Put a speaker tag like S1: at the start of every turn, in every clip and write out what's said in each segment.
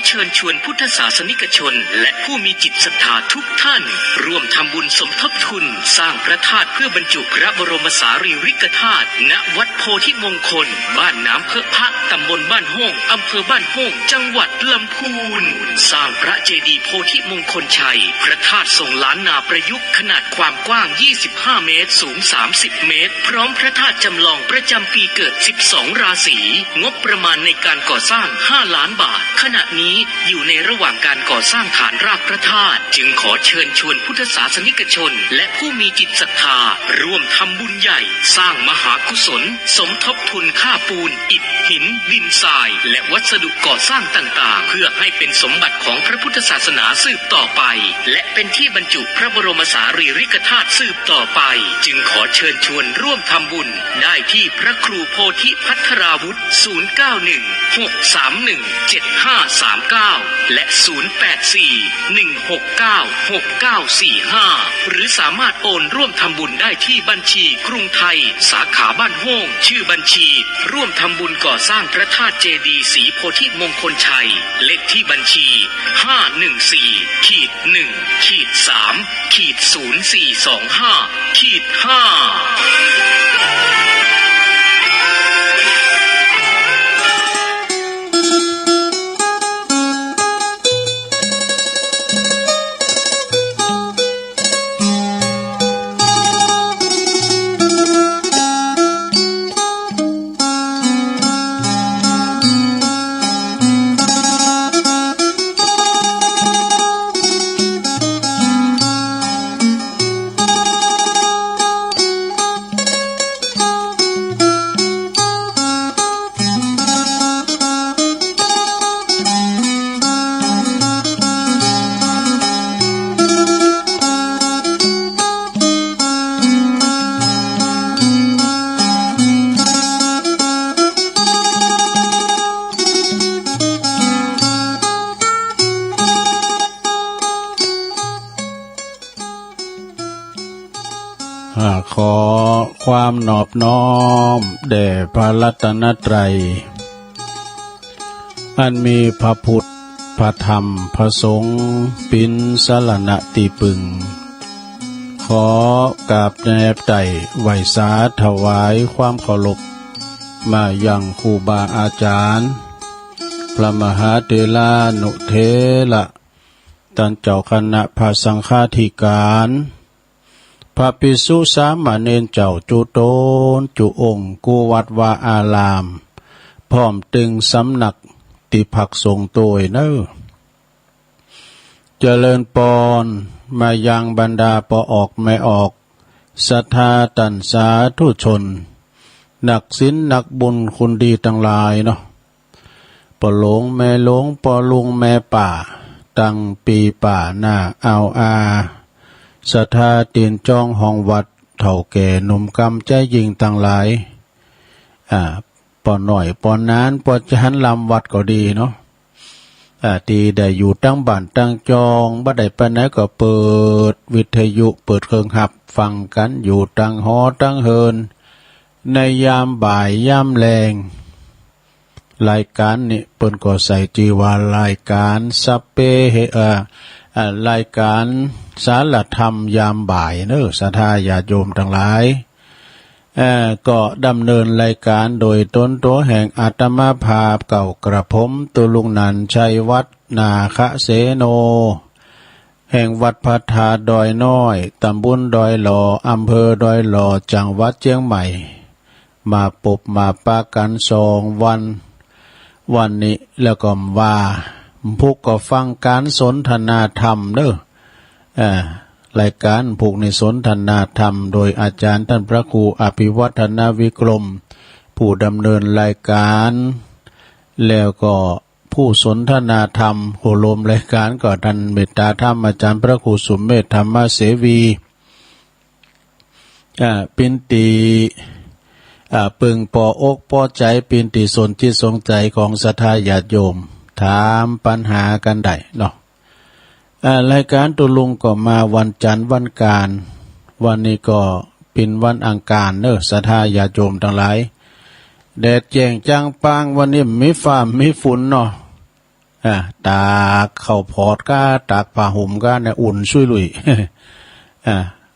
S1: เชิญชวนพุทธศาสนิกชนและผู้มีจิตศรัทธาทุกท่านร่วมทำบุญสมทบทุนสร้างพระธาตุเพื่อบรรจุพระบรมสารีริกธาตุณวัดโพธิมงคลบ้านน้ำเพอะพะตำบลบ้านห้องอำเภอบ้านห้องจังหวัดลำพูนสร้างพระเจดีย์โพธิมงคลชัยพระธาตุทรงล้านนาประยุกต์ขนาดความกว้าง25 เมตรสูง30 เมตรพร้อมพระธาตุจำลองประจำปีเกิด12 ราศีงบประมาณในการก่อสร้าง5 ล้านบาทขณะนี้อยู่ในระหว่างการก่อสร้างฐานรากพระธาตุจึงขอเชิญชวนพุทธศาสนิกชนและผู้มีจิตศรัทธาร่วมทำบุญใหญ่สร้างมหากุศลสมทบทุนค่าปูนอิฐหินดินทรายและวัสดุก่อสร้างต่างๆเพื่อให้เป็นสมบัติของพระพุทธศาสนาสืบต่อไปและเป็นที่บรรจุพระบรมสารีริกธาตุสืบต่อไปจึงขอเชิญชวนร่วมทำบุญได้ที่พระครูโพธิพัทราวุธ0916317539และ0841696945หรือสามารถโอนร่วมทำบุญได้ที่บัญชีกรุงไทยสาขาบ้านห้องชื่อบัญชีร่วมทำบุญก่อสร้างพระธาตุเจดีย์ศรีโพธิมงคลชัยเลขที่บัญชี514-1-3-0425-5
S2: ขอความนอบน้อมแด่พระรัตนตรัยอันมีพระพุทธพระธรรมพระสงฆ์เป็นสรณะที่พึ่งขอกราบแนบไต่ไหวสาถวายความเคารพมายังครูบาอาจารย์พระมหาเถรานุเถระท่านเจ้าคณะพระสังฆาธิการพระภิกษุสามเณรเจ้าจุโตนจุองค์กุวัดวาอารามพร้อมตึงสำนักติภักสงฆ์ตัวเนอเจริญปอนมายังบรรดาปออกไม่ออกศรัทธาตันสาธุชนนักศีลนักบุญคุณดีทั้งหลายเนาะปอหลงแม่หลงปอลุงแม่ป่าตั้งปีป่าหน้าเอาอาศรัทธาตีนจ้องห้องวัดเถ่าแก่หนุ่มกำใจยิงต่างหลายปอหน่อยปอนานปอจันลำวัดก็ดีเนาะตีได้อยู่ตั้งบ้านตั้งจองบ่ได้ไปไหนก็เปิดวิทยุเปิดเครื่องหับฟังกันอยู่ตั้งหอตั้งเฮินในยามบ่ายยามแลงรายการนี่เปิ้นก็ใส่จีวารายการสัพเพรายการสารธรรมยามบ่ายเนอะศรัทธาญาติโยมทั้งหลายก็ดำเนินรายการโดยต้นโตแห่งอาตมาภาพเก่ากระผมตุลุงนันชัยวัฒนาคะเสโนแห่งวัดพัทาดอยน้อยตำบลดอยหล่ออำเภอดอยหล่อจังหวัดเชียงใหม่มาปบมาปากันวันนี้แล้วก็ว่าพวกก็ฟังการสนทนาธรรมเด้อรายการผูกในสนทนาธรรมโดยอาจารย์ท่านพระครูอภิวัฒนาวิกรมผู้ดำเนินรายการแล้วก็ผู้สนทนาธรรมโหลมรายการก็ท่านเมตตาธรรมอาจารย์พระครูสุมเมธธรรมเสวีปินตีปึงปออกปอใจปินตีสนที่สงใจของศรัทธาญาติโยมถามปัญหากันได้เนาะรายการตุลุงก็มาวันจันทร์วันการวันนี้ก็เป็นวันอังคารเนอะศรัทธาญาติโยมทั้งหลายแดดแจ้งจ้างปางวันนี้มีฟ้ามีฝนเนาะ ตากเข้าพอดก็ตากผ้าห่มก็เนี่ยอุ่นช่วยลุย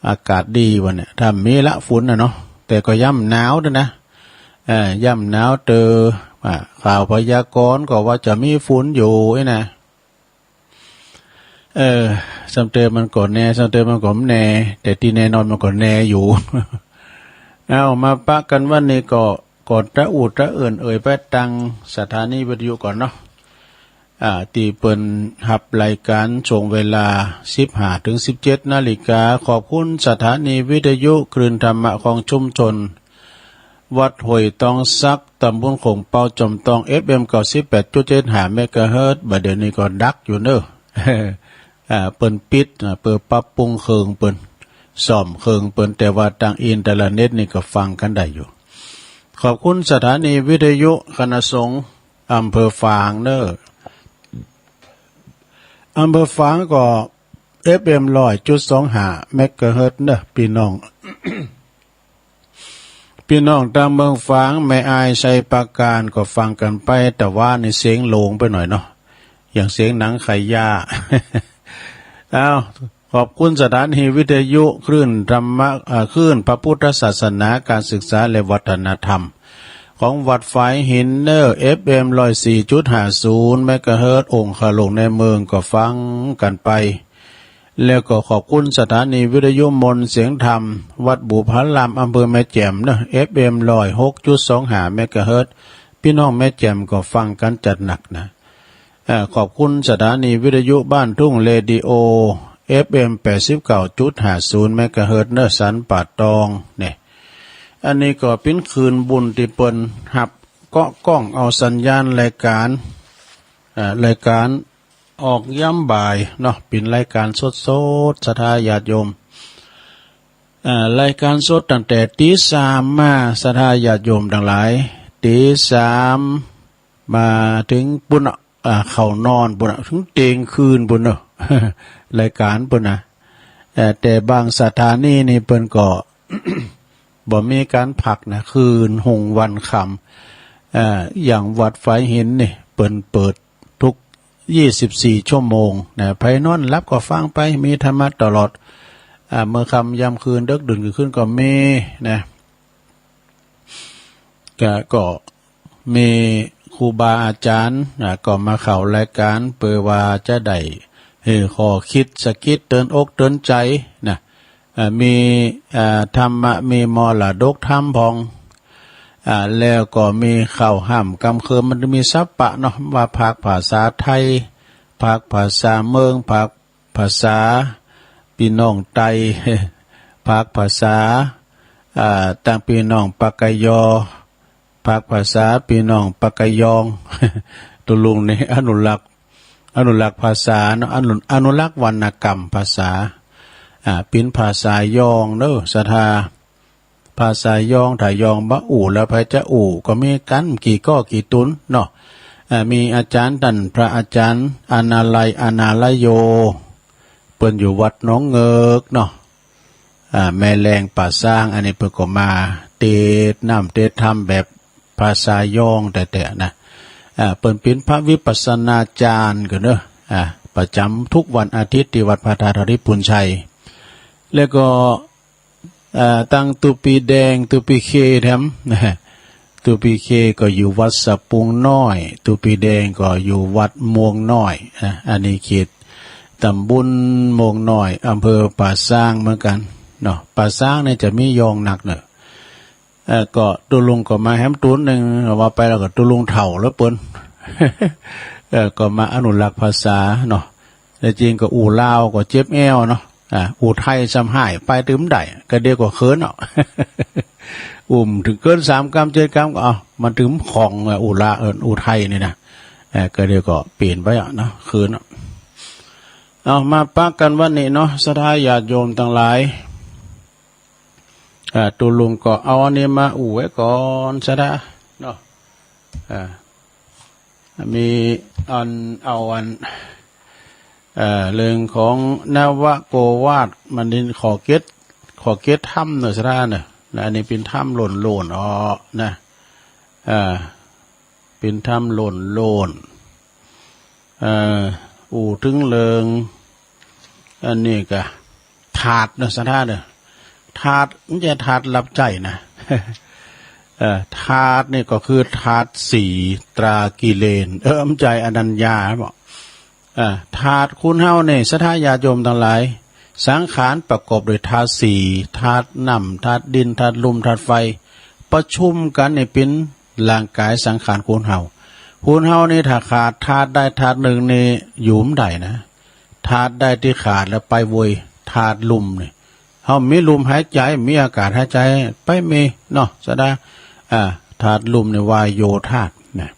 S2: อากาศดีวันเนี่ยถ้ามีละฝนนะเนาะแต่ก็ย่ำหนาวด้วยนะย่ำหนาวข่าวพยากรณ์ก็ว่าจะมีฝนอยู่นะสัมเตอมันก่อนแน่สัมเตอมันก่อนแน่แต่ที่แน่นอนมันก่อนแน่อยู่ เอามาปะกันวันนี้ก็กดระอุดระเอื่นไปตังสถานีวิทยุก่อนเนาะตีเปิ่นหับรายการช่วงเวลา 15-17 นาฬิกาขอบคุณสถานีวิทยุคลื่นธรรมะของชุมชนวัดห้วยตองซักตำบลโขงเปาจอมตอง FM 98.75 เมกะเฮิรตซ์บัดเดี๋ยวนี้ก็ดักอยู่เนอะเปิ้นปิดเปิดปรับปรุงเครื่องเปิ้นซ่อมเครื่องเปิ้นแต่ว่าทางอินเทอร์เน็ตนี่ก็ฟังกันได้อยู่ขอบคุณสถานีวิทยุคณะสงฆ์อำเภอฝางเนอะอำเภอฝางก็ FM 100.25 เมกะเฮิรตซ์เนอะพี่น้อง พี่น้องตามเมืองฝางแม่อายใส่ปราการก็ฟังกันไปแต่ว่าในเสียงโลงไปหน่อยเนาะอย่างเสียงหนังไข่ย่า ขอบคุณสถานีวิทยุคลื่นธรรมะคลื่นพระพุทธศาสนาการศึกษาและวัฒนธรรมของวัดฝายหินเนอร์ FM 104.50 เมกะเฮิรตซ์องค์ขลงในเมืองก็ฟังกันไปแล้วก็ขอบคุณสถานีวิทยุมนเสียงธรรมวัดบุพารามอำเภอแม่แจ่มเนอะ FM 106.25 เมกะเฮิรตซ์พี่น้องแม่แจ่มก็ฟังกันจัดหนักนะขอบคุณสถานีวิทยุบ้านทุ่งเรดิโอ FM 89.50 เมกะเฮิรตซ์เนอะสันป่าตองเนี่ยอันนี้ก็เป็นคืนบุญที่เปิ้นหับเกาะกล้องเอาสัญญาณรายการออกย่ำบ่ายเนาะเป็นรายการสดศรัทธาญาติโยมรายการสดตั้งแต่ตี 3มาศรัทธาญาติโยมทั้งหลายตี 3มาถึงปุณเข้านอนปุณถึงเตียงคืนปุณเนาะ รายการปุณนะแต่บางสถานีนี่เปิ้นก็ บ่มีการพักนะคืนหงวันค่ำอย่างวัดฝายหินนี่เปิดทุก24ชั่วโมงนะไผนอนรับก็ฟังไปมีธรรมะตลอดเมื่อค่ำยามคืนดึกดื่นขึ้นก็มีนะก็มีครูบาอาจารย์ก็มาเข้ารายการเพื่อว่าจะได้ข้อคิดสะกิดเตือนอกเตือนใจนะมีธรรมะมีมรดกธรรมพองแล้วก็มีข้าวห้ำกำเคิมมันมีศัพท์ปะเนาะว่าภาคภาษาไทยภาคภาษาเมืองภาคภาษาพี่น้องไต ภาคภาษาต่างพี่น้องปากกยอภาคภาษาพี่น้องปากกยอง ตุลุงนี่อนุรักษ์ภาษาเนาะอนุรักษ์วรรณกรรมภาษาเป็นภาษายองเด้อศรัทธาภาษายองถ้ายองบะอู่แล้วพระเจ้าอู่ก็มีกันกี่ก้อกี่ตุนเนาะมีอาจารย์ท่านพระอาจารย์อนาลัยโยเปิ้นอยู่วัดหนองเงิกเนาะแม่แรงป่าสร้างอันนี้เพิ่นก็มาเทศน้ำเทศธรรมแบบภาษายองแต่นะเปิ้นเป็นพระวิปัสสนาจารย์ก็เด้อประจำทุกวันอาทิตย์ที่วัดพระธาตุริพุนชัยแล้วก็ตั้งตุปีแดงตุปีเคแถมตุปีเคก็อยู่วัดสะปุงน้อยตุปีแดงก็อยู่วัดม่วงน้อยอันนี้เขตตำบลม่วงน้อยอำเภอป่าซางเหมือนกันเนาะป่าซางเนี่ยจะมียองหนักเนอะก็ตุลุงก็มาแฮมตูนหนึ่งว่าไปแล้วก็ตุลุงเถ่าแล้วเปิ้น ก็มาอนุรักษ์ภาษาเนาะแต่จริงก็อู่ลาวก็เจ็บแอวเนาะอู่ไทยจำหายไปถึงได้ก็เดียวก็เขินเนาะ ถึงเกิน3 กรัม 7 กรัมก็มันถึงของอู่ลาอู่ไทยนี่นะก็เดียวก็เปลี่ยนไปเนาะเขินมาปักกันวันนี้เนาะศรัทธาญาติโยมทั้งหลายตุลุงก็เอาอันนี้มาอู่ไว้ก่อนซะนะเนาะมีเอาเรื่องของนวโกวาทมันดินขอเกตถ้ำเนอะซะนะอันนี้เป็นถ้ำหล่นนะเป็นถ้ำหล่น ถึงเลิงอันนี้ก็ถาดนะสันธาเด้อถาดมันจะถาดรับใจนะ ถาดนี่ก็คือถาดสีตรากิเลนมใจอนัญญาบอกถาดคุณเฮาเนี่ยสัทธาญาติโยมทั้งหลายสังขารประกอบด้วยธาตุสี่ธาตุน้ำธาตุดินธาตุลมธาตุไฟประชุมกันในเป็นร่างกายสังขารคุณเฮานี่ถ้าขาดธาตุได้ธาตุหนึ่งนี่อยู่ไม่ได้นะธาตุได้ที่ขาดแล้วไปโวยธาตุลมเนี่ยเฮามีลมหายใจมีอากาศหายใจไปมีเนาะสดาธาตุลมในวายโยธาตุนะ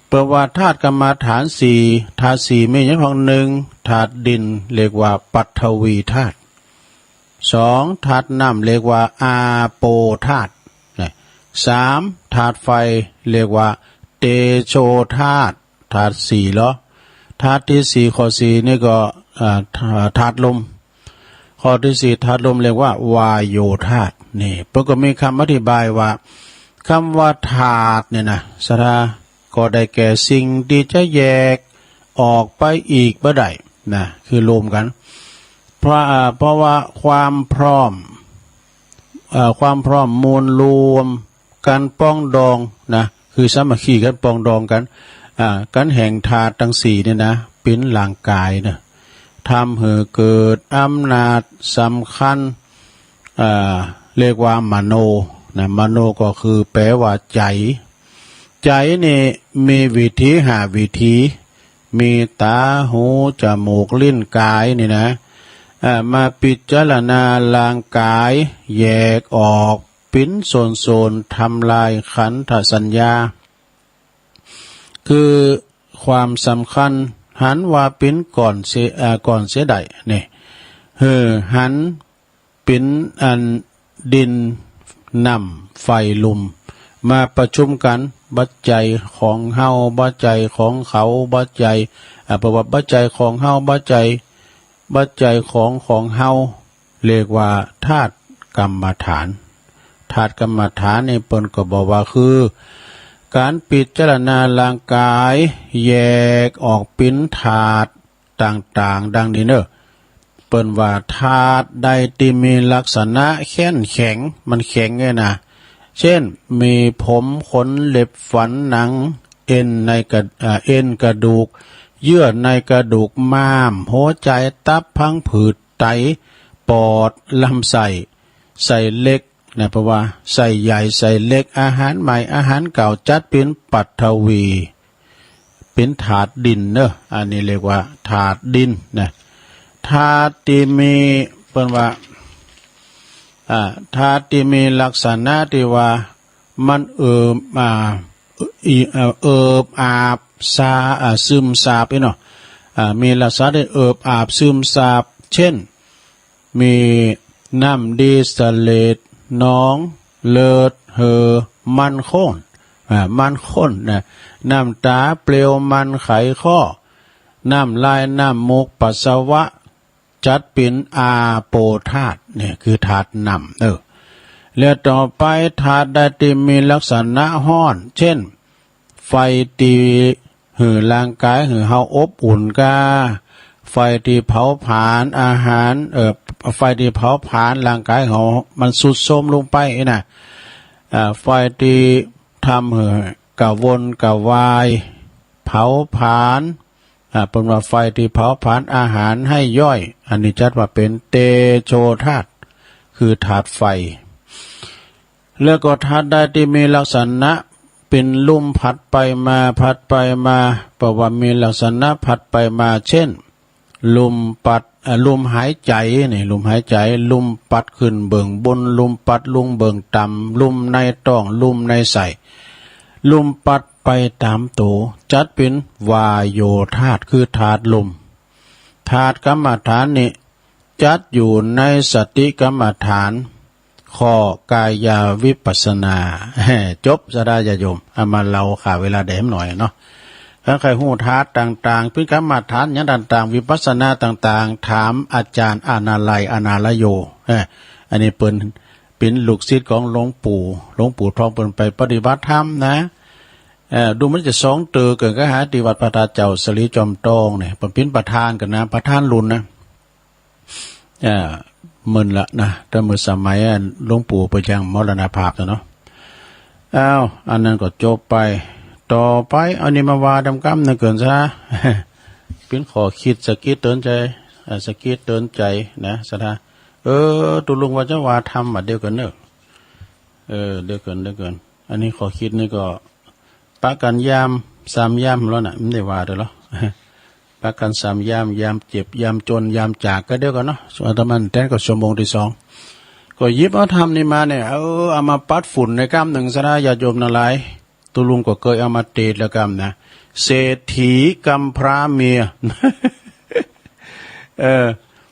S2: เปิดว่าธาตุกรรมฐานสี่ธาตุสี่มีอย่างของหนึ่งธาตุดินเรียกว่าปัทวีธาตุสองธาตุน้ำเรียกว่าอาโปธาตุสามธาตุไฟเรียกว่าเตโชธาตุธาตุสี่เหรอธาตุที่สี่ข้อสี่นี่ก็ธาตุลมข้อที่สี่ธาตุลมเรียกว่าวายโยธาตุนี่เพิ่นก็มีคำอธิบายว่าคำว่าธาตุเนี่ยนะสระก็ได้แก่สิ่งที่จะแยกออกไปอีกบ่ได้นะคือรวมกันเพราะว่าความพร้อมมูลรวมการป้องดองนะคือสามัคคีกันป้องดองกันการแห่งธาตุทั้งสี่เนี่ยนะเป็นร่างกายนะทำให้เกิดอำนาจสำคัญเรียกว่ามโนนะมโนก็คือแปลว่าใจนี่มีวิธีหาวิธีมีตาหูจมูกลิ้นกายนี่นะมาพิจารณาร่างกายแยกออกเป็นโซนทำลายขันธสัญญาคือความสำคัญหันว่าเป็นก่อนเสียใดนี่หันเป็นอันดินน้ำไฟลมมาประชุมกันบัจจัยของเฮาบัจจัยของเขาบัจจัยประวัติบัจจัยของเฮาบัจจัยของเฮาเรียกว่าธาตุกรรมฐานธาตุกรรมฐานนี่เปิ้นก็บอกว่าคือการพิจารณาร่างกายแยกออกเป็นธาตุต่างๆดังนี้เนอะเปิ้นว่าธาตุใดที่มีลักษณะแข็งมันแข็งไงนะเช่นมีผมขนเล็บฝันหนังเอ็นกระดูกเยื่อในกระดูกม้ามหัวใจตับพังผืดไตปอดลำไส้เล็กนะเพราะว่าใส่ใหญ่ใส่เล็กอาหารใหม่อาหารเก่าจัดเป็นปัทวีเป็นถาดดินเนอะอันนี้เรียกว่าถาดดินนะถาดที่มีเปิ้นว่าธาตุที่มีลักษณะที่ว่ามันอาบซาซึมซาบเนาะมีลักษณะที่อาบซึมซาบเช่นมีน้ำดีสเลดน้องเลิศมันข้นนะน้ำตาเปลวมันไขข้อน้ำลายน้ำมูกปัสสาวะจัดเป็นอาโปธาตุเนี่ยคือธาตุน้ำแล้วต่อไปธาตุใดที่มีลักษณะห้อนเช่นไฟตีร่างกายเฮาอบอุ่นกาไฟที่เผาผลาญอาหารไฟที่เผาผลาญร่างกายเขามันสุดโทรมลงไปนะไฟที่ทำกะวนกะวายเผาผลาญเป็นว่าไฟที่เผาผลาญอาหารให้ย่อยอันนี้จัดว่าเป็นเตโชธาตุคือธาตุไฟแล้วก็ธาตุใดที่มีลักษณะเป็นลุ่มพัดไปมาเพราะว่ามีลักษณะพัดไปมาเช่นลมหายใจนี่ลมหายใจลมปัดขึ้นเบิ่งบนลมปัดลงเบิ่งต่ำลมในต้องลมในใส่ลมปัดไปตามตัวจัดเป็นวายโยธาตุคือธาตุลมธาตุกรรมฐานนี่จัดอยู่ในสติกรรมฐานข้อกายาวิปัสสนาจบสดาญาโยมเอามาเราข่าเวลาเดมหน่อยเนาะถ้าใครหูธาตุต่างๆพิกรรมฐานอย่างต่างๆวิปัสสนาต่างๆถามอาจารย์อานาลัยอานาลโยอันนี้เป็นลูกศิษย์ของหลวงปู่ทองเปิ้นไปปฏิบัติธรรมนะ ดูมันจะสองเตอเกิดก็หาที่วัดพระธาตุเจ้าสลีจอมตองเนี่ยเป็นประธานกันนะประธานรุ่นนะมึนละนะแต่เมื่อสมัยหลวงปู่ไปยังมรณภาพแล้วเนาะอันนั้นก็จบไปต่อไปอันนี้มาว่าดำกำนะเกินซะ เป็นขอคิดสกิดเตือนใจสกิดเตือนใจนะสะทาตุลุงว่าจะว่าทำเดียวกันเนอะเดียวกันอันนี้ขอคิดนี่ก็ปะกันยามสามยามแล้วน่ะไม่ได้ว่าเด้อหรอ ปะกันสามยามเจ็บยามจนยามจากก็เดียวกันเนาะส่วนธรรมันแต่ก็ชั่วโมงที่สองก็ยิบเอาทำนี่มาเนี่ยเอามาปัดฝุ่นในกล้ามหนึ่งซะนะอย่าโยมนะหลายตุลุงก็เคยเอามาเตะแล้วกล้ามนะเศรษฐีกำพร้าเมีย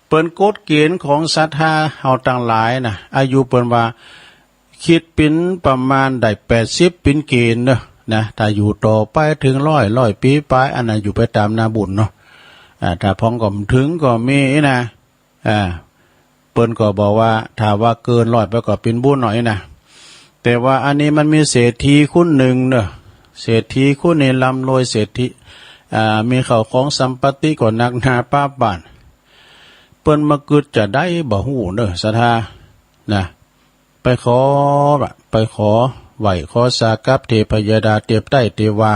S2: เปิ้นกฎเกณฑ์ของศรัทธาเฮาต่างหลายนะอายุเปิ้นว่าคิดเป็นประมาณได้80เป็นเกณฑ์เนาะนะถ้าอยู่ต่อไปถึง100ปีไปอันนั้นอยู่ไปตามนาบุญเนาะถ้าพ้องก็ถึงก็มีนะเปิ้นก็บอกว่าถ้าว่าเกิน100ไปก็เป็นบุญหน่อยนะแต่ว่าอันนี้มันมีเศรษฐีคนหนึ่งเนาะเศรษฐีคนนี้ร่ำรวยเศรษฐีมีข้าวของสัมปติก็นักหนาป้าบ้านเปิ้นมาเกิดจะได้บ่ฮู้เด้อศรัทธานะไปขอไหวขอสากับเทพยดาเทพใต้เทวา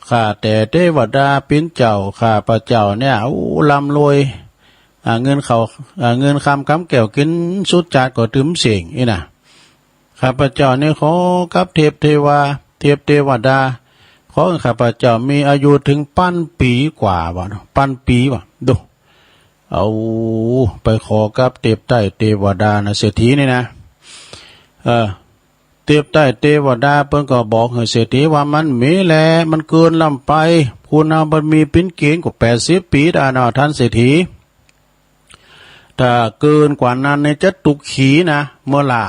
S2: ข้าแต่เทวดาเป็นเจ้าข้าพระเจ้าเนี่ยร่ำรวยเงินคำแก้วกินสุดจาดก็ถึมเสียงนี่นะข้าพเจ้าเนี่ยขอกับเทพเทวดาขอข้าพเจ้ามีอายุถึงพันปีกว่าพันปีดูเอาไปขอกับเทพใต้เทวดานะเศรษฐีนี่นะเทพใต้เทวดาเพิ่นก็บอกให้เศรษฐีว่ามันมีแลมันเกินล้ำไปคุณเอาบัดมีเป็นเกณฑ์กว่า80ปีได้นะท่านเศรษฐีถ้าเกินกว่านั้นเนี่ยจะตุกขีนะเมื่อละ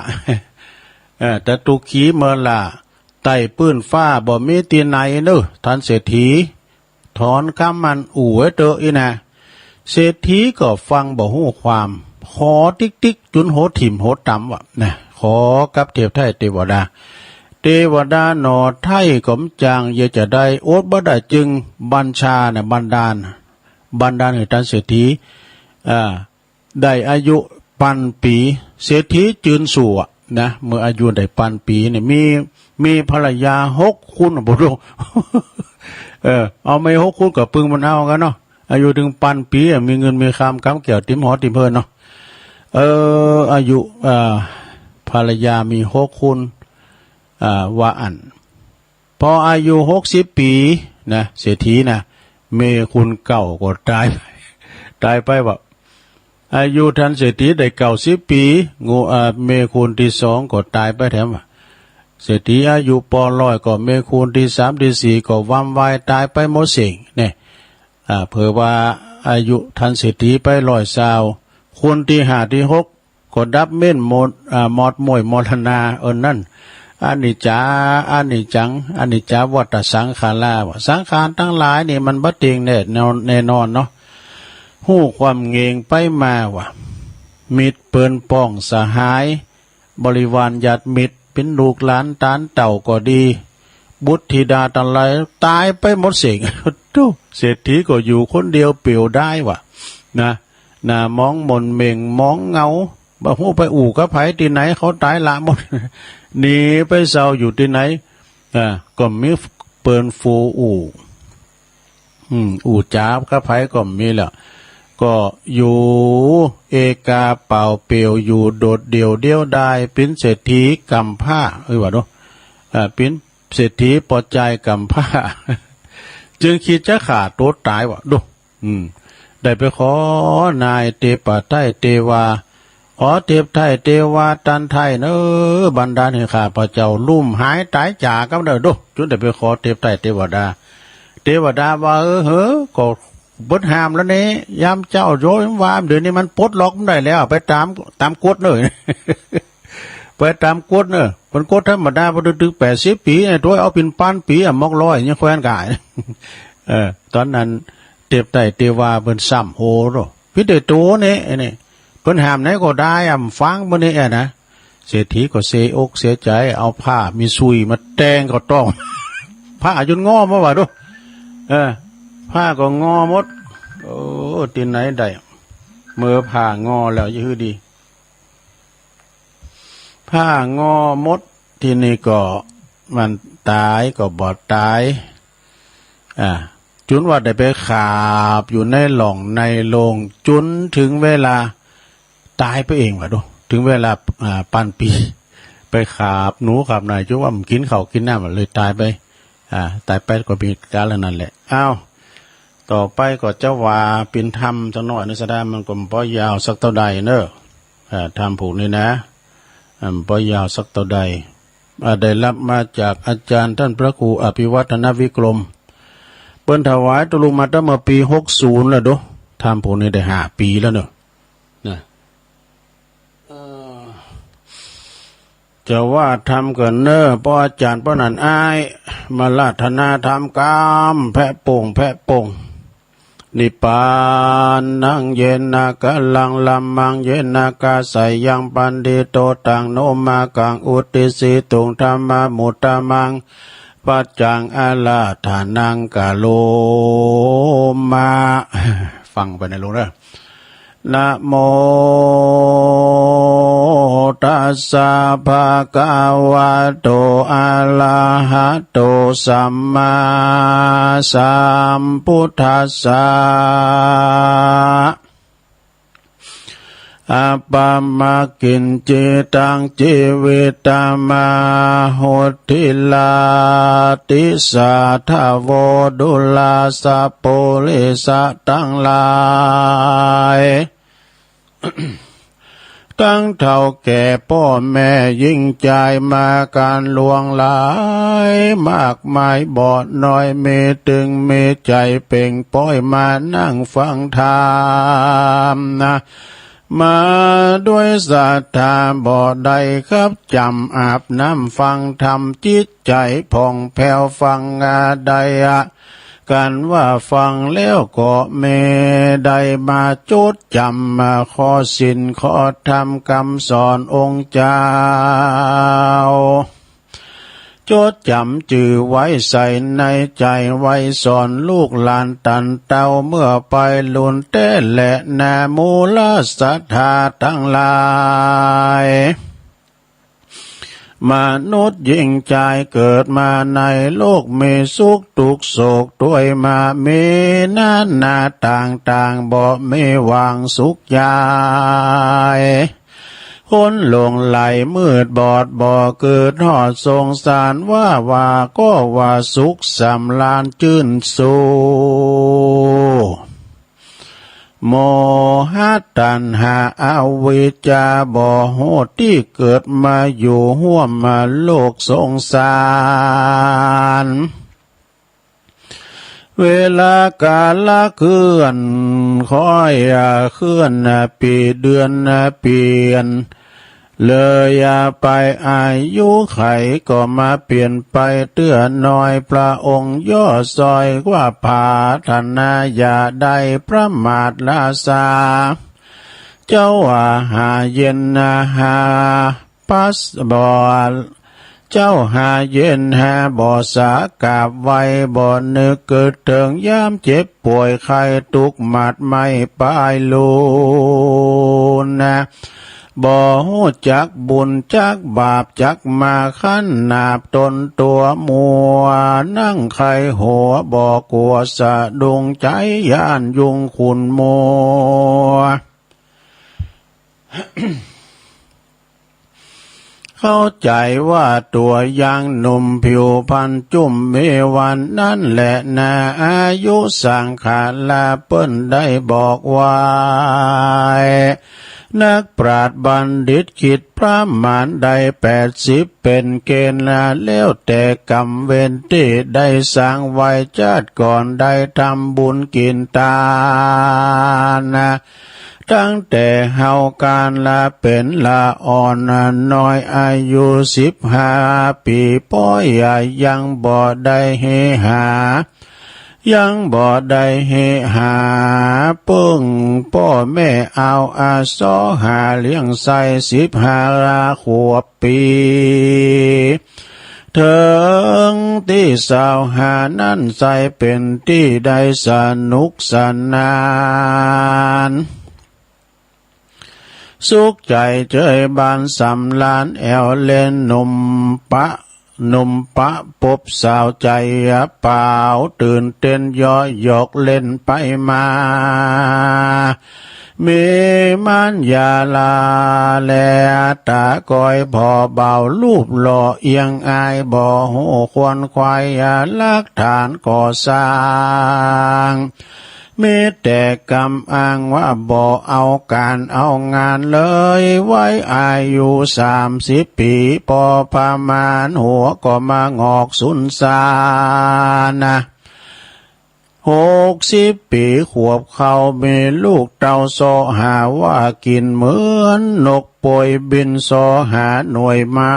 S2: แต่ตุกขีเมื่อละไต่ปื้นฟ้าบ่มีตีไหนเด้อท่านเศรษฐีถอนคำมันอู่ไว้เตอะอีนะเศรษฐีก็ฟังบ่ฮู้ความขอติ๊กจุนโหถิ่มโหต่ำว่ะนะขอกับเทพไทยเทวดาหนอไทยกมจางเยจะได้โอดบ่ได้จึงบัญชาเนี่ยบันดาลให้ท่านเศรษฐีได้อายุพันปีเศรษฐีจืนสู่นะเมื่ออายุได้พันปีเนี่ยมีภรรยา6คนบ่รู้ เอาไม่6คนก็ปึงมันเอากันเนาะอายุถึงพันปีมีเงินมีคำเกี่ยวติมหอติมเพิ่นเนาะอายุภรรยามี6คนว่าอันพออายุ60ปีนะเศรษฐีนะเมคุณเก่าก็ตายไปว่าอายุท่านเศรษฐีได้90ปีเมคุณที่2ก็ตายไปแถมเศรษฐีอายุป100ก็เมคุณที่3ที่4ก็วำวายตายไปหมดสิ่งเนี่ยเผื่อว่าอายุท่านเศรษฐีไป120คนที่5ที่6ก็ดับเม่นหมดมอดมวยมรณานั่นอนิจจาวัฏสังขาราสังขารทั้งหลายนี่มันบ่เที่ยงแน่นอนเนาะฮู้ความเงงไปมาว่ามิตรเปิ้นป้องสหายบริวารญาติมิตรเป็นลูกหลานตานเต่าก็ดีบุตรธิดาทั้งหลายตายไปหมดสิ่งเศรษฐีก็อยู่คนเดียวเปลี่ยวได้ว่ะนะมองมนเม่งมองเงาบ่ฮู้ไปอู่กับไผที่ไหนเขาตายละหมด หนีไปเศร้าอยู่ที่ไหนก็มีเปิ้นฟูอู่จ้ากับไผก็มีแหละก็อยู่เอกาเป่าเปียวอยู่โดดเดียวได้เป็นเศรษฐีกำผ้าว่าดูเป็นเศรษฐีปอใจกำผ้า จึงคิดจะขาดตัวตายว่ะดูได้ไปขอนายเทพไทยเทวาขอเทพไทยเทวาตันไทยบันดาลให้ข้าพระเจ้าลุ่มหายตายจากกันเด้อดูจนได้ไปขอเทพไทยเทวดาว่าก็บดหามแล้วนี่ยามเจ้าโยมวามเดี๋ยวนี้มันปลดล็อกได้แล้วไปตามกฎเลย ไปตามกฎเนอะมันกฎธรรมดาพอถึง80ปีตัวเอาเป็นพันปีมอกร้อยยังแคว้นกาย ตอนนั้นเทพไทยเทวาเพิ่นซ้ำโหโรพิเตโตนี่เพิ่นหามไหนก็ได้ฟังบ่นี่นะ เศรษฐีก็เสียอกเสียใจเอาผ้ามีซุยมาแต่งก็ต้อง ผ้าจนงอมาว่าดูผ้าก็งอหมดโอ้ตีนไหนได้เมื่อผ้างอแล้วยืดดีผ้างอหมดที่นี่ก็มันตายก็บอดตายจุนว่าได้ไปขาบอยู่ในหล่องในโลงจุนถึงเวลาตายไปเองว่ะดูถึงเวลาปันปีไปขาบหนูขาบนายจุว่ามันกินข้าวกินน้ำเลยตายไปตายไปก็มีการแล้วนั่นแหละอ้าวต่อไปก็จะว่าเป็นธรรมจังหน่อยในสดามันก็บ่ยาวสักเท่าใดเนอะธรรมผูกนี่นะบ่ยาวสักเท่าใดได้รับมาจากอาจารย์ท่านพระครูอภิวัฒนวิกรมเปิ้นถวายตุลุมาตั้งมาปี60แล้วดูทำผูกนี่ได้5 ปีแล้วเนอะนะจะว่าทำกันเนอะเพราะอาจารย์ป้อนันอายมาลาธนาทำกามแพะโป่งนิปานนังเยนากะลังลัมมังเยนากาใสยังปันดิโตตังโนมากังอุติสิตุงธรรมมุตตมังปัจจังอาลาฐานังกะโลมาฟังไปในลงเด้อนะโมตัสสะภะคะวะโตอะระหะโตสัมมาสัมพุทธัสสะอัปปมากินจิตังชีวิตามโหติลาติสาทาโวดุลาสะโพลิสะตั้งหลายตั้งเท่าแก่พ่อแม่ยิ่งใจมาการลวงหลายมากมายบอดน้อยเมตึงเมใจเป่งป้อยมานั่งฟังธรรมนะมาด้วยศรัทธาบ่ได้ครับจำอาบน้ำฟังธรรมจิตใจผ่องแผ้วฟังใดกันว่าฟังแล้วก็เมได้มาจดจำมาขอสินขอธรรมคำสอนองค์เจ้าจดจำจื่อไว้ใส่ในใจไว้สอนลูกหลานตันเต้าเมื่อไปลุนเต้และนามูลศรัทธาทั้งหลายมนุษย์ยิ่งใจเกิดมาในโลกมีสุขทุกข์โศกด้วยมามีนาต่างบ่มีหวังสุขยายคนหลงไหลมืดบอดบ่เกิดหอดสงสารว่าก็ว่าสุขสำราญชื่นสู่โมหะตัณหาอวิชชาบ่โหดที่เกิดมาอยู่ห่วมมาโลกสงสารเวลากาลเคลื่อนค่อยเคลื่อนปีเดือนเปลี่ยนเลยไปอายุไขก็มาเปลี่ยนไปเตื้อน้อยพระองค์ย่อซอยว่าผาธนาอย่าได้ประมาทลาสาเจ้าหาเย็นหาปัสบ่เจ้าหาเย็นหาบ่สากาบไว้บ่นึกเกิดถึงยามเจ็บป่วยไข้ทุกข์หมัดไม่ปลายลูนะบ่ฮู้จักบุญจักบาปจักมาขันนาบตนตัวมัวนั่งไขหัวบ่กลัวสะดุงใจย่านยุงขุนมัว เข้าใจว่าตัวยังหนุ่มผิวพรรณจุ่มเมวันนั่นแหละนาอายุสังขารลาเปิ้นได้บอกไว้นักปราชญ์บัณฑิตคิดประมาณได้80เป็นเกณฑ์แล้วแต่กรรมเวรที่ได้สร้างไว้ชาติก่อนได้ทำบุญกินทานตั้งแต่เฮาการละเป็นละอ่อนน้อยอายุ15 ปีป้อยยังบ่ได้เฮหา ยังบ่ได้เฮหาปึ้งพ่อแม่เอาอาสอหาเลี้ยงใส่15 ขวบปีเถิงที่สาวหานั้นใส่เป็นที่ได้สนุกสนานสุขใจเจยบานสำลานแอวเล่นหนุ่มปะปบสาวใจเปล่าตื่นเต้นย่อหยอกเล่นไปมามีมันยาลาแลตาก้อยพอเบารูปหล่อเอียงอายบ่หูควรควายลักฐานก่อสร้างมีแต่กำอ้างว่าบ่เอาการเอางานเลยไว้อายุ30 ปีพอประมาณหัวก็มางอกสุนสานะ60 ปีขวบเขามีลูกเต้าโซหาว่ากินเหมือนนกป่วยบินโซหาหน่วยไม้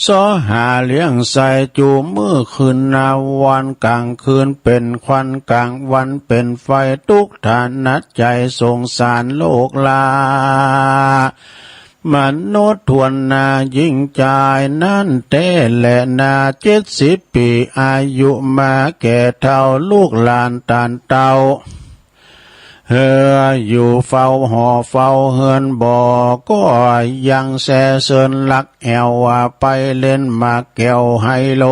S2: ซอหาเลี้ยงใส่จูมือคืนนาวันกลางคืนเป็นควันกลางวันเป็นไฟทุกฐานนัดใจสงสารโลกลามนุษย์ทวนนายิ่งใจนั่นเต้และนา70 ปีอายุมาแก่เท่าลูกหลานตานเต้าอยู่เฝ้าหอเฝ้าเฮือนบ่ก็ยังแสเซินลักแอวว่าไปเล่นมาแก้วไฮโล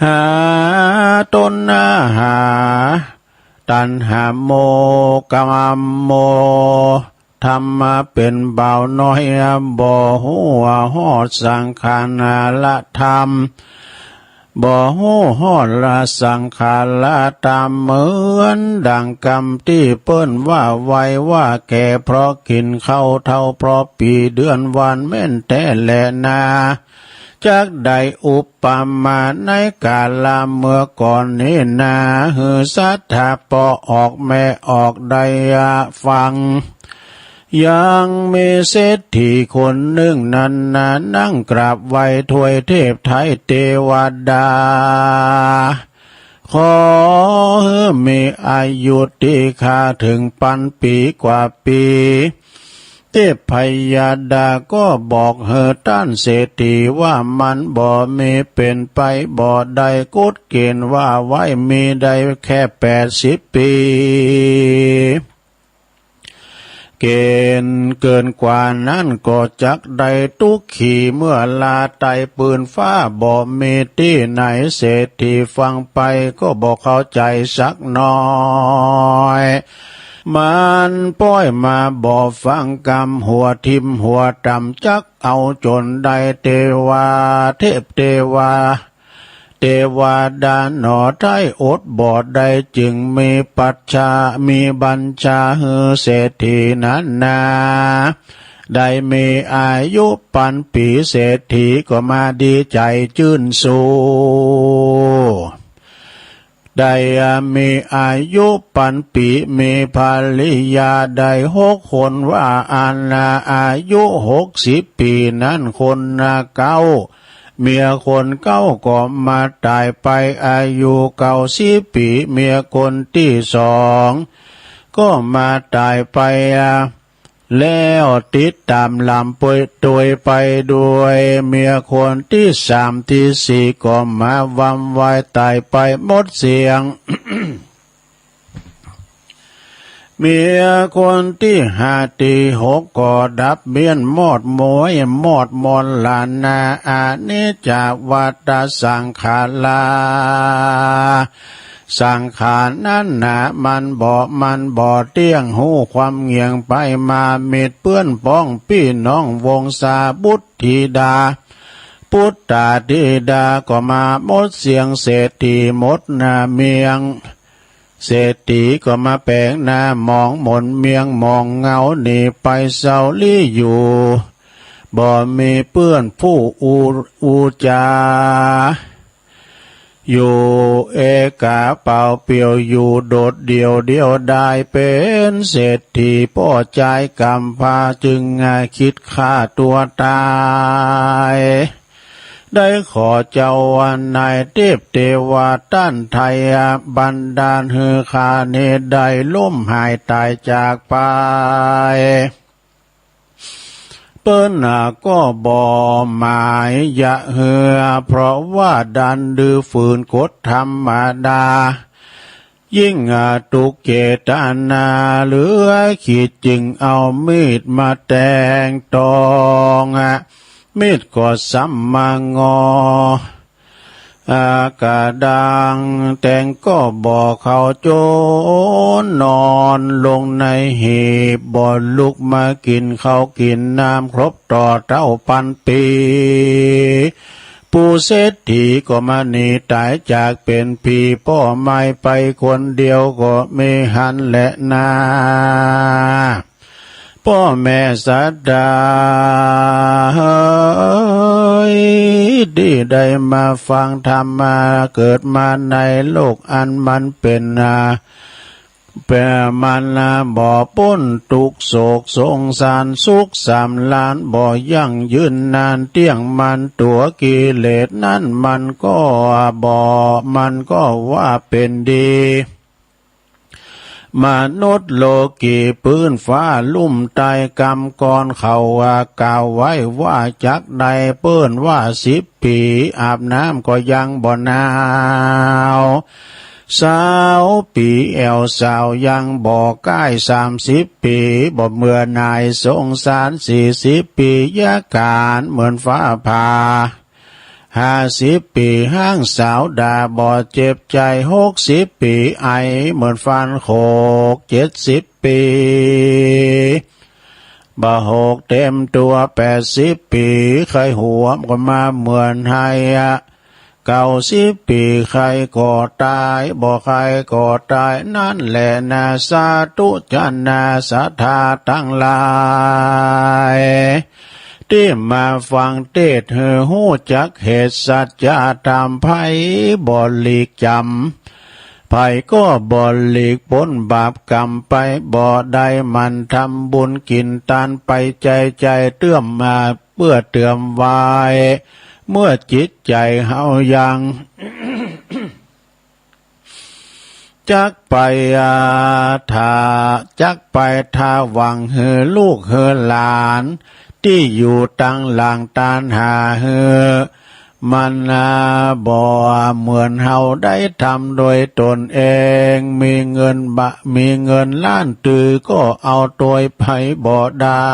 S2: หาต้นหาตันหาโมกามโมทำมาเป็นบ่าวน้อยบ่หัวหอดสังขารละธรรมบ่หูฮอดละสังขารละตามเหมือนดังกรรมที่เปิ้นว่าไว้ว่าแก่เพราะกินข้าวเท่าเพราะปีเดือนวันแม่นแต่แลนาจักได้อุปมาในกาลเมื่อก่อนนี้นาหือสัทธาปอออกแม่ออกได้ฟังยังมีเศรษฐีคนหนึ่งนั้นนั่งกราบไหว้ถวยเทพไทยเทวดาขอมีอายุที่ข้าถึง1,000 ปีกว่าปีเทพพยาดาก็บอกท่านเศรษฐีว่ามันบ่มีเป็นไปบ่ได้กฎเกณฑ์ว่าไว้มีได้แค่80 ปีเกณฑ์เกินกว่านั้นก็จักได้ทุกขี่เมื่อลาไตปืนฟ้าบ่มีที่ไหนเศรษฐีฟังไปก็บอกเข้าใจสักหน่อยมันป้อยมาบ่ฟังกรรมหัวทิมหัวตำจักเอาจนได้เทวาเทพเทวาดาหนอไทยอดบอดได้จึงมีปัจฉามีบัญชาเศรษฐีนั้นนาได้มีอายุ1,000 ปีเศรษฐีก็มาดีใจชื่นสูได้มีอายุ1,000 ปีมีภรรยาได้6 คนว่าอันอายุ60 ปีนั้นคนเก้าเมียคนเก้าก็มาตายไปอายุ90 ปีเมียคนที่2ก็มาตายไปแล้วติดตามลำป่วยตวยไปด้วยเมียคนที่3ที่4ก็มาวำวายตายไปหมดเสียง เมียคนที่5ที่6ก็ดับเบี้ยนมอดมวยมอดมนลานาอานิจจวัฏสังขาราสังขารนั้นมันบ่เตี้ยงหูความเงียงไปมาเม็ดเปื้อนป้องพี่น้องวงศาบุตรธิดาพุทธาธิดาก็มาหมดเสียงเศรษฐีหมดเมียงเศรษฐีก็มาแปลงหน้ามองหมนเมียงมองเงาหนีไปเศร้าลี่อยู่บ่มีเปื้อนผู้อูจาอยู่เอกาเปล่าเปลี่ยวอยู่โดดเดี่ยวได้เป็นเศรษฐีพ่อใจกำพาจึงคิดฆ่าตัวตาย ได้ขอเจ้าวันนายเทพเทวาต้านไทยบันดาลฮือคาเนได้ล้มหายตายจากไปเปิ้นก็บ่หมายยะเหือเพราะว่าดันดื้อฝืนกฎธรรมดายิ่งตุกเจตนาเหลือขีดจึงเอามีดมาแทงตองมีดก็ซ้ำมางอกระดังแต่งก็บอกเขาโจรนอนลงในหีบบ่ลุกมากินข้าวกินน้ำครบต่อเท่าพันปีผู้เศรษฐีก็มาหนีตายจากเป็นผีพ่อไม่ไปคนเดียวก็ไม่หันและนาพ่อแม่สัตดาเฮ้ยดีได้มาฟังธรรมมาเกิดมาในโลกอันมันเป็นมันบ่พ้นทุกโศกสงสารสุขสามล้านบ่ยั่งยืนนานเตี้ยงมันตัวกิเลสนั้นมันก็ว่าเป็นดีมนุษย์โลกีปืนฟ้าลุ่มตายกรรมก่อนเขากล่าวไว้ว่าจักใดเปิ้นว่า10 ปีอาบน้ำก็ยังบ่หนาว20 ปีแอวสาวยังบ่ใกล้30 ปีบ่เมื่อนายสงสาร40 ปียาการเหมือนฟ้าผ่า50 ปีห้างสาวด่าบ่เจ็บใจ60 ปีไอเหมือนฟันโขก70 ปีบ่หกเต็มตัว80 ปีใครหัวก็มาเหมือนให้90 ปีใครก็ตายบ่ใครก็ตายนั่นแหละนาสาธุจันนาศรัทธาทั้งหลายที่มาฟังเทศน์หู้จักเหตุสัจจะธรรมไผบ่หลีกจำไผก็บ่หลีกพ้นบาปกรรมไปบ่ได้มันทำบุญกินทานไปใจเตื้อมมาเพื่อเตือมไว้เมื่อจิตใจเฮายัง จักไปทาหวังเฮือลูกเฮือหลานที่อยู่ตั้งหลังตานหาเฮือมันบ่เหมือนเฮาได้ทำโดยตนเองมีเงินล้านตือก็เอาโดยไผบ่ได้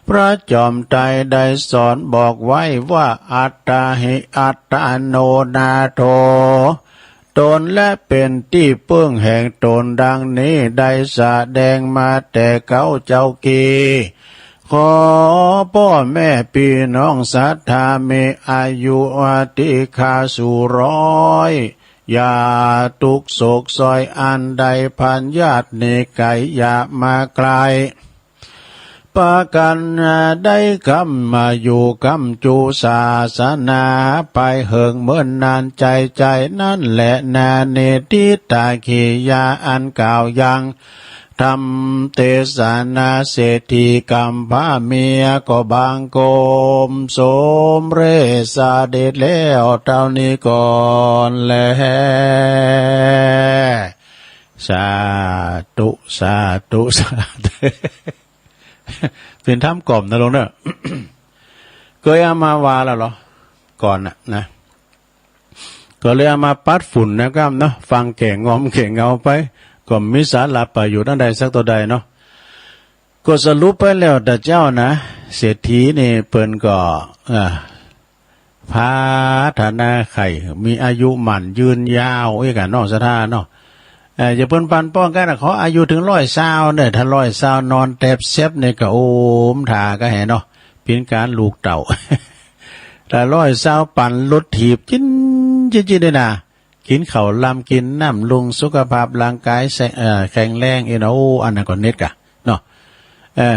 S2: พระจอมไตรได้สอนบอกไว้ว่าอัตตาหิอัตตโนนาโถตนและเป็นที่เพิ่งแห่งตนดังนี้ได้แสดงมาแต่เก่าเจ้ากีขอพ่อแม่พี่น้องศรัทธามีอายุอาติคาสู่100อย่าทุกโศกซอยอันใดพันญาติเนไกอย่ามาไกลปากันได้คำมาอยู่คำจูศาสนาไปเหิงเมื่อนนานใจนั่นแหละนาเนติตาขียาอันกล่าวยังทำเตสนาเศรษฐีกัมพาเมียก็บางโกมสมเรศาเดชแล้วเท่านี้ก่อนแลสาธุสาธุสาธุเป็นธรรมกล่อมนะลงเนอะ เคยเอามาวาแล้วเหรอก่อนนะก็เลยเอามาปัดฝุ่นนะครับเนาะฟังแก่งอมแก่เงาไปก็มีสาระประโยชน์อันใดสักตัวใดเนาะก็สรุปไปแล้วแต่เจ้านะเศรษฐีนี่เปิ้นก็พาฐานะไข่มีอายุหมั่นยืนยาวไอ้กันนอกสถานเนาะอย่าเปิ้นปันป้องกันนะเขาอายุถึง120เนี่ยถ้า120นอนแตบเซฟเนี่ยก็โอมถ่าก็แห่เนาะเป็นการลูกเต่า ถ้า120ปั่นรถถีบจิ้นได้นะกินข้าวลำกินน้ำลุงสุขภาพร่างกายแข็งแรงอันนั้นก็เน็ตกะเนาะ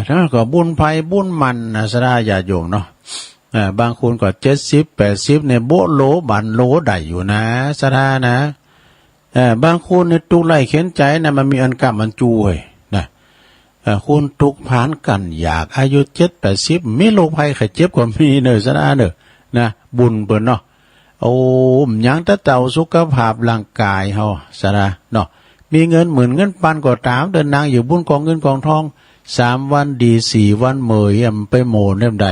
S2: ทั้งนั้นก็บุญภัยบุญมันสระญาติโยมเนาะบางคนก็70-80เนี่ยโบโลบันโลได้อยู่นะสระนะบางคนเนี่ยทุกข์ไร้เข็นใจนะมันมีอันกรรมมันจูเว้ยนะคุณทุกข์ผ่านกันอยากอายุ70-80มีโรคภัยไข้เจ็บก็มีเนอะสระเนอะ นะบุญเปิ้นเนาะโอ้หยังตะเจ้าสุขภาพร่างกายเฮาซะนะเนาะมีเงินหมื่นเงินปันก็ตามเดินนางอยู่บุญกองเงินกองทอง3วันดี4วันเหมยไปโมนเล่มใด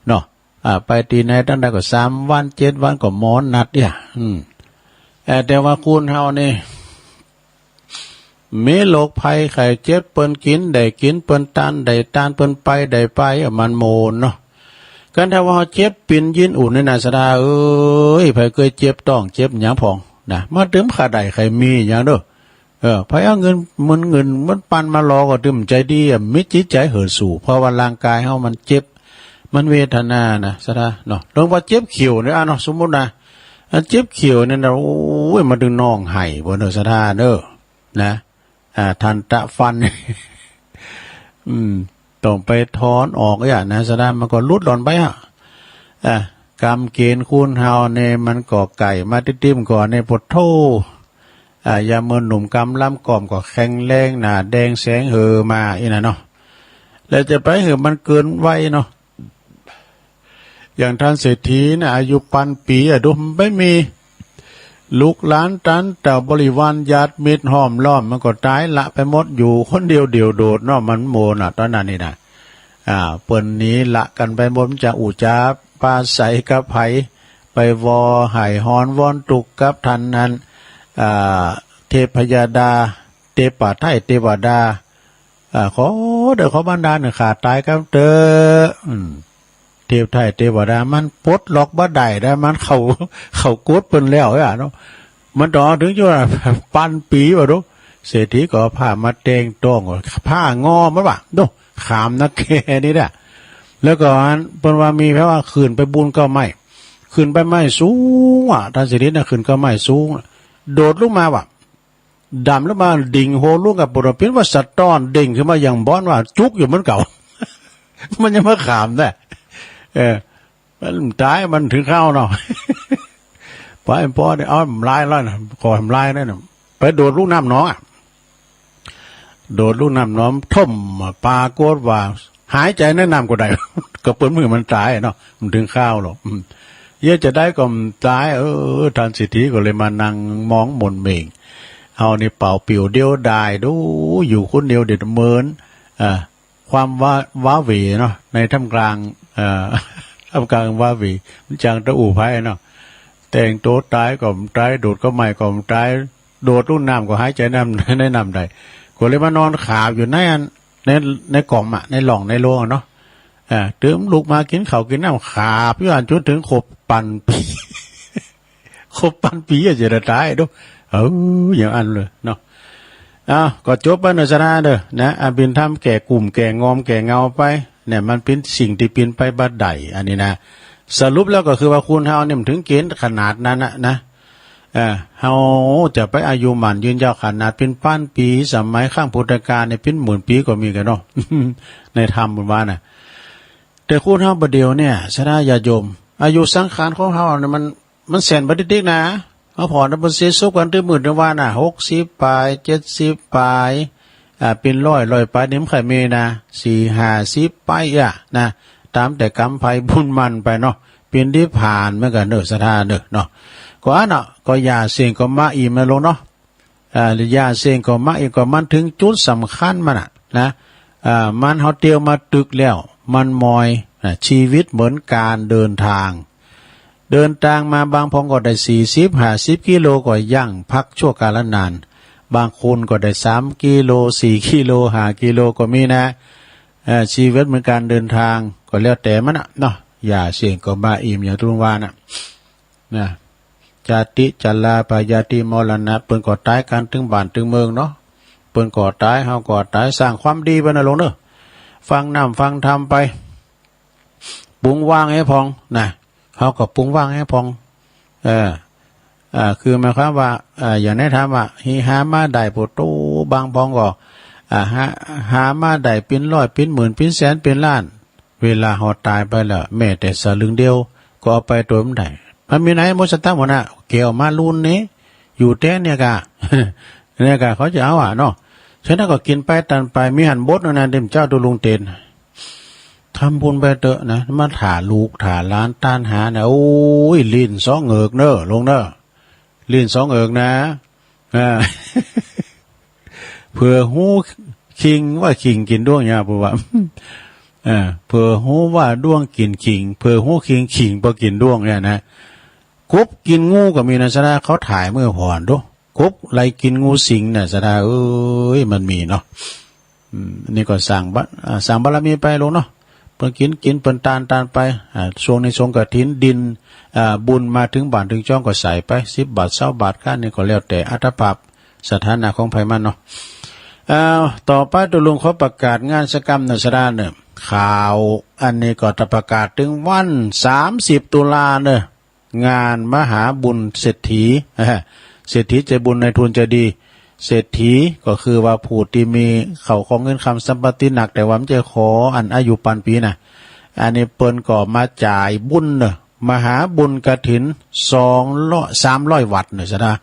S2: เนาะไปตีไหนตั้งแต่ก็3วัน7วันก็หมอนนัดเนี่ยแต่ว่าคุณเฮานี่มีโรคภัยไข้เจ็บเปิ้นกินได้กินเปิ้นตานได้ตานเปิ้นไปได้ไปมันโมนเนาะกันถ้าว่าเจ็บปิ่นยินอุ่นในนาสดาเอ้ยไผเคยเจ็บต้องเจ็บหยังพองนะมาตึมขาได้ใครมีหยังเด้อไผเอาเงินมันปันมารอก็ตึมใจดีมิจิตใจเหินสู่เพราะว่าร่างกายเฮามันเจ็บมันเวทนานะสดาเนาะลงว่าเจ็บเขียวเนี่ยเนาะสมมุตินะเจ็บเขียวเนี่ยนะโอ้ยมาดึงน้องไห้บ่เด้อสดาเด้อนะทันตะฟัน ต้องไปถอนออกอย่างนะสดามันก็ลุดหล่อนไปกรรมเกณฑ์คูณเฮาเนี่ยมันก่อไก่มาติ้มก่อนในปดโทยามเมื่อหนุ่มกำล้ำก่อมก็แข็งแรงหน้าแดงแสงเฮอมาอีน่ะเนาะแล้วจะไปเหอมันเกินไว้เนาะอย่างท่านเศรษฐีนะอายุปันปีดูไม่มีลูกหลานตันแต่บริวารญาติมิตรห้อมล้อมมันก็ตายละไปหมดอยู่คนเดียวโดดเนาะมันโมน่ะตอนนั้นนี่นะเปิ้นนี้ละกันไปหมดจะอุจาปาใสกับไผไปวอไห่ฮอนวอนตุกกับท่านนั้นเทพยดาเทปาไทยเทวดาขอเด้อขอบันดาลขาดตายกับเด้อเทพไทยเทวดามันปลดล็อกบ่ได้ได้มันเขากดเปิ้นแล้วเนาะมันต่อถึงจังว่าปันปีว่าดูเศรษฐีก็ผ้ามาแดงต้องผ้างอมันว่าดูขามนักแค่นี่แหละแล้วก็เปิ้นว่ามีแปลว่าขึ้นไปบุญก็ไม่ขึ้นไปไม่สูงท่านเศรษฐีน่ะขึ้นก็ไม่สูงโดดลงมาว่ะดำแล้วมาดิ่งโหลูกกับปุรพินว่าสัตว์ต้อนดิ่งขึ้นมาอย่างบ้อนว่าจุกอยู่เหมือนเก่า มันยังมาขามได้มันตายมันถึงเข้าเนาะ พอไอ้พ่อเนี่ยเอาลายแล้วนะขอทำลายได้นะไปโดดลูกน้ำน้องโดดลูกน้ำน้องท่มปลาโกดว่าหายใจแนะนำก็ได้ ก็เปิ้นมือมันตายเนาะมันถึงข้าวหรอกเยอะจะได้ก็ตายท่านสิทธิก็เลยมานั่งมองมนเมงเอานี่เป่าปิ่วเดียวดายดูอยู่คนเดียวเด็ดเมินความว้าเหวเนาะในท่ามกลางท่ามกลางว้าเหวมันจังตะอู่ไผ่เนาะแต่งโตตายก็ตายโดดก็ไม่ก็ตายโดดลูกน้ำก็หายใจน้ำในน้ำได้ก็เลยมานอนขาบอยู่ในกล่อมในหล่องในโลงเนาะเติมลูกมากินข้าวกินน้ำขาบอยู่จนถึงขบปันปี ขบปันปีจะได้ตายดูอย่างอันเลยเนาะก็จบไปในสนาเด้อนะบินทำแก่กลุ่มแก่งอมแก่เงาไปเนี่ยมันเป็นสิ่งที่เป็นไปบัดใดอันนี้นะสรุปแล้วก็คือว่าคุณเฮาเนี่ยถึงเกณฑ์ขนาดนั้นนะเฮาจะไปอายุหมันยืนยาวขนาดเป็นพันปีสมัยข้างพุทธกาลเนี่ยเป็นหมื่นปีก็มีกันเนาะ ในธรรมบุญว่าน่ะแต่คุณเฮาประเดี๋ยวเนี่ยสนาญาโยมอายุสังขารของเฮาเนี่ยมันแสนบัดดิกนะเอาพอนะมันเสียสุกกันถึงหมื่นว่าน่ะ60ปลาย70ปลายเป็น100ปลายเนี่ยมันใครมีนะ40-50ปลายนะตามแต่กรรมภัยบุญมันไปเนาะเป็นที่ผ่านเมื่อกันเนอสถานเนาะก็เนาะก็ยาเสียงก็มาอิ่มแล้วลงเนาะยาเสียงก็มาอีกก็มันถึงจุดสำคัญมันนะมันเฮาเตียวมาตึกแล้วมันมอยชีวิตเหมือนการเดินทางมาบางพองก็ได้40-50กิโลก็ยั่งพักชั่วกาลนานบางคนก็ได้3กิโล4กิโล5กิโลก็มีนะชีวิตเหมือนการเดินทางก็แล้วแต่มันเนาะอย่าเสี่ยงก็มาอิ่มอย่างตรงว่านะจาติจัลลาปายาติมรณะเปิ้นก็ตายกันถึงบ้านถึงเมืองเนาะเปิ้นก็ตายเฮาก็ตายสร้างความดีไปนะลงเด้อฟังน้ำฟังธรรมไปปรุงว่างให้พองนะเฮาก็ปรุงว่างให้พองคือหมายความว่าอย่างนี้ถามว่าหิหามาได้ปุโตบางพองก็หามาได้เป็นร้อยเป็นหมื่นเป็นแสนเป็นล้านเวลาเฮาตายไปแล้วแม้แต่สลึงเดียวก็เอาไปตัวมันได้มันมีไหนมุสตะหมดน่ะเกี่ยวมาลุนนี้อยู่แต่เนี่ยกะ เนี่ยกะเขาจะเอาเนาะฉะนั้นก็กินไปตันไปมีหันบดนั่นเต็มเจ้าดูลุงเตน ทำบุญไปเถอะนะมาถ่าลูกถ่าล้านต้านหานะโอ้ยลิ้น2เอิกเนอะลงเนอะลิ้น2เอิกนะเผื่อหูคิงว่าคิงกินด้วงเนี่ยผมว่าเผื่อหูว่าด้วงกินคิงเผื่อหูคิงพอกินด้วงเนี่ยนะกบกินงูก็มีนะสดาเขาถ่ายเมื่อผ่อนดูกบไรกินงูสิงเนี่ยสดาเอ้ยมันมีเนาะนี่ก็สั่งบารมีไปลงเนาะเพิ่นกินเพิ่นตานไปช่วงในช่วงกฐินดินบุญมาถึงบ้านถึงจ้องก็ใส่ไป10 บาท20 บาทค่านี่ก็แล้วแต่อัตภาพสถานะของไผมันเนาะต่อไปตัวลุงเขาประกาศงานสกรรมในสดาเนี่ยข่าวอันนี้ก็จะประกาศถึงวัน30 ตุลาเนี่ยงานมหาบุญเศรษฐีใจบุญในทุนใจดีเศรษฐีก็คือว่าผู้ที่มีเขาของเงินคำสัมปติหนักแต่ว่ามันจะขออันอายุปันปีนะอันนี้เปิ้นก็มาจ่ายบุญเนอะมหาบุญกฐิน300 วัดเนอะจ้ะ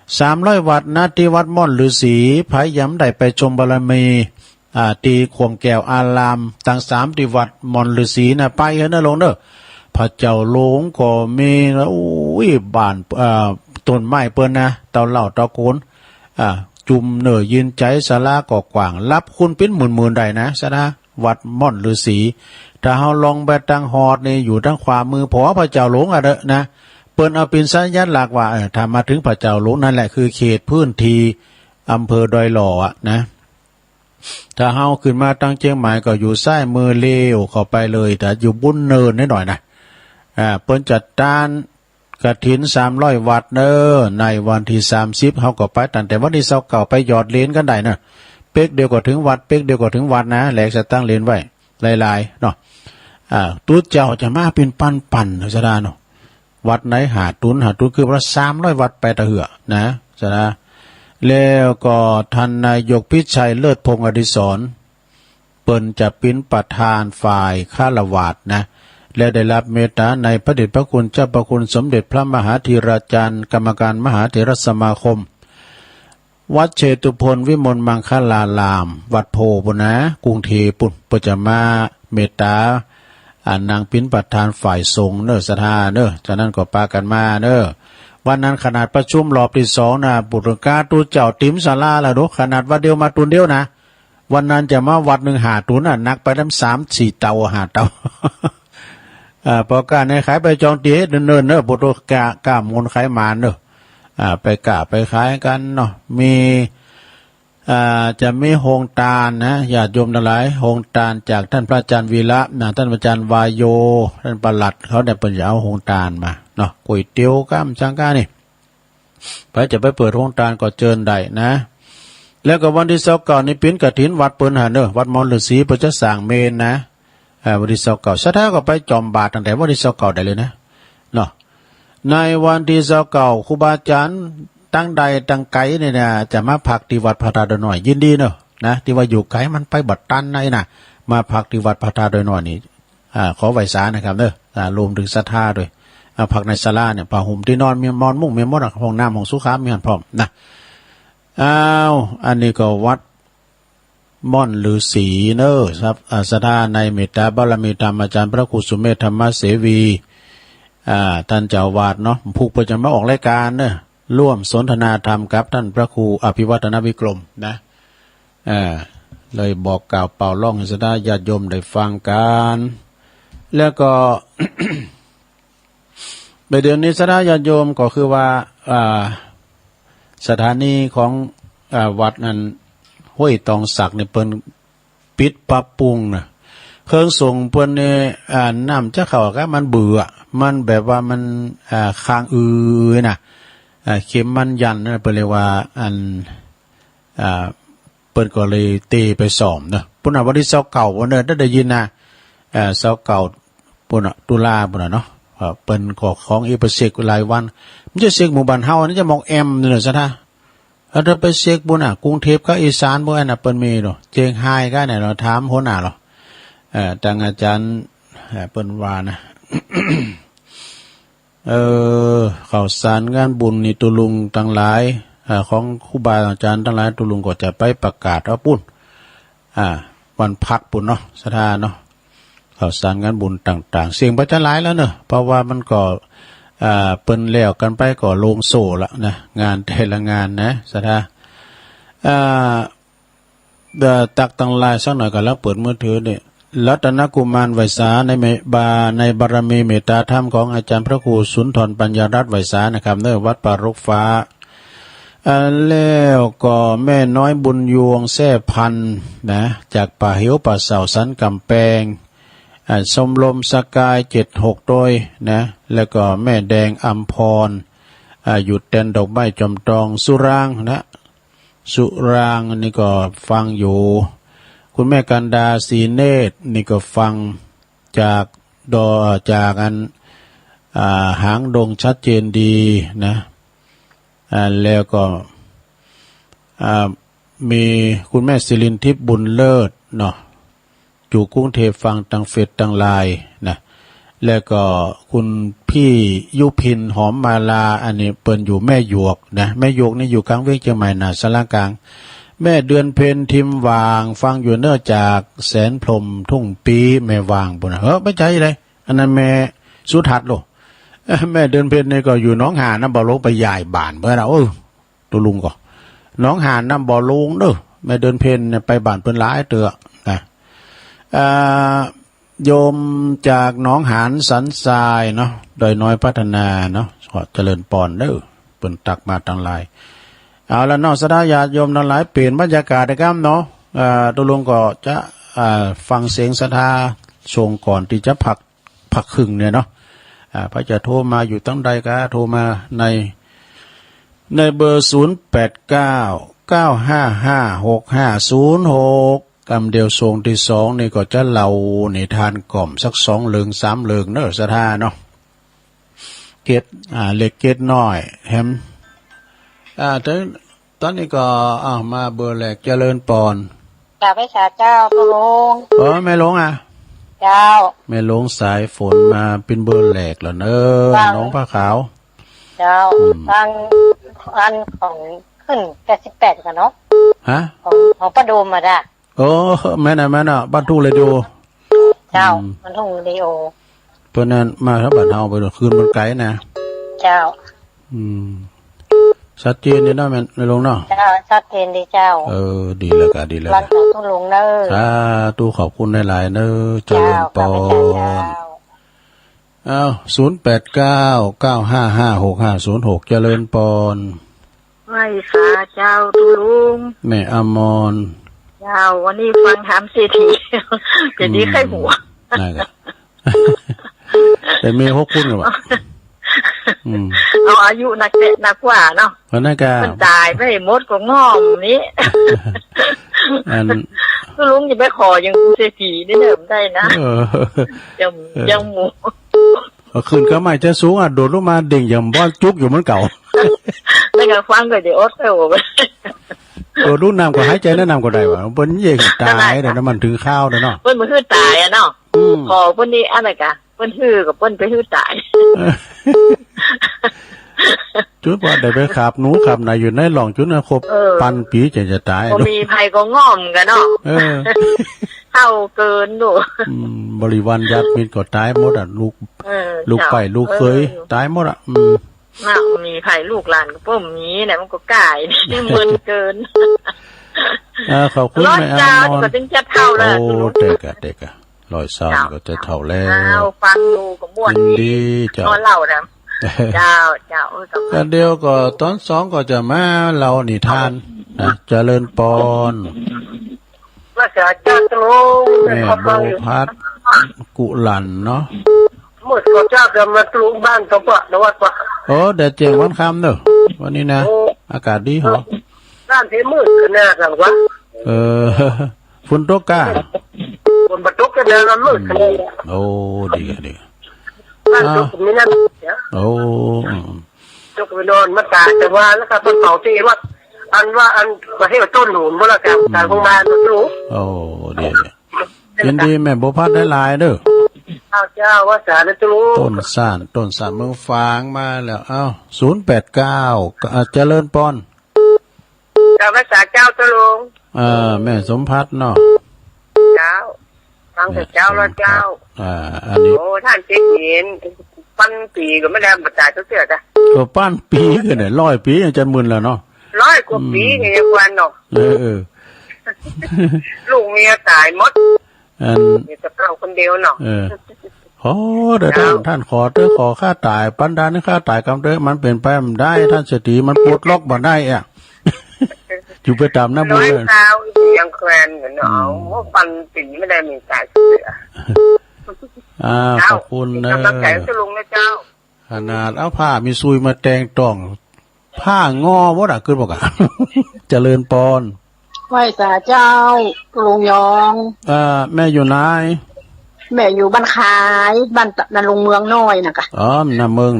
S2: 300 วัดนะที่วัดม่อนฤาษีไผย้ำได้ไปชมบารมีตีขวงแก้วอารามตั้ง3ที่วัดม่อนฤาษีนะไปเห็นนะลงเนอะพระเจ้าหลวงก็มีแล้วโอ้ยบ้านต้นไม้เปิ้นนะเตาเหล่าเตาโกนจุ่มเนอยืนใจศาลาก่อกว่างรับคุณเป็นหมื่นๆได้นะซะนะวัดม่อนฤาษีถ้าเฮาลองไปตั้งหอดนี่อยู่ทางขวามือพอพระเจ้าหลวงเด้อนะเปิ้นเอาเป็นสัญลักษณ์ว่าถ้ามาถึงพระเจ้าหลวงนั่นแหละคือเขตพื้นที่อำเภอดอยหล่อนะถ้าเฮาขึ้นมาตั้งเชียงใหม่ก็อยู่ซ้ายมือเลี้ยวเข้าไปเลยแต่อยู่บุญเนินนิดหน่อยนะเปิ้นจัดการกฐิน300 วัดเนอในวันที่30เฮาก็ไปตั้งแต่วันที่29ไปหยอดเหรียญกันได้นะเป๊กเดียวก็ถึงวัดเป๊กเดียวก็ถึงวัดนะแหลกจะตั้งเหรียญไว้หลายๆเนาะตู้เจ้าจะมาเป็นปันๆซะดาเนาะวัดไหนหาตุนคือว่า300 วัดไปตะเหือนะซะดาแล้วก็ท่านนายกพิชัยเลิศพงษ์อดิศรเปิ้นจะเป็นประธานฝ่ายฆราวาสนะและได้รับเมตตาในพระเดชพระคุณเจ้าพระคุณสมเด็จพระมหาธีราจารย์กรรมการมหาเถรสมาคมวัดเชตุพนวิมลมังคลารามวัดโพปุนะกรุงเทพปุณปจะมาเมตตานางปิ้นประธานฝ่ายสงฆ์เนอสถาเนอจากนั้นก็ปากันมาเนอวันนั้นขนาดประชุมรอบที่2นะบุตรกาตูเจ้าติ๋มศาลาละดูขนาดวัดเดียวมาตุนเดียวนะวันนั้นจะมาวัด1หาตุนนักไปทั้ง3-4 เตาหาเตาพอการในขายไปจองตีเนินเนอะบุตรกะมนขายหมานเนอะไปกะไปขายกันเนาะมีจะมีโฮงตาลนะญาติโยมทั้งหลายโฮงตาลจากท่านพระอาจารย์วีระท่านพระอาจารย์วายโยท่านปลัดเขาได้เปิดเอาโฮงตาลมาเนาะก๋วยเตี๋ยวก้ามจังก้านี่ไปจะไปเปิดโฮงตาลก็เจิญได้นะแล้วก็วันที่29นี่เป็นกฐินวัดเปิ้นหาเนอะวัดม่อนฤาษีเพิ่นจะสร้างเมนนะวันที่29ซะท้าก็ไปจอมบาทตั้งแต่วันที่29ได้เลยนะเนาะในวันที่29ครูบาอาจารย์ตั้งใดตั้งไกลเนี่ยนะจะมาพักที่วัดพระธาตุดอยน้อยยินดีเนอะนะที่ว่าอยู่ไกลมันไปบัดตันในน่ะมาพักที่วัดพระธาตุดอยน้อยนี่ขอไหว้ศาลนะครับเด้อรวมถึงศรัทธาด้วยพักในศาลาเนี่ยผ้าห่มที่นอนมีมอนมุ้งมีหมดห้องน้ำห้องสุขามีหันพร้อมนะอันนี้ก็วัดม่อนฤาษีเนอครับศรัทธาในเมตตาบารมีธรรมอาจารย์พระครูสุเมธธรรมเสวีท่านเจ้าวาดเนาะผู้ประจำมาออกรายการเนอะร่วมสนทนาธรรมกับท่านพระครูอภิวัฒนวิกรมนะเลยบอกกล่าวเป่าล่องให้ศรัทธาญาติโยมได้ฟังกันแล้วก็ ในเดือนนี้ศรัทธาญาติโยมก็คือว่าสถานีของวัดนั้นห้วยตองศักดิ์เนี่ยเปิ้นปิดปรับปรุงนะเครื่องส่งเปิ้นเนี่ยน้ำจะเข้าก็มันเบื่อมันแบบว่ามันค้างนะเข็มมันยันนะเปิ้นเรียกว่าเปิ้นก็เลยเตไปซ่อมนะปุ่นวันที่29วันนั้นได้ยินนะ29ปุ่นตุลาปุ่นเนาะเปิ้นก็ของอีประเสกหลายวันมันจะเสกหมู่บ้านเฮานี่จะมองแอมนี่ซะท่าถ้าไปเช็คบุญกรุงเทพก็อีสานบ่อันน่ะเปิ้นมีเนาะเจียงไฮ้ก็เนี่ยเราถามหัวหน้าเราทางอาจารย์เปิ้นว่านะ ข่าวสารงานบุญนี่ตุลุงทั้งหลายของครูบาอาจารย์ทั้งหลายตุลุงก็จะไปประกาศว่าปุ้นวันพักปุ้นเนาะศรัทธาเนาะ ข่าวสารงานบุญต่างๆเสียงประจะหลายแล้วเนอะเพราะว่ามันก็เปิ้นแล้วกันไปก็ลงโซ่ละนะงานแต่ละงานนะสถาตักตั้งลายสักหน่อยก็แล้วเปิดมือถือเนี่ยรัตนกุมารไวสาในบารมีเมตตาธรรมของอาจารย์พระครูสุนทรปัญญารัตน์ไวสานะครับเนวัดป่ารกฟ้าแล้วก็แม่น้อยบุญยวงแท่พันนะจากป่าเหวป่าเสาสันกำแพงสมลมสกาย76โดยนะแล้วก็แม่แดงอัมพรหยุดเต้นดอกไม้จอมตองสุรางนะสุรางนี่ก็ฟังอยู่คุณแม่กันดาสีเนตรนี่ก็ฟังจากอันหางดงชัดเจนดีนะแล้วก็มีคุณแม่ศิรินทิพย์บุญเลิศเนาะอยู่กรุงเทพฟังตังเฟซตังไลน์นะแล้วก็คุณพี่ยุพินหอมมาลาอันนี้เปิ้นอยู่แม่หยวกนะแม่หยวกนี่อยู่กลางเวียงเชียงใหม่นะสารกลางแม่เดือนเพ็ญทิมวางฟังอยู่เนื่อจากแสนพรมทุ่งปีแม่วางบุญไม่ใช่เลยอันนั้นแม่สุทัศน์โลแม่เดือนเพ็ญนี่ก็อยู่น้องหาน้ำบ่อลงไปใหญ่บ้านเมื่อเราตัวลุงก็น้องหาน้ำบ่อลงเด้อแม่เดือนเพ็ญเนี่ยไปบ้านเพิ่นหลายเตือนะโยมจากน้องหานสันทรายเนาะโดยน้อยพัฒนาเนาะขอเจริญปอนเด้อเปิ้นตักมาตั้งหลายเอาละเนาะสดาญาติโยมทั้งหลายเปลี่ยนบรรยากาศนะครับเนาะตัวลุงก็จะฟังเสียงศรัทธาส่งก่อนที่จะพักครึ่งเนี่ยเนาะพระจะโทรมาอยู่ตั้งใดก็โทรมาในเบอร์0899556506กำเดียวทรงที่2นี่ก็จะเหล่านิทานกล่อมสัก2เลิง3เลิงเนอะศรัทธาเนาะเกตเล็กเกตน้อยแฮมตอนนี้ก็มาเบอร์แรกเจริญปอน
S3: กราบพระสาเจ้าพระลง
S2: แม่หลง
S3: เจ้า
S2: แม่หลงสายฝนมาเป็นเบอร์แรกแล้วเนอะน้องผ้าขาว
S3: เจ้าฟังอันของขึ้น88กันเนาะ
S2: ฮะ
S3: ของป้าโดมมาได้
S2: แม่น่ะบ้านทุ่งเรดิโอ
S3: เจ้าบ้านทุ่งเรดิโอ
S2: เพิ่นนั้นมาถ้าบ้านเฮาไปคืนมันไกลนะ
S3: เจ้า
S2: ชัดเจนนี่เนาะแม่ลงเนาะ
S3: เจ้าชัดเจนดีเจ้า
S2: ดีแล้วก็ดีแล้ว
S3: รันตุ้ลงเนอะ
S2: ตู้ขอบคุณหลายๆเนอะเจริญปอน0899555656เจริญปอน
S3: ไหว้สาเจ้าตุลุง
S2: แม่อมร
S3: เจ้าวันนี้ฟังถามเศรษฐีเป็นดีไข้หัว
S2: นั่นก็แต่มี6คุณหรือเปล่า
S3: เอาอายุนักเตะนักกว่าเนาะ
S2: เพราะนั่นก็
S3: มันตายไปหมดก็ง่อมนี้ก็ลุงจะไปขอยังเศรษฐีนี่เดิมได้นะยังหมู
S2: คืนก็ไม่จะสูงโดดลงมาเด่งอย่างบ้านจุกอยู่เหมือนเก่า
S3: แล้วก็ฟังก็เดี๋ยวอดไปโอ้ไป
S2: โดดลูกน้ำก็หายใจแนะนำก็ได้ว่าเปิ้นเย่ตายแต่น้ำมันถึงข้าวเนาะ
S3: เปิ้นมันคือตายเนาะขอเปิ้นนี่อะไรกะเปิ้นฮือกับเปิ้นไปฮือตาย
S2: จุดว่าได้ไปขับหนูขับไหนอยู่ในหล่องจุดนะครบปันปีจะตาย
S3: มีภัยก็ง่อมกันเนาะเข้าเกินดู
S2: บริวารญาติมิตรก็ตายหมดลูกไปลูกเคยตายหมด
S3: มีภัยลูกหลานก็ป้มนี้แหละมันก็กายนี่มึนเกิน
S2: ขอบคุณแม่
S3: อมรก็ถึงจะเท่าแล้ว
S2: โอ้เด็กอะลอยซ้ำก็จะเท่าแล้ว
S3: ฟังดูก็ม่วน
S2: ดีเจ้า
S3: เล่านะเจ้า
S2: กันเดียวก็ตอน2ก็จะมาเล่านิทานนะเจริญปอน
S3: ว่าจะจัดลง
S2: แม่โบพัดกุหลันเนาะ
S3: หมดก็เจ้าจะมาตรุงบ้านตัวปะนวัดปะ
S2: แดดเจียงวันค่ำเด้อวันนี้นะอากาศดีเหรอ
S3: ด้านที่มืดขนาดนั้นวะ
S2: ฝนตกกะ
S3: ฝนตกกันแล้วมืดขนาด
S2: ดี
S3: บ้านตกนี่นั่นตกไปนอนมาตาแต่ว่าแล้วก็ต้นเสาที่ว่าอันประเทศต้นหนุนบ่ล่ะครับทางโรงพยาบาลบ่รู้
S2: ดียินดีแม่บ่พัดได้หลายเด้อ
S3: เจ้าว่าสารตุลุ
S2: ต้นสานเมืองฟางมาแล้ว089เจริญปอน
S3: เจ้าภาษาเจ้าตุลุง
S2: แม่สมพัฒน์เนาะ
S3: เจ้าฟังแต่เจ้าแล้วเจ้า
S2: อันนี้
S3: โอ้ท่านเจ๊เห็นปั้นปีก็ไม่ได้มาจ่ายเสื้อจ้ะ
S2: ก็ปั้นปีกันเนี่ย100 ปียังจะมึนแล้วเนาะ
S3: 100 กว่าปีเนี่ยยังวันเนาะลูกเมียตายหมดมีแต่เราคนเดียวเนาะ
S2: เดี๋ยวท่านขอค่าตายปันดานี่ค่าตายกำเด้อมันเป็นไปมันได้ท่านเศรษฐีมันปลดล็อกบ่ได้อ่ะอยู่ไปตามหน้าบุญเลย
S3: ยังแควนเหมือนเนาะว่าปันปีไม่ได้มีจ่ายเสื้อ
S2: ขอบคุณนะ
S3: กำลังใจจะลงนะเจ้า
S2: ขนาดเอาผ้ามีซุยมาแต่งต่องผ้างอวะด่ะขึ้นบอกอ่ะเจริญปอน
S4: ไหว้สาเจ้าลุงยอง
S2: แม่อยู่ไหน
S4: แม่อยู่บ้านขายบ้านนันลงเมืองน้อยนะกะ
S2: น้ำเมือง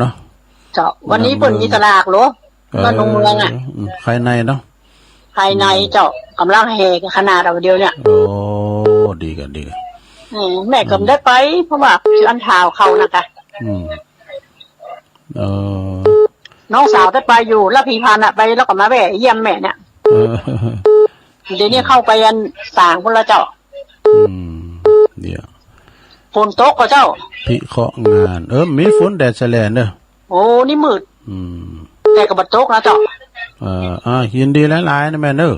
S2: เนาะ
S4: เจ้าวันนี้เปิดมีตลาดหรอบ้านลงเมืองอ่ะ
S2: ภายในเนาะ
S4: ภายในเจ้ากำลังแห่ขนาดเราเดียวเนี่ย
S2: โอ้ดีกัน
S4: แม่ก็ได้ไปเพราะว่าอันข่าวเขานะกะน้องสาวได้ไปอยู่แล้วพี่พันไปแล้วก็มาแวะเยี่ยมแม่เนี่ยเดี๋ยวนี้เข้าไปยันสางพละเจ้า
S2: เดี๋ยว
S4: ฝนตกก็เจ้า
S2: พิเคราะห์งานมีฝนแดดแฉลนเด้อ
S4: โอ้นี่มืดแต่ก็บ่ตกนะเจ้า
S2: ยินดีหลายๆนะแม่เด้อ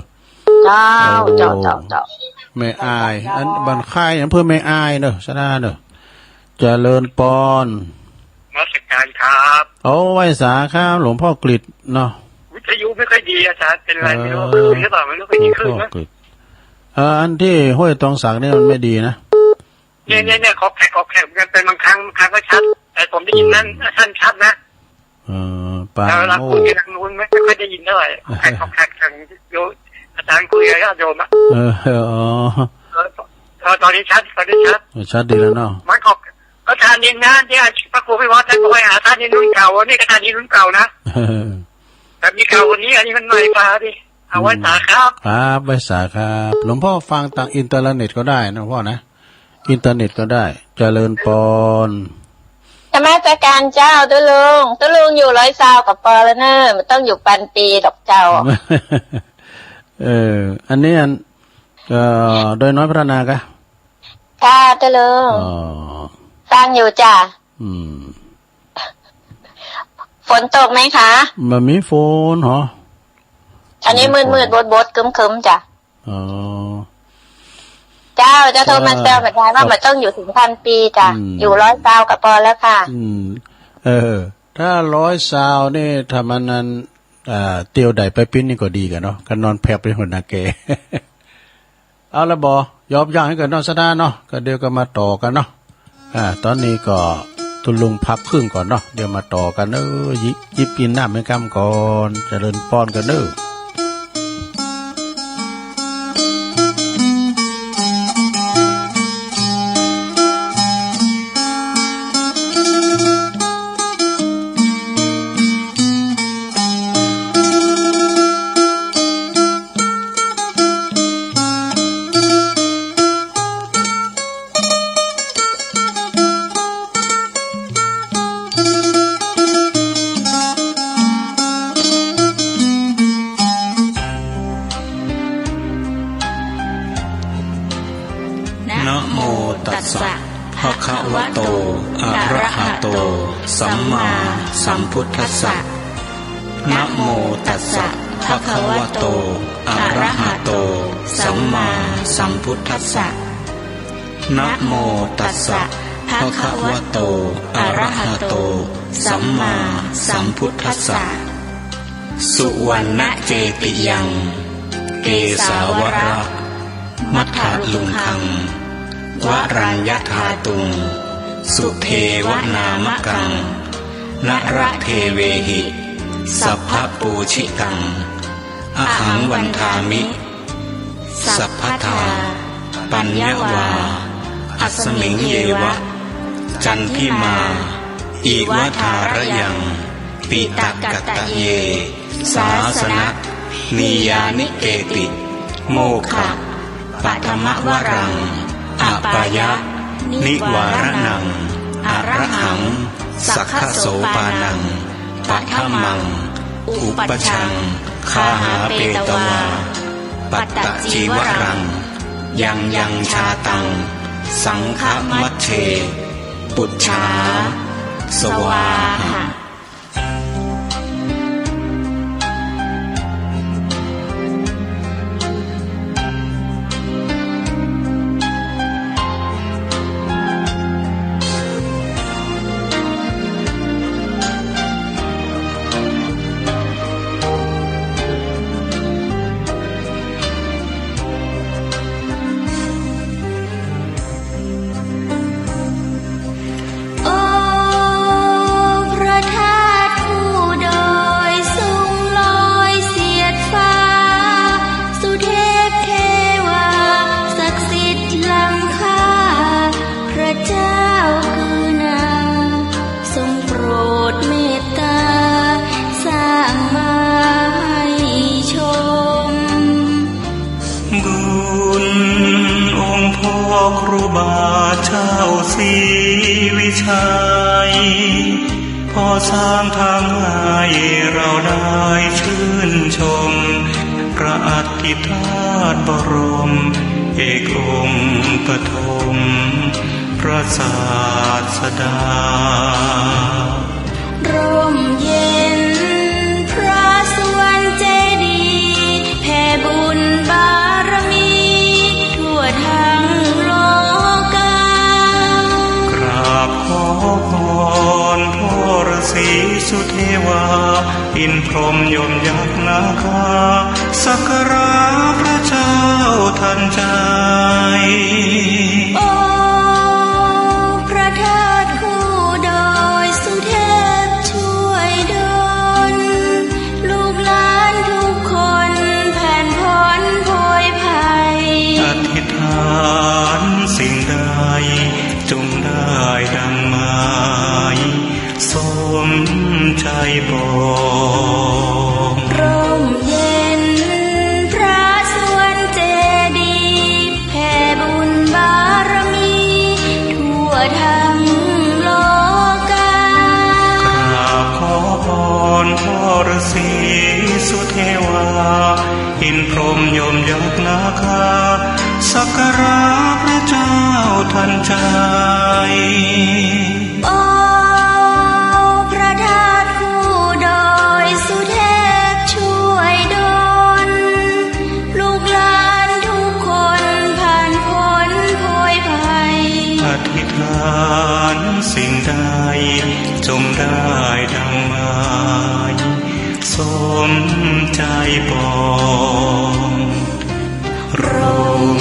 S4: เจ้า
S2: แม่อายอันบ้านค่ายอำเภอแม่อายเด้อชนะเด้อเจริญปอน
S3: มาสักการครับ
S2: ไหว้สาครับหลวงพ่อกฤษเนาะ
S3: วิทยุไม่ค่อยดีอาจารย์เป็นไรไม่รู้หรือเปล่าไม่รู้ค่อยดีขึ้นนะ
S2: อันที่ห้วยตองสักเนี่ยมันไม่ดีนะ
S3: เนี่ยขอแขกกันเป็นบางครั้งก็ชัดแต่ผมได้ยินนั่นท่านชัดนะแต่เวลาคุยกันทางนู้นไม่ค่อยได้ยินเท่าไหร่แขกทางโยอาจารย์คุยกับญาติโยมอ่ะตอนนี้ชัด
S2: ดีแล้วเนาะ
S3: มันขอบก็ทานนินนะที่พระครูพิวัตรท่านบอกให้หาทานนินรุ่นเก่านี่ก็ทานนินรุ่นเก่านะแต่มีเก่าคนนี้อันนี้มันใหม่กว่าดิเอาไว้สาครับ
S2: ไว้สาครับหลวงพ่อฟังทางอินเทอร์เน็ตก็ได้นะพ่อนะอินเทอร์เน็ตก็ได้เจริญปอน
S4: ธรรมสการเจ้าตุลุงอยู่120กับปอแล้วเนอะมันต้องอยู่ปันปีดอกเจ้า
S2: อันนี้โดยน้อยพัฒนากะ
S4: ค่ะตุลุงตั้งอยู่จ้ะฝนตกไหมคะ
S2: มันมีฝนเหรอ
S4: อันนี้มืดบดคึมจ้ะเจ้าจะโทรมาแซวแบบว่ามันต้องอยู่ถึง1,000 ปีจ้ะอยู่120กับปอแล้วค่ะ
S2: ถ้า120นี่ถ้ามันนั้นเตียวใดไปปิ้นนี่ก็ดีกันเนาะกันนอนแผลบเป็นหัวหน้าแกเอาละบอยอบย่างให้กันนอนซะได้เนาะก็เดี๋ยวก็มาต่อกันเนาะตอนนี้ก็ตุลุงพักครึ่งก่อนเนาะเดี๋ยวมาต่อกันยิบกินน้ำให้กำก่อนเจริญป้อนกัน
S1: นะโมตัสสะภะคะวะโตอะระหะโตสัมมาสัมพุทธัสสะนะโมตัสสะภะคะวะโตอะระหะโตสัมมาสัมพุทธัสสะนะโมตัสสะภะคะวะโตอะระหะโตสัมมาสัมพุทธัสสะสุวรรณเจติยังเกสาวระมัทธลุงคังวรัญญธาตุงสุเทวนามกังนระเทเวหิสัพพปูชิตังอหังวันทามิสัพพทาปัญญวาอัสมิงเยวะจันทิมาอีวทารยังปิตกัตตะเยสาสนะนิยานิเกติโมฆะปัทมวรังอปายะนิวารนังอระหังสัคขโสปานังปัทมังอุปชังคาหาเปตวาปัตตจีวรังยังชาตัง
S5: สังฆมัชเชปุจฉาสวาหะ
S6: ครูบาเจ้าศรีวิชัยพอสร้างทางให้เราได้ชื่นชมพระอัฐิธาตุบรมเอกองค์ปฐมพระศาสดา
S7: ร่มเย็นพระสวรรค์เจดีย์แผ่บุญบารมีทั่วทั้งโลกาก
S6: ราบขอพรพ่อฤาษีสุเทวาอินพรหมยมยักษ์นาคาสักการะพระเจ้าทันใจ
S7: โอ้พระธาตุคู่ดอยสุเทพช่วยดลลูกหลานทุกคนแผ่นพ้นโพยภัย
S6: อธิษฐานสิ่งใดจงได้ดังหมายสมใจบอก
S7: ร่มเย็นพระสวรรค์เจดีย์แผ่บุญบารมีทั่วทั้งโลกาก
S6: ราบขอพรพ่อฤาษีสุเทวาอินพรหมยมยักษ์นาคาสักการะพระเจ้าทันใจ
S7: โอ้พระธาตุคู่ดอยสุเทพช่วยดลลูกหลานทุกคนผ่านพ้นโพยภัย
S6: อธิษฐานสิ่งใดจงได้ดังหมายสมใจบอกร่ม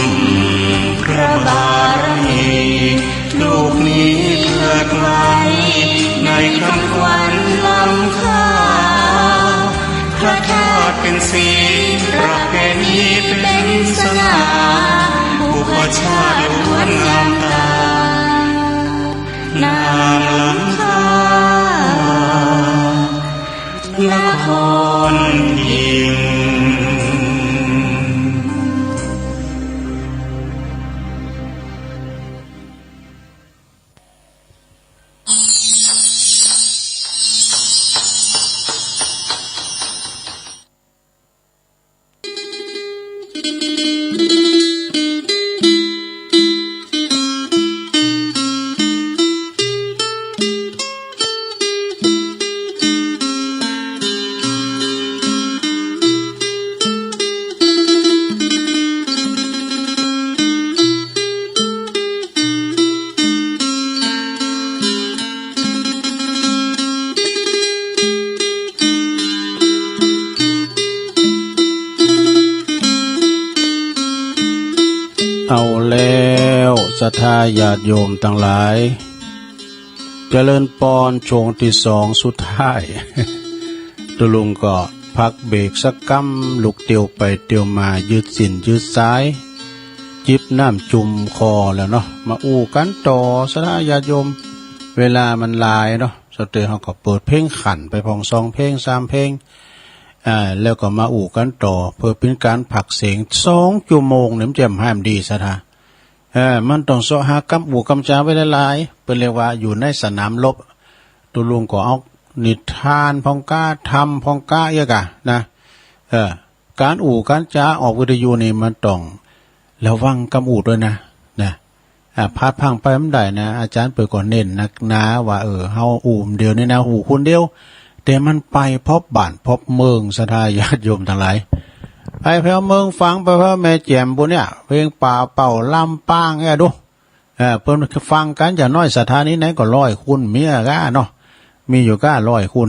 S6: พระบารมีลูกนี้เถิดไว้ในคำขวัญล้ำค่าพระธาตุเป็นสีประเพณีเป็นสง่าบุพชาติล้วนงามตานางล้ำค่านครพิงค์
S2: เอาแล้วศรัทธาญาติโยมทั้งหลายเจริญปอนช่วงที่สองสุดท้าย ตุลุงก็พักเบรกสักกั๊มลุกเตียวไปเตียวมายืดสินยืดซ้ายจิบน้ำจุ่มคอแล้วเนาะมาอู้กันต่อศรัทธาญาติโยมเวลามันลายเนาะสเตย์เขาก็เปิดเพลงขันไปพองซองเพลง3เพลงแล้วก็มาอู้กันต่อเพื่อเป็นการผักเสียง2 ชั่วโมงเนี่ยมันจะห้ามดีซะท่ามันต้องเสาะหากำอู่กำจาไว้หลายๆเป็นเรียกว่าอยู่ในสนามรบตัวลุงก็เอานิทานพองก้าทำพองก้าเยอะกะนะการอู่การจาออกวิทยุนี่มันต้องระวังกำอู่ด้วยนะ พาดพังไปมันได้นะอาจารย์เปิดก่อนเน้นนักหนาว่าเฮาอุ่มเดียวนี่นะหูคนเดียวแต่มันไปพบบ้านพบเมืองศรัทธาญาติโยมทั้งหลายไปเพลเมืองฟังไปเพลแม่แจ่มพวกเนี่ยเพลงป่าเป่าลำป้างแง่ดูเพิ่นฟังกันอย่างน้อยศรัทธานี้ไหนก็100คูณเมียก้าเนาะมีอยู่ก้า100คูณ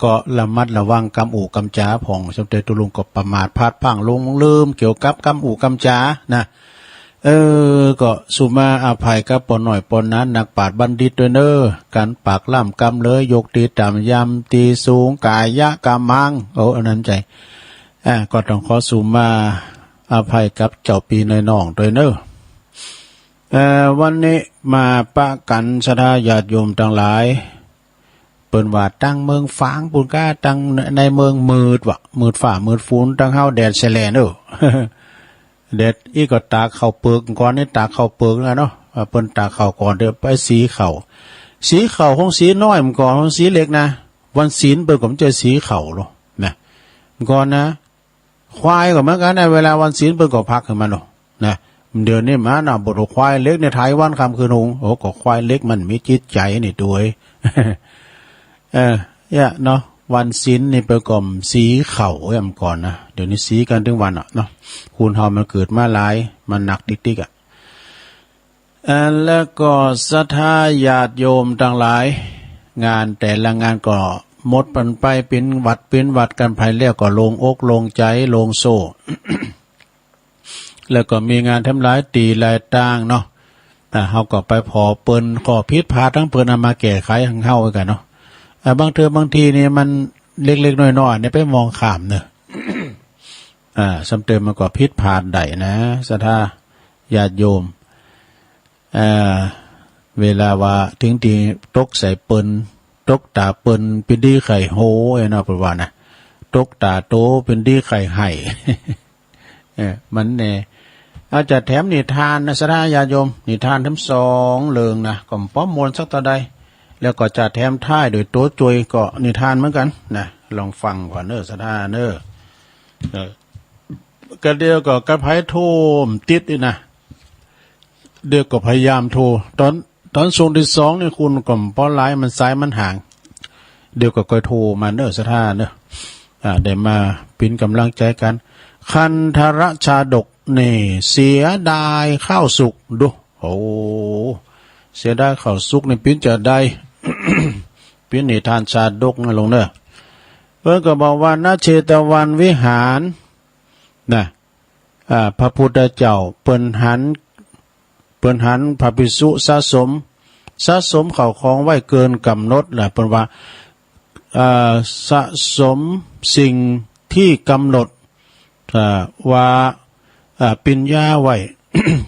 S2: ก็ระมัดระวังกำอู่กำจาผ่องสมเด็จตุลุงก็ประมาทพลาดพลั้งลงลืมเกี่ยวกับกำอู่กำจานะก็สุมาอภัยกับปนหน่อยปนนั้นนักปราชญ์บัณฑิตด้วยเนอการปากล่ำกำเลยยกตีต่ำยำตีสูงกายะกามังอันนั้นใจก็ต้องขอสุมาอภัยกับเจ้าปีในน้องด้วยเนอวันนี้มาปะกันศรัทธาญาติโยมทั้งหลายเปิ้นว่าตั้งเมืองฟางปุนก้าตั้งในเมืองมืดวะมืดฝ่ามืดฝนตั้งเฮาแดดแสลนแดดอีก็ตากเข้าเปลือกก่อนนี่ตากเข้าเปลือกนะเนาะเปิ้นตากเข้าก่อนเดี๋ยวไปสีเข่าของสีน้อยมันก่อนของสีเล็กนะวันศีลเปิ้นก็มันจะสีเข่าเนาะนะก่อนนะควายก็เหมือนกันในเวลาวันศีลเปิ้นก็พักขึ้นมาเนาะนะเดี๋ยวนี้มาน่ะบทควายเล็กในไทยวันค่ำคืนหงก็ควายเล็กมันมีจิตใจนี่ด้วยเนาะวันศีลนี่เปิ้นก็สีเข่าแอมก่อนนะเดี๋ยวนี้สีกันถึงวันเนาะคูณเฮามันเกิดมาหลายมันหนักติ๊กแล้วก็ศรัทธาญาติโยมทั้งหลายงานแต่ละงานก็หมดปันไปเป็นวัดกันภายแล้วก็ลงอกลงใจลงโซ่ แล้วก็มีงานทำหลายตีหลายต่างเนาะเฮาก็ไปพอเปิ้นขอผิดพลาดทั้งเปิ้นเอามาแก้ไขทั้งเฮาไว้กันเนาะบางทีนี่มันเล็กๆน้อยๆเนี่ยไปมองข้ามเนอะ สำเติมมันก็ผิดพลาดได้นะศรัทธาญาติโยมเวลาว่าถึงที่ตกใส่เปิ้นตกตาเปิ้นเป็นดีไข่โหเนาะประว่านะตกตาโตเป็นดีไข่ไห่มันแน่อาจจะแถมนิทานนะศรัทธาญาติโยมนิทานทั้ง2เรื่องนะก็ป้อมมวลสักตาใดแล้วก็จะแถมท้ายโดยตัวจวยก็นิทานเหมือนกันนะลองฟังก่อนเนอศรัทธาเนอก็เดียวก็กระไพโทมติดนี่นะเดียวก็พยายามโทรตอนช่วงที่2นี่คุณก็ป้อไลน์มันซ้ายมันห่างเดียวก็ค่อยโทรมาเนอศรัทธาเนอได้มาเป็นกำลังใจกันคันธรชาดกนี่เสียดายข้าวสุกดูเสียดายข้าวสุกนี่ปิ้นจะได้ ปิ้นนิทานชาดกนั่นลงเนอเพิ่นก็บอกว่าณเชตวันวิหารนะพระพุทธเจ้าเปิ้นหันพระภิกษุสะสมข้าวของไว้เกินกำหนดแหละเปิ้นว่าสะสมสิ่งที่กำหนดว่าปิญญาไว้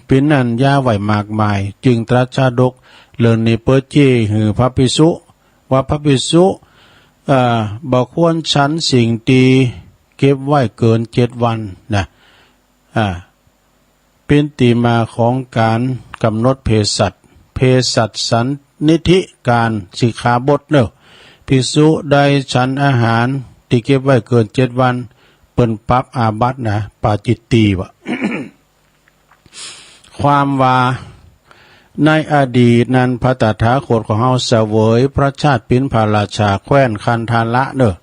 S2: ปิญนัญญาไว้มากมายจึงตรัสชาดกเลินนิเปจีหือพระภิกษุว่าพระภิกษุบ่ควรฉันสิ่งดีเก็บไว้เกิน7 วันนะเป็นที่มาของการกำหนดเภสัชสันนิธิการสิกขาบทเนอะภิกษุใดฉันอาหารที่เก็บไว้เกิน7 วันเปิ้นปรับอาบัตินะปาจิตตีวะ ความว่าในอดีตนั้นพระตถาคตของเฮาเสวยพระชาติเป็นพระราชาแคว้นคันธาละเนอะ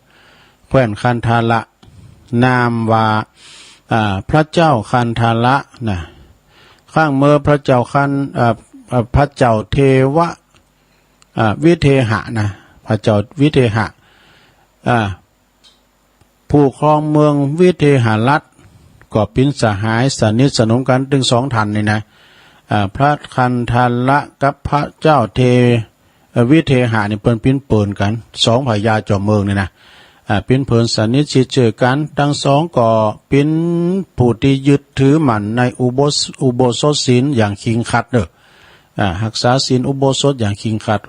S2: แคว้นคันธาละนามว่าพระเจ้าคันธาละนะข้างเมื่อพระเจ้าพระเจ้าเทวะวิเทหะนะพระเจ้าวิเทหะผู้ครองเมืองวิเทหรัฐก็เป็นสหายสนิทสนมกันถึง2 ท่านนี่นะพระคันธาละกับพระเจ้าวิเทหะนี่เปิ้นเปินกัน2พญาจอมเมืองนี่นะเป็นเพิ่นสนิทชิดเจอกันทั้ง2ก็เป็นผู้ที่ยึดถือมั่นในอุโบสถศีลอย่างเคร่งครัดรักษาศีลอุโบสถอย่างเคร่งครัด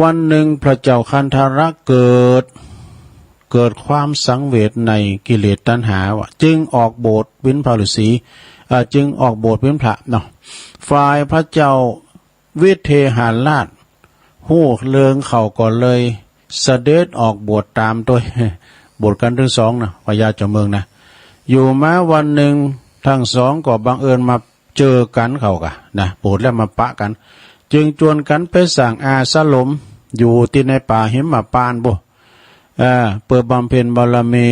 S2: วันหนึ่งพระเจ้าคันธาระเกิดความสังเวชในกิเลสตัณหาจึงออกโบสถ์เป็นพระฤาษีจึงออกโบสถ์เป็นพระเนาะฝ่ายพระเจ้าวิเทหราชฮู้เลิงเขาก็เลยเสด็จออกบวชตามตัวบวชกันถึง2นะพญาเจ้าเมืองนะอยู่มาวันหนึ่ง ทั้งสองก็บังเอิญมาเจอกันเขากะนะโปรดแล้วมาปะกันจึงชวนกันไปสั่งอาสลมอยู่ที่ในป่าหิมพานต์บ่เปิดบำเพ็ญบารมี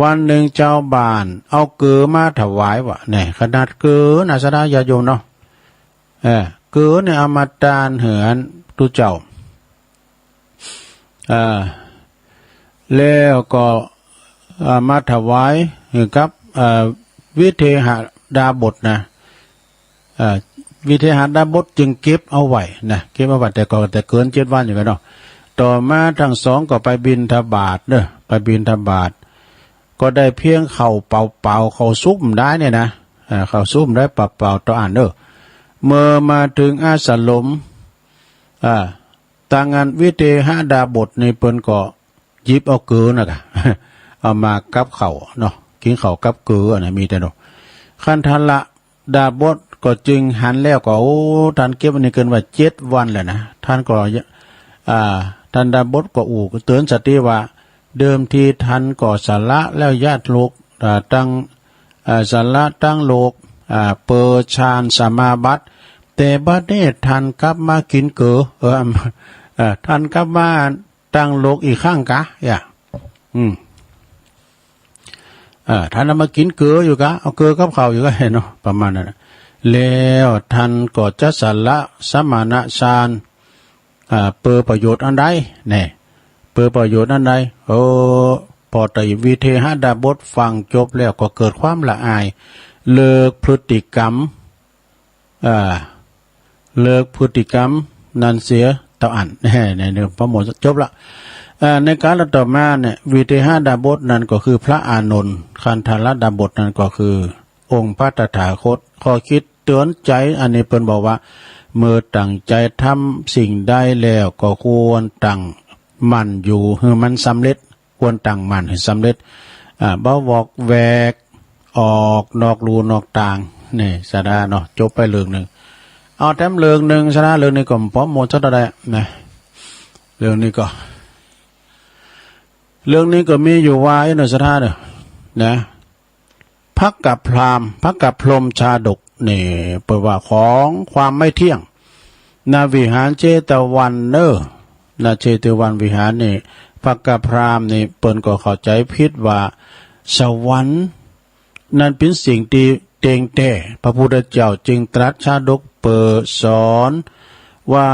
S2: วันหนึ่งเจ้าบ้านเอาเกือมาถวายวะเนี่ยขนาดเกือนะสดาญาโยมเนาะเกือเนี่ยเอามาตานเหือนตุเจ้าแล้วก็มาถวายกับวิเทหดาบทนะวิเทหดาบทจึงเก็บเอาไว้นะเก็บเอาไว้แต่เกิน7 วันอยู่กันเนาะต่อมาทั้งสองก็ไปบิณฑบาตเด้อไปบิณฑบาตก็ได้เพียงเข่าเปล่าๆเข่าซุ่มได้เนี่ยนะเข่าซุ่มได้เปล่าๆต่ออ่านเด้อเมื่อมาถึงอาสลมต่างงานวิเทหดาบทในเปิ้นก็หยิบเอาเกลือนะกะ เอามากับเข่าเนาะกินเข่ากับเกลือนะมีแต่เนาะคันทันละดาบทก็จึงหันแล้วก็โอ้ท่านเก็บอันนี้เกินว่า7 วันแล้วนะท่านก็ท่านดาบทก็เตือนสติว่าเดิมทีท่านก็สละแล้วญาติโลกตั้งสละตั้งโลกเปิดฌานสมาบัติแต่บัดนี้ท่านกลับมากินเกลือท่านกลับมาตั้งโลกอีกข้างกะท่านมากินเกลืออยู่กะเอาเกลือกับข้าวอยู่ก็เห็นเนาะประมาณนั้นแล้วท่านก็จะสละสมณฌานเปิดประโยชน์อันใดเนี่ยเปิดประโยชน์อันใดพอแต่วิเทหดาบทฟังจบแล้วก็เกิดความละอายเลิกพฤติกรรมเลิกพฤติกรรมนั้นเสียต่ออันเนี่ยพระโมจบละในการต่อมาเนี่ยวิเทหดาบทนั้นก็คือพระอานนท์คันธารดาบทนั้นก็คือองค์พระตถาคตข้อคิดเตือนใจอันนี้เพิ่นบอกว่าเมื่อตั้งใจทำสิ่งใดแล้วก็ควรตั้งมั่นอยู่ให้มันสำเร็จควรตั้งมั่นให้สำเร็จบ่วอกแวกออกนอกรูนอกต่างนี่สาดาเนาะจบไปเรื่องหนึ่งเอาแถมเรื่องหนึ่งสาดาเรื่องนี้ก็พร้อมหมดซะได้นะเรื่องนี้ก็มีอยู่ว่าไอ้หน่อยสาดาเด้อนะพักกับพราหมณ์พักกับพรหมชาดกนี่เปิดว่าของความไม่เที่ยงนาวิหารเจตวันนาเจตวันวิหารนี่พักกับพราหมณ์นี่เปิ้นก็เข้าใจผิดว่าสวรรค์นั้นเป็นสิ่งที่เต็งแต่พระพุทธเจ้าจึงตรัสชาดกเปิดสอนว่า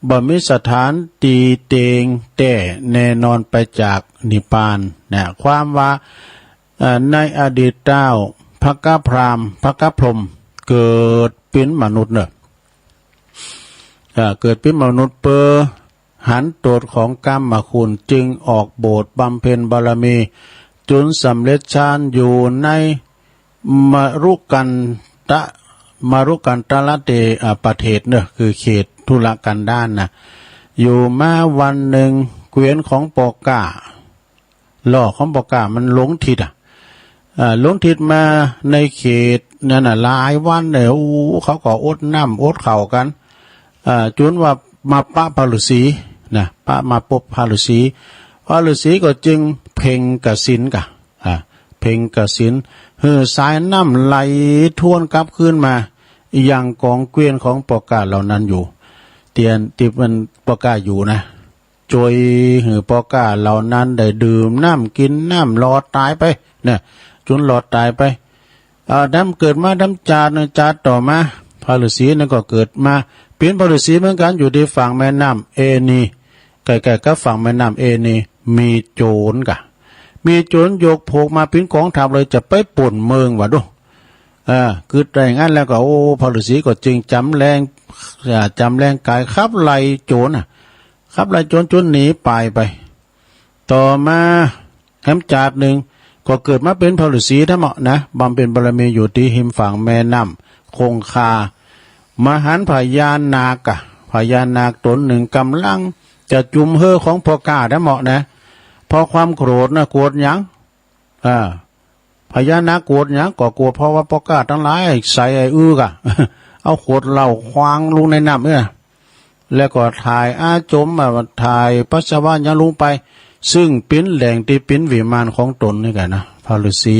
S2: บ่มีสถานตีเต็งแต่แน่นอนไปจากนิพพานนะความว่าในอดีตเจ้าพระกพราหมณ์พระกพรหมเกิดเป็นมนุษย์เนอะเกิดเป็นมนุษย์หันโตดของกรรมคุณจึงออกโบสถ์บำเพ็ญบารมีจนสำเร็จฌานอยู่ในมรุกันตละเตประเทศเนอะคือเขตทุรกันดารนะอยู่มาวันหนึ่งเกวียนของปอกาล้อของปอกามันหลงทิศหลงทิศมาในเขตนั่นน่ะหลายวันเนี่ยเขาก็อดน้ำอดเข่ากันจนว่ามาปะพระฤาษีนะปะมาพบพระฤาษีก็จึงเพ่งกสินเพ่งกสินสายน้ำไหลทวนกลับขึ้นมาอย่างกองเกวียนของปอกาเหล่านั้นอยู่เตียนที่มันปอกาอยู่นะจอยปอกาเหล่านั้นได้ดื่มน้ำกินน้ำรอตายไปเนี่ยจนหลอดตายไปดำเกิดมาดำจาดต่อมาพระฤาษีนั่นก็เกิดมาเป็นพระฤาษีเหมือนกันอยู่ที่ฝั่งแม่น้ำเอนีใกล้ๆกับฝั่งแม่น้ำเอนีมีโจรมีโจรยกโผกมาเป็นกองทัพเลยจะไปป่นเมืองวะดูคือแต่งงั้นแล้วก็โอ้พระฤาษีก็จึงจำแรงกายขับไล่โจรขับไล่โจรจนหนีไปต่อมาแหมจาดหนึ่งก็เกิดมาเป็นพระฤาษีทั้งหมดนะบำเพ็ญบารมีอยู่ที่หิมฝั่งแม่น้ำคงคามหันพญานาคตนหนึ่งกำลังจะจุมของพ่อกาทั้งหมดนะพอความโกรธนะโกรธยังพญานาคโกรธยังก็โกรธเพราะว่าพ่อกาทั้งหลายใส่เอาขวดเหล้าควางลงในน้ำแล้วก็ถ่ายจมถ่ายปัสสาวะยังลงไปซึ่งเป็นแหล่งที่เป็นวิมานของตนนี่กันนะพระฤาษี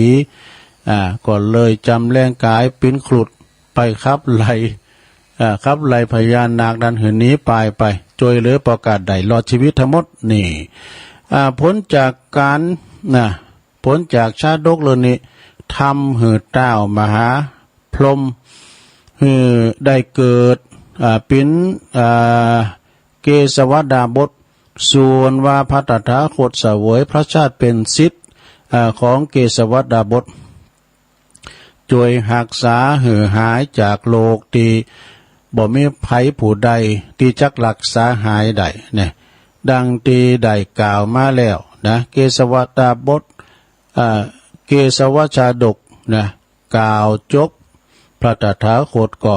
S2: ก็เลยจำแรงกายปิ้นขลุดไปครับไหลพญานาคดันหืนนี้ไปจอยเหลือประกาศใดรอดชีวิตทั้งหมดนี่พ้นจากการพ้นจากชาดกเลยนี่ทำหือเต้ามหาพรหมหือได้เกิดเป็นเกสวดาบทส่วนว่าพระตถาคตเสวยพระชาติเป็นศิษย์ของเกสวดาบทจวยหักษาหือหายจากโลกตีบ่มีไผผู้ใดที่จักรักษาหายได้เนี่ยดังตีได้กล่าวมาแล้วนะเกสวดาบทเกสวชาดกนะกล่าวจบพระตถาคตก็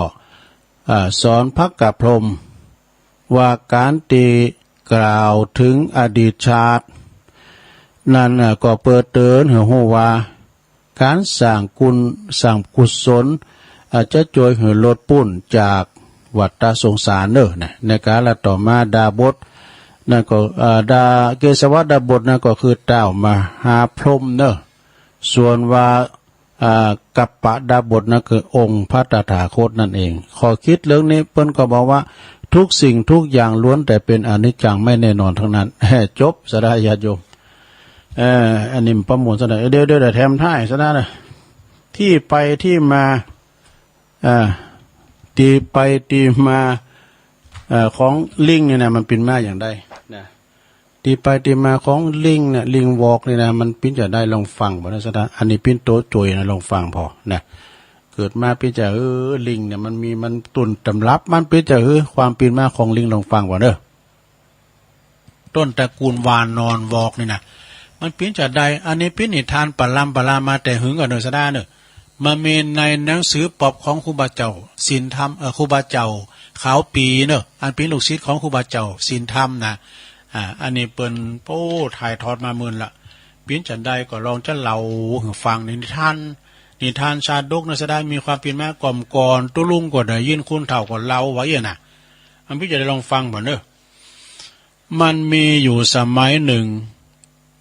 S2: สอนพระกัปพรหมว่าการตีกล่าวถึงอดีตชาตินั่นก็เปิดเตือนให้รู้ว่าการสร้างกุศลอาจจะช่วยให้ลดปุ้นจากวัฏสงสารในการละต่อมาดาบทนั่นก็ดาเกสวดาบทนั่นก็คือเต้ามหาพรหมส่วนว่ากัปปะดาบทนั่นคือองค์พระตถาคตนั่นเองขอคิดเรื่องนี้เปิ้นก็บอกว่าทุกสิ่งทุกอย่างล้วนแต่เป็นอนิจจังไม่แน่นอนทั้งนั้นจบสดาญาติโยมอันนี้ประมวลสดาเดี๋ยวแถมท้ายสดาเลยที่ไปที่มาที่ไปที่มาของลิงเนี่ยนะมันเป็นมาอย่างไรนะที่ไปที่มาของลิงเนี่ยลิงวอกเนี่ยนะมันปิ้นจะได้ลองฟังบ่นะสดาอันนี้ปิ้นโตโจยนะลองฟังพอนะเกิดมาปิ้นจะลิงเนี่ยมันตุนตำรับมันปิ้นจะความปิ้นมาของลิงลองฟังบ่เด้อต้นตระกูลวานนอนวอกนี่นะมันปิ้นจะได้อันนี้ปิ้นนิทานปลามาแต่หึงกับเนสดาเนอะมาเมนในหนังสือปอบของครูบาเจ้าศีลธรรมครูบาเจ้าขาวปีเนอะอันเป็นลูกศิษย์ของครูบาเจ้าศีลธรรมนะอันนี้เปิ้นโป้ถ่ายทอดมามื่นละปิ้นจะได้ก็ลองจะเล่าฟังนิทานชาดกเนสดามีความเป็นมาก่อมก่อนตุลุงก็ได้ยินคุณเฒ่าก็เล่าไว้น่ะอันพี่จะได้ลองฟังบ่เนอะมันมีอยู่สมัยหนึ่ง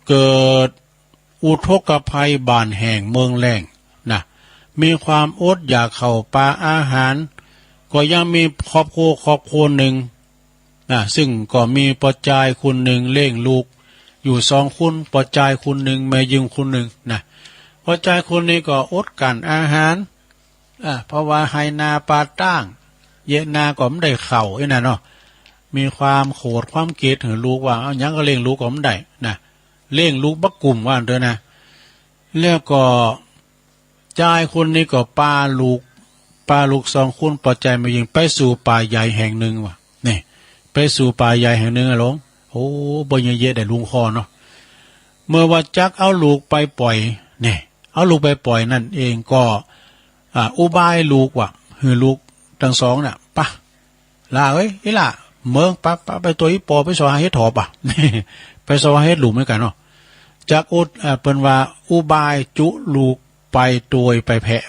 S2: เกิดอุทกภัยบานแห่งเมืองแรงนะมีความอดอยากเข้าปลาอาหารก็ยังมีครอบครัวหนึ่งนะซึ่งก็มีปอจายคนหนึ่งเลี้ยงลูกอยู่2คนปอจายคนหนึ่งแม่ยิงคนหนึ่งนะปอจายคนนี้ก็อดกันอาหารเพราะว่าไฮนาปลาตั้งเยนาก็ไม่ได้เข่าไอ้น่ะเนาะมีความโกรธความเกลียดถึงลูกว่าเอายังก็เลี้ยงลูกก็ไม่ได้นะเลี้ยงลูกบักกลุ่มว่าเด้อนะแล้วก็ชายคนนี้ก็ปาลูก2คนปอใจมายิงไปสู่ป่าใหญ่แห่งหนึ่งว่ะนี่ไปสู่ป่าใหญ่แห่งหนึ่งหลงโอ้บ่เยอะๆได้ลุงคอเนาะเมื่อว่าจักเอาลูกไปปล่อยนี่เอาลูกไปปล่อยนั่นเองก็อุบายลูกว่ะคือลูกทั้งสองน่ะปะลาเอ้ยอีล่ะเมืองปะไปตัวอีปอไปสวาเฮ็ดถอป่ะนี่ไปสวาเฮ็ดลูกเหมือนกันเนาะจากอุดเปิ้นว่าอุบายจุลูกไปโดยไปแพะ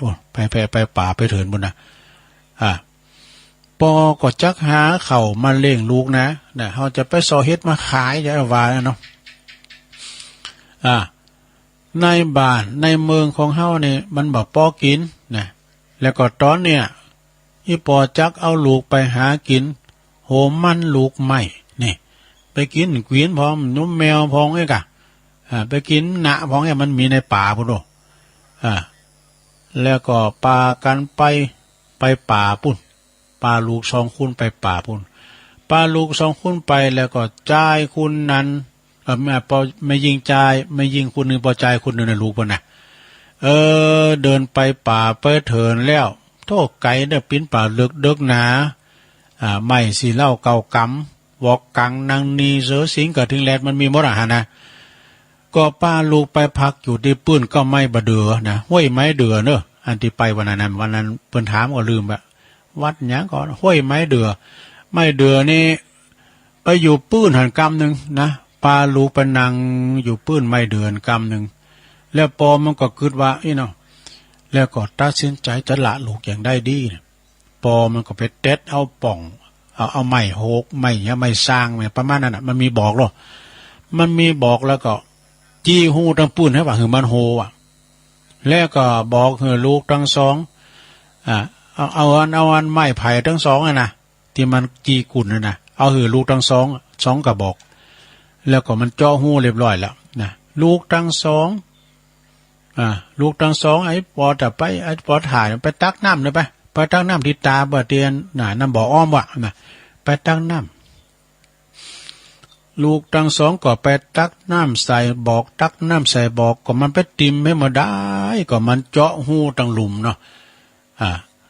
S2: ไปป่าไปเถินบนนะปอก็จักหาเข่ามาเลี้ยงลูกนะเขาจะไปซอเฮ็ดมาขายจะว่าเนาะในบ้านในเมืองของเฮาเนี่ยมันบอกปอกินนะแล้วก็ตอนเนี่ยอีปอจักเอาลูกไปหากินโหมันลูกใหม่นี่ไปกินกวีนพร้อมนุ่มแมวพองไอ้กะไปกินหนะพองไอ้มันมีในป่าพุ่นโอแล้วก็ปากันไปป่าปุ่นปาลูก2คนไปป่าปุ่นปาลูก2คนไปแล้วก็จ่ายคุณนั้นไม่ยิงจ่ายไม่ยิงคนนึงพอจ่ายคนนึงนะลูกพุ่นน่ะเดินไปป่าไปเถินแล้วโตไก่เนี่ยปิ้นป่าเลึกหนาไม่สิเล่าเก่ากำวอกกังนางนีเสือสิงกับถึงแลดมันมีหมดนะก็ป้าลูกไปพักอยู่ที่ปื้นก็ไม่บะเดือนะห้วยไม้เดือเนอะอันที่ไปวันนั้นเพิ่นถามก็ลืมแบบวัดหยังก่อนห้วยไม้เดือนี่ไปอยู่ปื้นหันกำหนึ่งนะป้าลูกไปนั่งอยู่ปื้นไม้เดือนกำหนึ่งแล้วปอมันก็คิดว่าเนาะแล้วก็ตัดสินใจจะละลูกอย่างได้ดีปอมันก็ไปเด็ดเอาป่องเอาไม้โหกไม้เนี่ยไม้สร้างเนี่ยประมาณนั้นมันมีบอกหรอมันมีบอกแล้วก็จี้หูตั้งปื้นให้ว่าคือมันโห แล้วก็บอกให้ลูกทั้งสองเอาอันไม้ไผ่ทั้งสองนะที่มันจีกุ่นนะเอาให้ลูกทั้งสองกระบอกแล้วก็มันเจาะหูเรียบร้อยแล้วนะลูกทั้งสองลูกทั้งสองไอ้ปอจะไปไอ้ปอถ่ายไปตักน้ำเลยไปตักน้ำที่ตาบ่เตียนน้ำบ่ออ้อมวะนะไปตักน้ำลูกทั้งสองก็ไปตักน้ำใส่บอกตักน้ำใส่บอกก็มันไปติมให้มาได้ก็มันเจาะหูตั้งหลุมเนาะ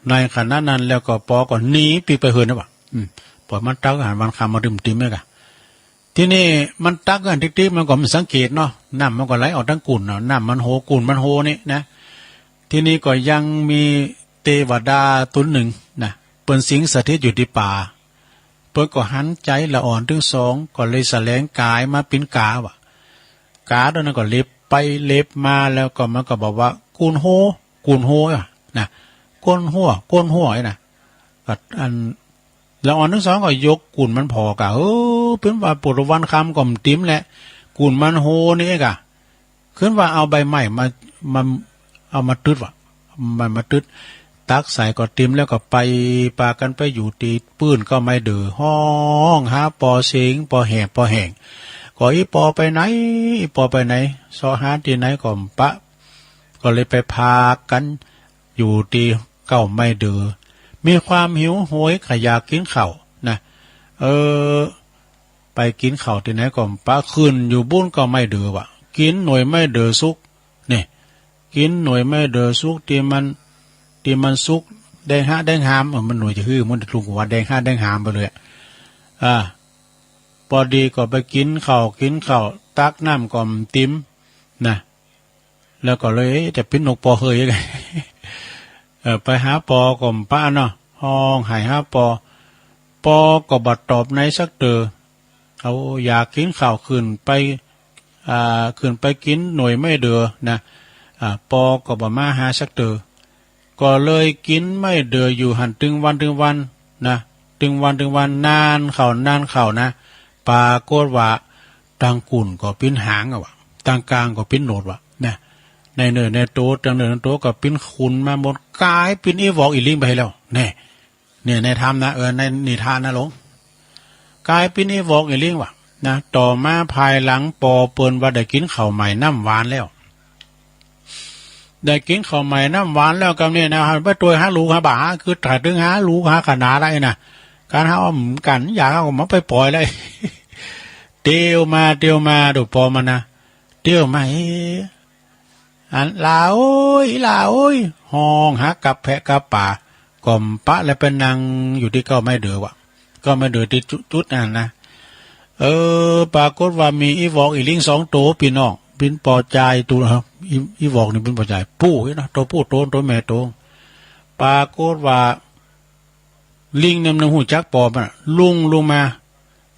S2: ในขณะนั้นแล้วก็ปอก็หนีปีไปเหินนะวะปอมันตักอาหารวันคำมาดื่มติมไหมกะที่นี่มันตักกันติ๊กๆมันก็มันสังเกตเนาะน้ำมันก็ไหลออกทั้งกุ่นเนาะน้ำมันโหกุ่นมันโหนี่นะที่นี่ก็ยังมีเทวดาตนหนึ่งนะเปิ้นสิงสถิตอยู่ที่ป่าเปิ้นก็หันใจละอ่อนถึงสองก็เลยแสลงกายมาเป็นกาวะกาตัวนั้นก็เล็บไปเล็บมาแล้วก็มันก็บอกว่ากุ่นโหนะก้นหัวไอ้นะก็อันแล้วอ่อนทั้งสองก็ยกกุ่นมันพอกะเป็นว่าปุรวันคำก่อมติ้มแหละกุ่นมันโหนี่กะขึ้นว่าเอาใบไม้มาเอามาตึดว่ะมันมาตึดตักใส่ก็ติ้มแล้วก็ไปปากันไปอยู่ตีปื้นก็ไม่เดือห้องหาปอเสียงปอแห่งก็อีปอไปไหนซอหาที่ไหนก็ปะก็เลยไปพากันอยู่ตีเก้าไม่เดือมีความหิวโหยขยากกินข้าวนะไปกินข้าวที่ไหนก็ปะขึ้นอยู่บุ้นก็ไม่เดือวะกินหน่วยไม่เดือสุกนี่กินหน่วยไม่เดือสุกที่มันสุกแดงหามมันหน่วยจะฮื้อมันลุงว่าแดงหามไปเลยพอดีก็ไปกินข้าวตักน้ำก่อมติ้มนะแล้วก็เลยจะเป็นนกปอเฮยยังไงไปหาปอก่อมป้าเนาะห้องหายหาปอก็บัดตอบในสักเตอเขาอยากกินข้าวขึ้นไปกินหน่วยไม่เดือนะปอก็บ่มาหาสักเตอก็เลยกินไม่เดืออยู่หันตึงวันนะตึงวันนานเข่านะปาโกดว่าตังกุ่นก็ปิ้นหางอะวะตังกลางก็ปิ้นโหนดวะนะในเนื้อในโต๊ะจังเนื้อในโต๊ะก็ปิ้นขุนมาหมดกายปิ้นอีวอกอีลิงไปแล้วเนี่ยในธรรมนะในนิทานนะหลงกายปิ้นอีวอกอีลิงวะนะต่อมาภายหลังปอเปิ้นว่าได้กินข้าวใหม่น้ำหวานแล้วได้กินข้าวใหม่น้ำหวานแล้วกับเนี่ยนะไปตัวหาลูกหาบ่าคือถ่ายถึงหาลูกหาขนาดได้นะการหาอ้อมกันอยากเอามาไปปล่อยเลยเตียวมาดูปอมันนะเตียวมาอันลาโอ้ยห้องหากับแพะกับป่ากล่อมปะแล้วเป็นนางอยู่ที่ก็ไม่เดือวะก็ไม่เดือที่จุดนั่นนะปรากฏว่ามีอีวอกอีลิง2ตัวพี่น้องเป็นปอใจตัวครับอีวอกนี่เป็นปอใจปู้นะตัวปู้ตัวแม่ตัวปรากฏว่าลิงนำหูจักปอมันลุงมา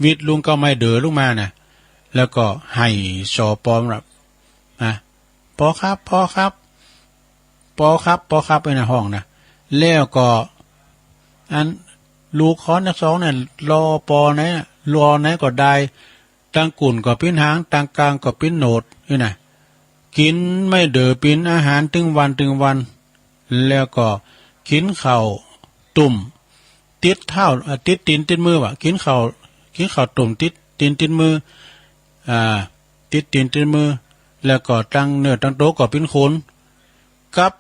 S2: วิดลุงก็ไม่เดือลุงมานะแล้วก็ให้สอปอมรับปอครับไปในห้องนะแล้วก็อันลูกค้อนนักสองเนี่ยรอปอไหนรอไหนก็ได้ตังกุ่นก็ปิ้นหางตังกลางก็ปิ้นโหนดนี่นะกินไม่เดือปิ้นอาหารถึงวันแล้วก็กินข้าวตุ่มติดเท้าติดตีนติดมือวะกินข้าวตุ่มติดตีนติดมือติดตีนติดมือแล้วก็ตั้งเนื้อตั้งโต๊ะก็เป็นคนกับ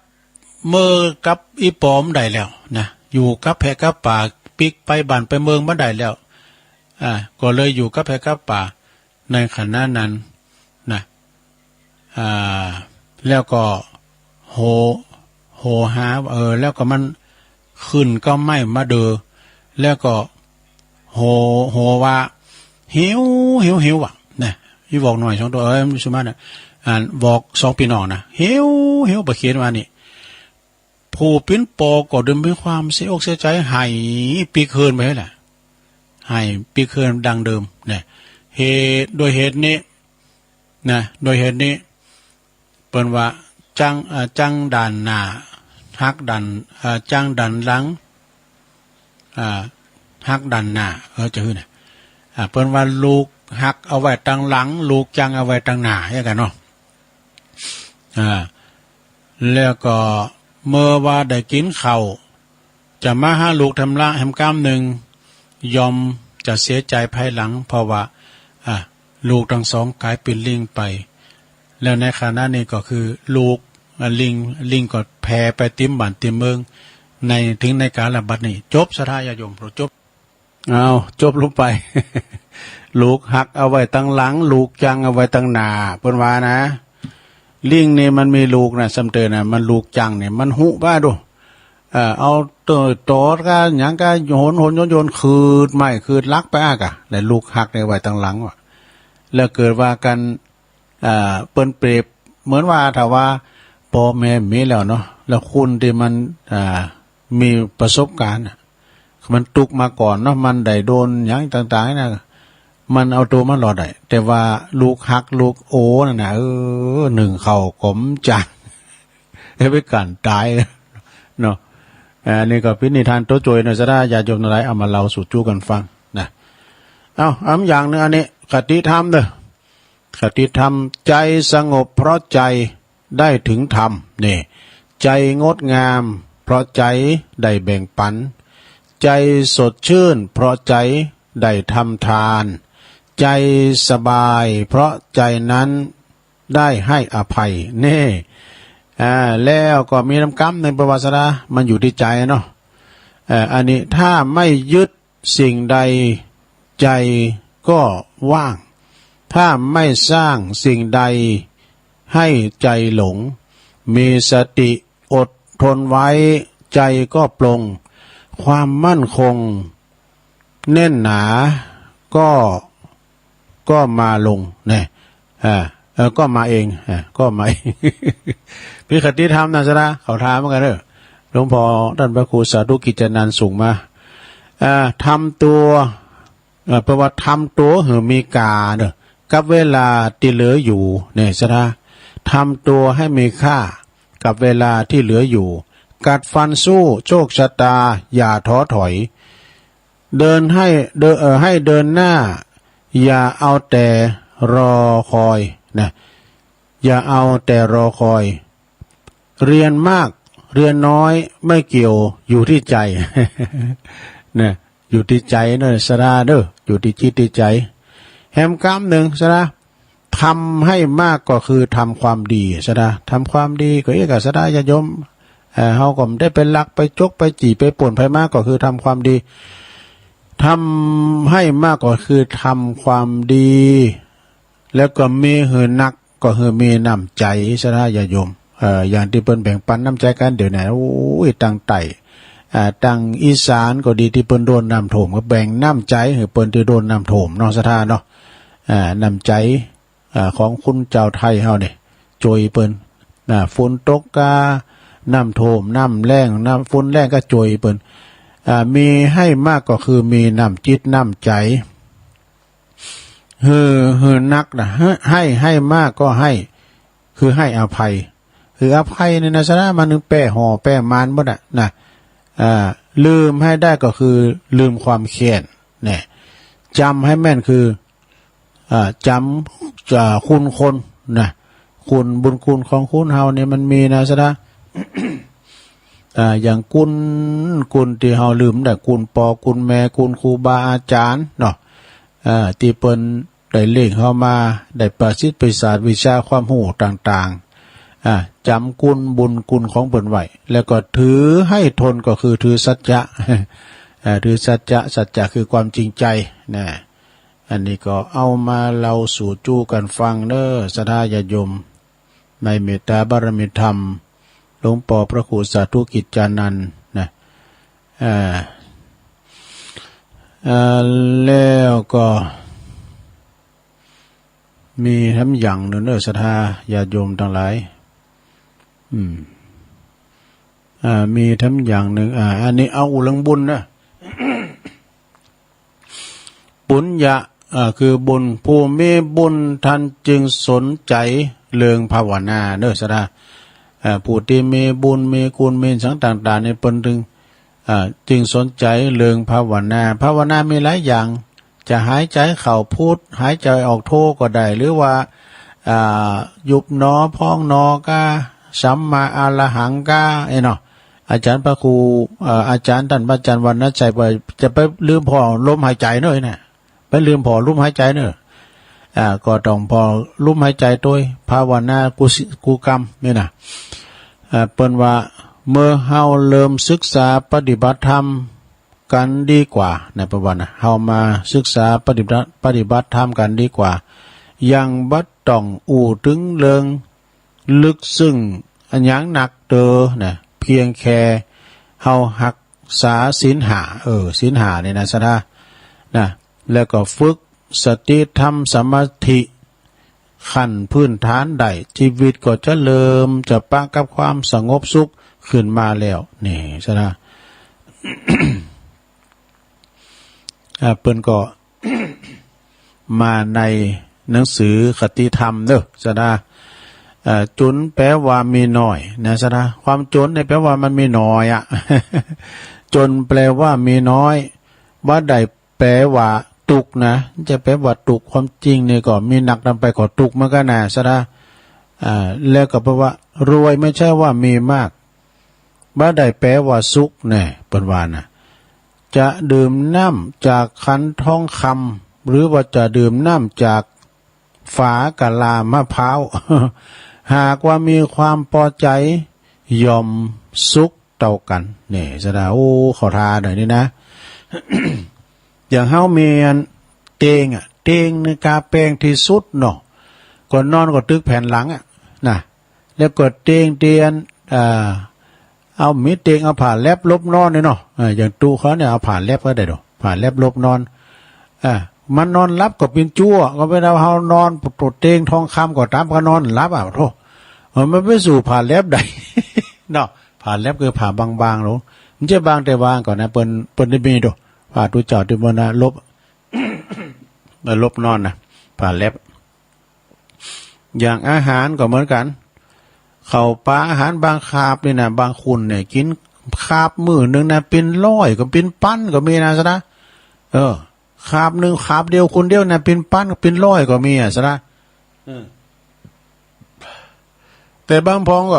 S2: มือกับอีปอมได้แล้วนะอยู่กับแพะกับป่าปิกไปบ้านไปเมืองมาได้แล้วก็เลยอยู่กับแพะกับป่าในขณะนั้นนะแล้วก็โหหาแล้วก็มันขึ้นก็ไม่มาเดือแล้วก็โหว่าหิวว่ะนะอีบอกหน่อย2ตัวมันสุมานะบอก2พี่น้องนะหิวบ่เขียนว่านี่ผู้ปิ้นปอก็เดิมมีความเสียอกเสียใจให้ปีเคินไปแหละให้ปีเคินดังเดิมเนี่ยโดยเหตุนี้นะโดยเหตุนี้เปิ้นว่าจังดันหน้าฮักดันจังดันหลังฮักดันหน้าจะฮื้อน่ะเปิ้นว่าลูกฮักเอาไว้ตั้งหลังลูกจังเอาไว้ตั้งหน้าอย่างกันเนาะ แล้วก็เมื่อว่าได้กินข้าวจะมาหาลูกทำละแหมกล้ามหนึ่งยอมจะเสียใจภายหลังเพราะว่าลูกทั้งสองกลายเป็นลิงไปแล้วในขณะนี้ก็คือลูกลิงก็แผ่ไปติมบ้านติมเมืองในถึงในการระบาดนี้จบสถายาโยมเราจบเอาจบลงไป ลูกหักเอาไว้ตั้งหลังลูกจังเอาไว้ตั้งหน้าเพิ่นว่านะลิงนี่มันมีลูกนะสำเตือนนะมันลูกจังเนี่ยมันหุบ้าดูเอาตัวโตก็หยังก็โยนคืดไม่คืดลักไปอากะแล้วลูกหักในไว้ตั้งหลังว่ะแล้วเกิดว่ากันเปิ้นเปรียบเหมือนว่าถ้าว่าพ่อแม่มีแล้วเนาะแล้วคุณที่มันมีประสบการณ์มันตุกมาก่อนเนาะมันได้โดนหยังต่างๆนะมันเอาตัวมันรอดได้แต่ว่าลูกหักลูกโอ้นั่นน่ะหนึ่งเข่ากลมจังให้ไปกันตายเนาะอันนี้ก็เป็นนิทานโตโจยนะซะได้ญาติโยมหลายเอามาเล่าสู่จู้กันฟังนะเอาอย่างนึงอันนี้คติธรรมเด้อคติธรรมใจสงบเพราะใจได้ถึงธรรมนี่ใจงดงามเพราะใจได้แบ่งปันใจสดชื่นเพราะใจได้ทำทานใจสบายเพราะใจนั้นได้ให้อภัยนี่แล้วก็มีน้ำกำในประวัติศาสตร์มันอยู่ที่ใจเนาะอันนี้ถ้าไม่ยึดสิ่งใดใจก็ว่างถ้าไม่สร้างสิ่งใดให้ใจหลงมีสติอดทนไว้ใจก็ปลงความมั่นคงแน่นหนาก็มาลงเนี่ยก็มาเองก็มาเอง พิคติธรรมนะจ๊ะเขาถามเหมือนกันเด้อหลวงพ่อท่านพระครูสาธุกิจนันท์ส่งมาทำตัวแปลว่าทำตัวหือมีกาเด้อกับเวลาที่เหลืออยู่เนี่ยจ๊ะทำตัวให้มีค่ากับเวลาที่เหลืออยู่กัดฟันสู้โชคชะตาอย่าท้อถอยเดินให้เดินหน้าอย่าเอาแต่รอคอยนะอย่าเอาแต่รอคอยเรียนมากเรียนน้อยไม่เกี่ยวอยู่ที่ใจ นะอยู่ที่ใจเนอะสระเด้ออยู่ที่จิตที่ใจแหมกำหนึ่งสระทำให้มากก็คือทำความดีสระทำความดีก็เอกสระญาติโยมเฮาก็ได้เป็นลักไปจกไปจีไปป่นไปมากก็คือทำความดีทำให้มากก็คือทำความดีแล้วก็มีหือนักก็คือมีน้ำใจสระญาติโยมอย่างที่เปิ้นแบ่งปันน้ำใจกันเดี๋ยวนี้โอ้ยตั้งไต่ตั้งอีสานก็ดีที่เปิ้นโดนน้ำท่วมก็แบ่งน้ำใจให้เปิ้นที่โดนน้ำท่วมเนาะสถานเนาะน้ำใจของคุณเจ้าไทยเฮาเนี่ยโจยเปิ้นฝนตกกาน้ำท่วมน้ำแล้งน้ำฝนแล้งก็โจยเปิ้นมีให้มากก็คือมีน้ำจิตน้ำใจฮือนักนะให้มากก็ให้คือให้อภัยคืออภัยในนะสระมันนึงแป้ห่อแป้มานหมดนะลืมให้ได้ก็คือลืมความเคียนเนี่ยจำให้แม่นคือจำคุณคนนะคุณบุญคุณของคุณเฮาเนี่ยมันมีนะสระอย่างกุลที่เฮาลืมได้กุลปอกุลแม่กุลครูบาอาจารย์เนาะที่เปิ้นได้เลี้ยงเฮามาได้ประสิทธิ์ประสาทวิชาความรู้ต่างๆจำกุลบุญกุลของเปิ้นไว้แล้วก็ถือให้ทนก็คือถือสัจจะ ถือสัจจะคือความจริงใจนะอันนี้ก็เอามาเล่าสู่จู้กันฟังเด้อศรัทธาญาติโยมในเมตตาบารมีธรรมหลวงปู่พระครูสาธุกิจจานันท์นะแล้วก็มีทั้งอย่างหนึ่งศรัทธาญาติโยมทั้งหลายมีทั้งอย่างหนึ่งอันนี้เอาอุลังบุญนะ ปุญญะคือบุญผู้มีบุญท่านจึงสนใจเรื่องภาวนาเด้อศรัทธาผู้ที่มีบุญมีคุณมีสังต่างๆในเปิ้นจึงสนใจเรื่องภาวนามีหลายอย่างจะหายใจเข้าพุทหายใจออกโทก็ได้หรือว่ายุบหนอพองหนอก็ สัมมาอรหังกาเนาะอาจารย์พระครูอาจารย์ท่านพระอาจารย์วรรณชัยจะไปลืมพอลมหายใจเนอะเนี่ยไปลืมพอลมหายใจเนอะก็ต้องพอลมหายใจด้วยภาวนากุกรรมนี่นะเปิ้นว่าเมื่อเฮาเริ่มศึกษาปฏิบัติธรรมกันดีกว่าในประวัติเฮามาศึกษาปฏิบัติธรรมกันดีกว่ายังบัดต้องอู่ถึงเรื่องลึกซึ้งอันยังหนักเด้อนะเพียงแค่เฮาหักษาศีลห้าศีลห้านี่นะซะนะแล้วก็ฝึกสติธรรมสมาธิขั้นพื้นฐานใดชีวิตก็จะเริ่มจะปะกับความสงบสุขขึ้นมาแล้วนี่ซะนะ เปิ้นก็ มาในหนังสือคติธรรมเด้อซะนะจนแปลว่ามีน้อยนะซะนะความจนเนี่ยแปลว่ามันมีน้อยอ่ะ จนแปลว่ามีน้อยว่าใดแปลว่าตุกนะจะแปลว่าตุกความจริงเนี่ยก็มีหนักนำไปก็ตุกเหมือนกันนะซะนะแล้วก็แปลว่ารวยไม่ใช่ว่ามีมากว่าใดแปลว่าสุขแน่เปิ้นว่านะจะดื่มน้ำจากขันทองคำหรือว่าจะดื่มน้ำจากฝากะลามะพร้าว หากว่ามีความพอใจยอมสุขเท่ากันนี่ซะนะโอ้ขอทาหน่อยนี่นะ อย่างเฮามีเตียงเตียงในกาแปลงที่สุดเนาะก่อนนอนก็ตึกแผ่นหลังนะแล้วก็เตียงเอามีเตียงเอาผ่าแลบลบนอนเนาะอย่างตู้เขาเนี่ยเอาผ่าแลบก็ได้ดอกผ่าแลบลบนอนมันนอนรับก็เป็นจั่วก็เวลาเฮานอนปลดเตียงทองคำก็ตามก็นอนรับโธ่มันไม่สู่ผ่าแลบใด เนาะผ่าแลบคือผ่าบางๆหรอมันจะบางแต่บางก่อนนะเปิ้นได้มีดอกผ่าตัวเจ้าที่บ่นะลบ ลบนอนนะผ่าแลบอย่างอาหารก็เหมือนกันเข้าปลาอาหารบางคาบนี่นะบางคุณเนี่ยกินคาบมื้อนึงนะเป็น100ก็เป็นปั้นก็มีนะซะนะคาบนึงคาบเดียวคนเดียวนะเป็นปั้นเป็น100ก็มีซะนะแต่บางพองก็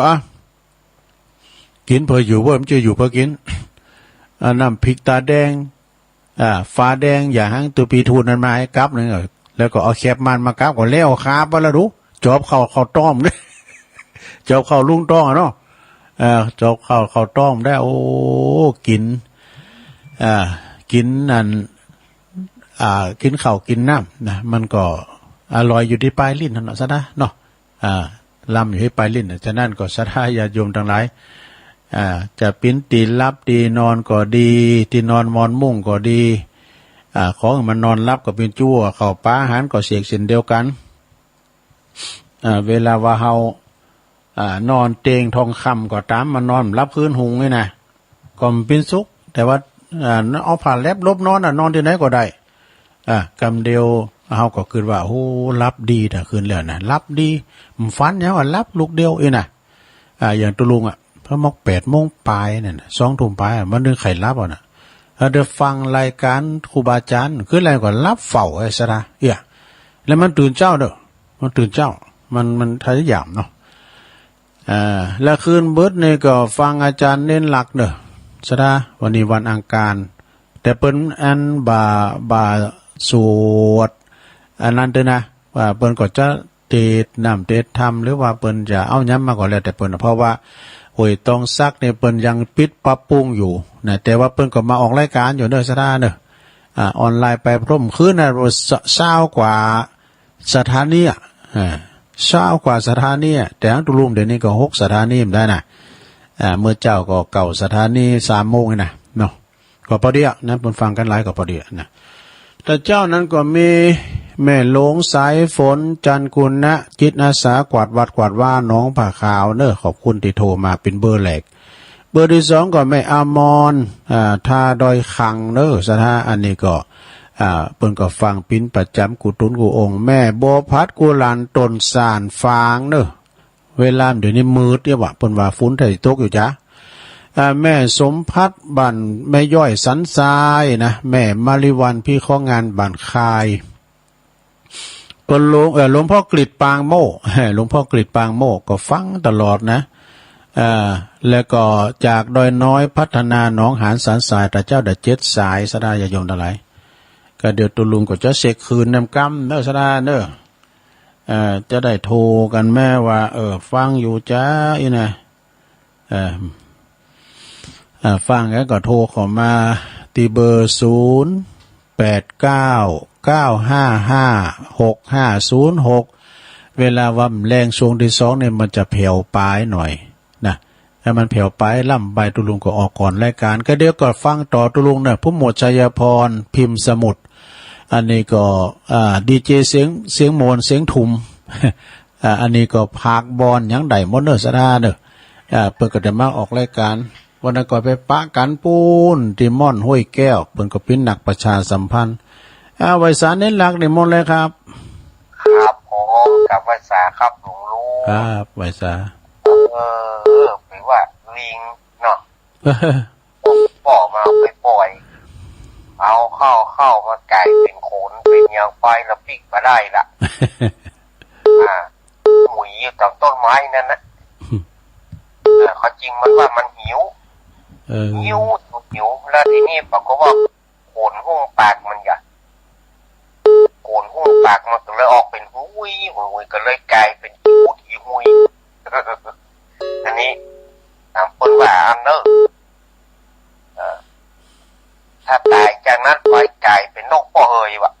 S2: กินเพื่ออยู่ว่ามันจะอยู่เพื่อกินน้ำพริกตาแดงฟ้าแดงอย่างหังตัวปีทูนนั้นมาให้กับนึงแล้วก็เอาแคบมันมากับก็แล้วคาบว่าแล้วรู้จอบเข้าต้อมด้วย จอบเข้าลุงต้องเนาะจอบเข้าต้อมได้โอ้กินนั่นกินข้าวกินน้ำนะมันก็อร่อยอยู่ที่ปลายลิ้นนั่นแหละซะนะเนาะลำอยู่ที่ปลายลิ้นฉะนั้นก็ศรัทธาญาติโยมทั้งหลายจะปิ้นตีรับดีนอนก็ดีที่นอนมอนมุ่งก็ดีของมันนอนรับก็เป็นจั่วเข้าปลาอาหารก็เสียกเช่นเดียวกันเวลาว่าเฮานอนเตียงทองคำก็ตามมันนอนรับพื้นหุงนี่นะก็เป็นสุขแต่ว่าเอาผ่านแลบลบนอนนอนที่ไหนก็ได้กำเดียวเฮาก็คิดว่าโอ้รับดีแต่คืนแล้วนะรับดีมันฝันอย่างว่ารับลูกเดียวเองนะอย่างตุลุงพระมก8:00 นปลายเนี่ย2 ทุ่มปลายมันนึงไข่รับน่ะเดี๋ยวฟังรายการครูบาอาจารย์คืออะไรก็รับเฝ้าไอ้ซะนะแล้วมันตื่นเจ้าเด้อมันตื่นเจ้ามันทะยามเนาะแล้วคืนเบิดนี่ก็ฟังอาจารย์เน้นหลักเด้อซะนะวันนี้วันอังคารแต่เปิ้นอันบาสวดอันนั้นเด้อนะว่าเปิ้นก็จะเทศน้ำเทศธรรมหรือว่าเปิ้นจะเอาย้ำมาก่อนแล้วแต่เปิ้นเพราะว่าห้วยตองซักเนี่ยเปิ้นยังปิดปรับปรุงอยู่นะแต่ว่าเปิ้นก็มาออกรายการอยู่เด้อซะนะเด้อออนไลน์ไปพร้อมคืนน่ะ20กว่าสถานี20กว่าสถานีแต่ทั้งตุลุมเดี๋ยวนี้ก็6สถานีได้นะเมื่อเจ้าก็เก่าสถานี3 โมงนี่นะเนาะก็พอดีนะเพิ่นฟังกันหลายก็พอดีนะแต่เจ้านั้นก็มีแม่หลงสายฝนจันกุลนะจิตอาสากวาดวัดกวาดว่าน้องผ่าขาวเนอะขอบคุณที่โทรมาเป็นเบอร์แหลกเบอร์ที่2ก็แม่อามอนทาดอยคังเนอะสถาอันนี้ก็เพิ่นก็ฟังปิ้นประจำกูตุนกูองค์แม่บัวพัดกูหลานตนสานฟางเนอะเวลาเดี๋ยวนี้มืดเนี่ยว่าเพิ่นว่าฝนไทยตกอยู่จ้ะแม่สมพัฒน์บันแม่ย่อยสันทรายนะแม่มาริวันพี่ข้องานบันคายก็หลวงพ่อกฤษปางโม่หลวงพ่อกฤษปางโม่ก็ฟังตลอดนะ แล้วก็จากดอยน้อยพัฒนาหนองหานสารสายแต่เจ้าเด็ด7 สายสดาอย่ายมตะไหลก็เดี๋ยวตุลุงก็จะเสกคืนนำกำเด้อสดาเด้อจะได้โทรกันแม่ว่าฟังอยู่จ้าอีนะฟังแล้วก็โทรเข้ามาตีเบอร์089-955-6506เวลาว่าแรงช่วงที่2เนี่ยมันจะแผ่วปลายหน่อยนะถ้ามันแผ่วปลายล่ำใบตุลุงก็ออกก่อนรายการก็เดี๋ยวก็ฟังต่อตุลุงเนี่ยผู้หมวดชัยพรพิมพ์สมุทรอันนี้ก็ดีเจเสียงโมนเสียงทุม อันนี้ก็พากบอลยังไดมอนเนอร์สดาเนอะเปิดก็จะมาออกรายการวันนั้นก็ไปปะกันปูนที่ม่อนห้วยแก้วเปิดก็เป็นหนักประชาสัมพันธ์ไวสารเน้นหลักในมนเลยครับ
S8: ครับผมกับไวสาครับหลวงลุง
S2: ครับไวสา
S8: หรือว่าลิงเนาะป่อมาไปปล่อยเอาเข้ามาไก่เป็นขนเป็นยางไฟแล้วปิกมาได้ละหมุยอยู่ตามต้นไม้นั่นนะเขาจริงมันว่ามันหิวแล้วทีนี้ปรากฏว่าโขนหุ้งปากมันอย่าโขนหุ้งปากมันก็เลยออกเป็นหุยก็เลยกลายเป็นหิวหุยอันนี้ตามคนว่าอันเนอร์ถ้าตายจากนั้นไปกลายเป็นนกป่อเฮยวะ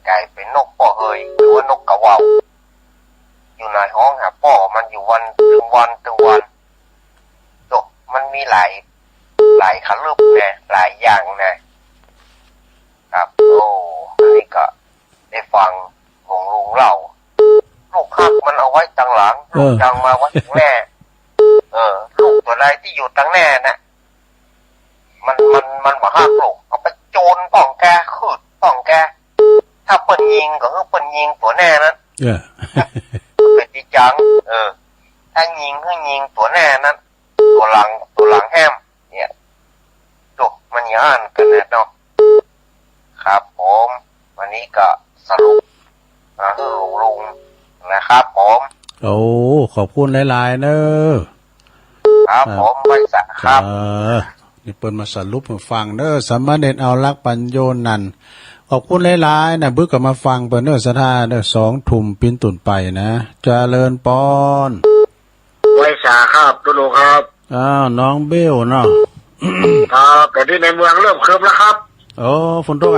S8: กลายเป็นนกป่อเฮยหรือว่านกกระว่าวอยู่ในห้องหาป่อมันอยู่วันถึงวันจบมันมีหลายขันรูปไงหลายอย่างนะครับโอ้อันนี้ก็ได้ฟังของลุงเล่าลูกฮักมันเอาไว้ตั้งหลังลูกจังมาไว้ตั้งแน่ลูกตัวใดที่อยู่ตั้งแน่น่ะมันมาฮักลูกเอาไปโจรป้องแกขืดป้องแกถ้าเปิ้นยิงก็คือเปิ้นยิงตัวแน่นั้นเป็นที่จังถ้ายิงตัวแน่นั้นตัวหลังแฮมเนี่ยจบมันย่านกันแน่เนาะครับผมวันนี้ก็สรุปลุงนะครับผม
S2: โอ้ขอบคุณหลายๆเนอะ
S8: ครับผมไว้สักครับ
S2: นี่เปิ้นมาสรุปให้ฟังเด้อสามเณรเอาลักปัญโยนันขอบคุณหลายๆนะบึกก็มาฟังเปิ้นเด้อสถาเด้อ2 ทุ่มปิ้นตุ่นไปนะเจริญปอน
S3: ไว้สาครับตุลุงครับ
S2: น้องเบลเนาะ
S3: ครับแต่ที่ในเมืองเริ่มเคลิ้มแล้วครับ
S2: โอ้ฝนตก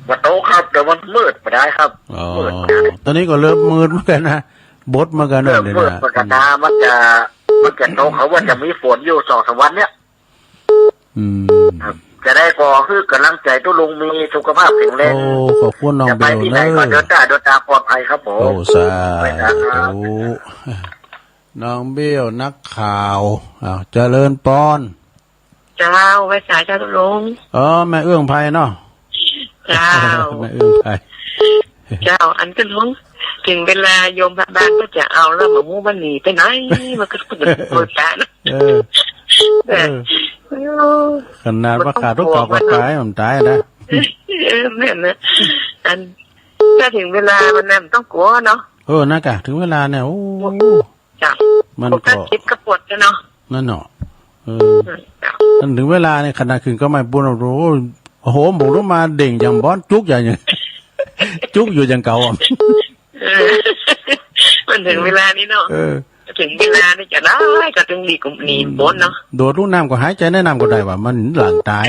S3: มาโตครับเดี๋ยวมันมืดมาได้ครับ
S2: มืดตอนนี้ก็เริ่มมืดเหมือนกันนะบดเหมือนกันเลย
S3: มืดเหมือนกันนะมันจะโตเขาว่าจะมีฝนอยู่2-3 วันเนี้ยจะได้พอคือกำลังใจตุลุงมีสุขภาพแข็งแรง
S2: โอ้ขอบคุณน้องเบล
S3: เนอะเดินทางปลอดภัยครับผม
S2: โอ้สาธุน้องเบลนักข่าวเจริญปอน
S4: เจ้าไว้สายเจ้าตุลุง
S2: แม่เอื้องไพเนาะ
S4: เจ้า
S2: แม่เอื้องไพ
S4: เจ้าอันตุลุงถึงเวลาโยมพระบ้านก็จะเอาแล้วมามูมันหนีไปไหนมันก็เปิดตา
S2: ขนาดว่าขาดทุกกอกตายมันตายนะ
S4: แม่นะอันถ้าถึงเวลามันนั่นต้องกลัวเนาะ
S2: นะกะถึงเวลาเนี่ยโอ้
S4: จ้ะมันก็คิดกระปวดกันเนาะ
S2: นั่นเนาะนั่นถึงเวลาเนี่ยขนาดคืนก็ไม่บุญโอ้โหหมูต้องมาเด่งอย่างบอสจุกอย่างนี้จุกอยู่อย่างเก่า
S4: มันถึงเวลานี้เนาะถึงเวลานี่จะได้ก็ต้องดีกว่านี้บนเนาะ
S2: โดดลูกน้ำก็หายใจแนะนำก็ได้ว่ามันหลังตาย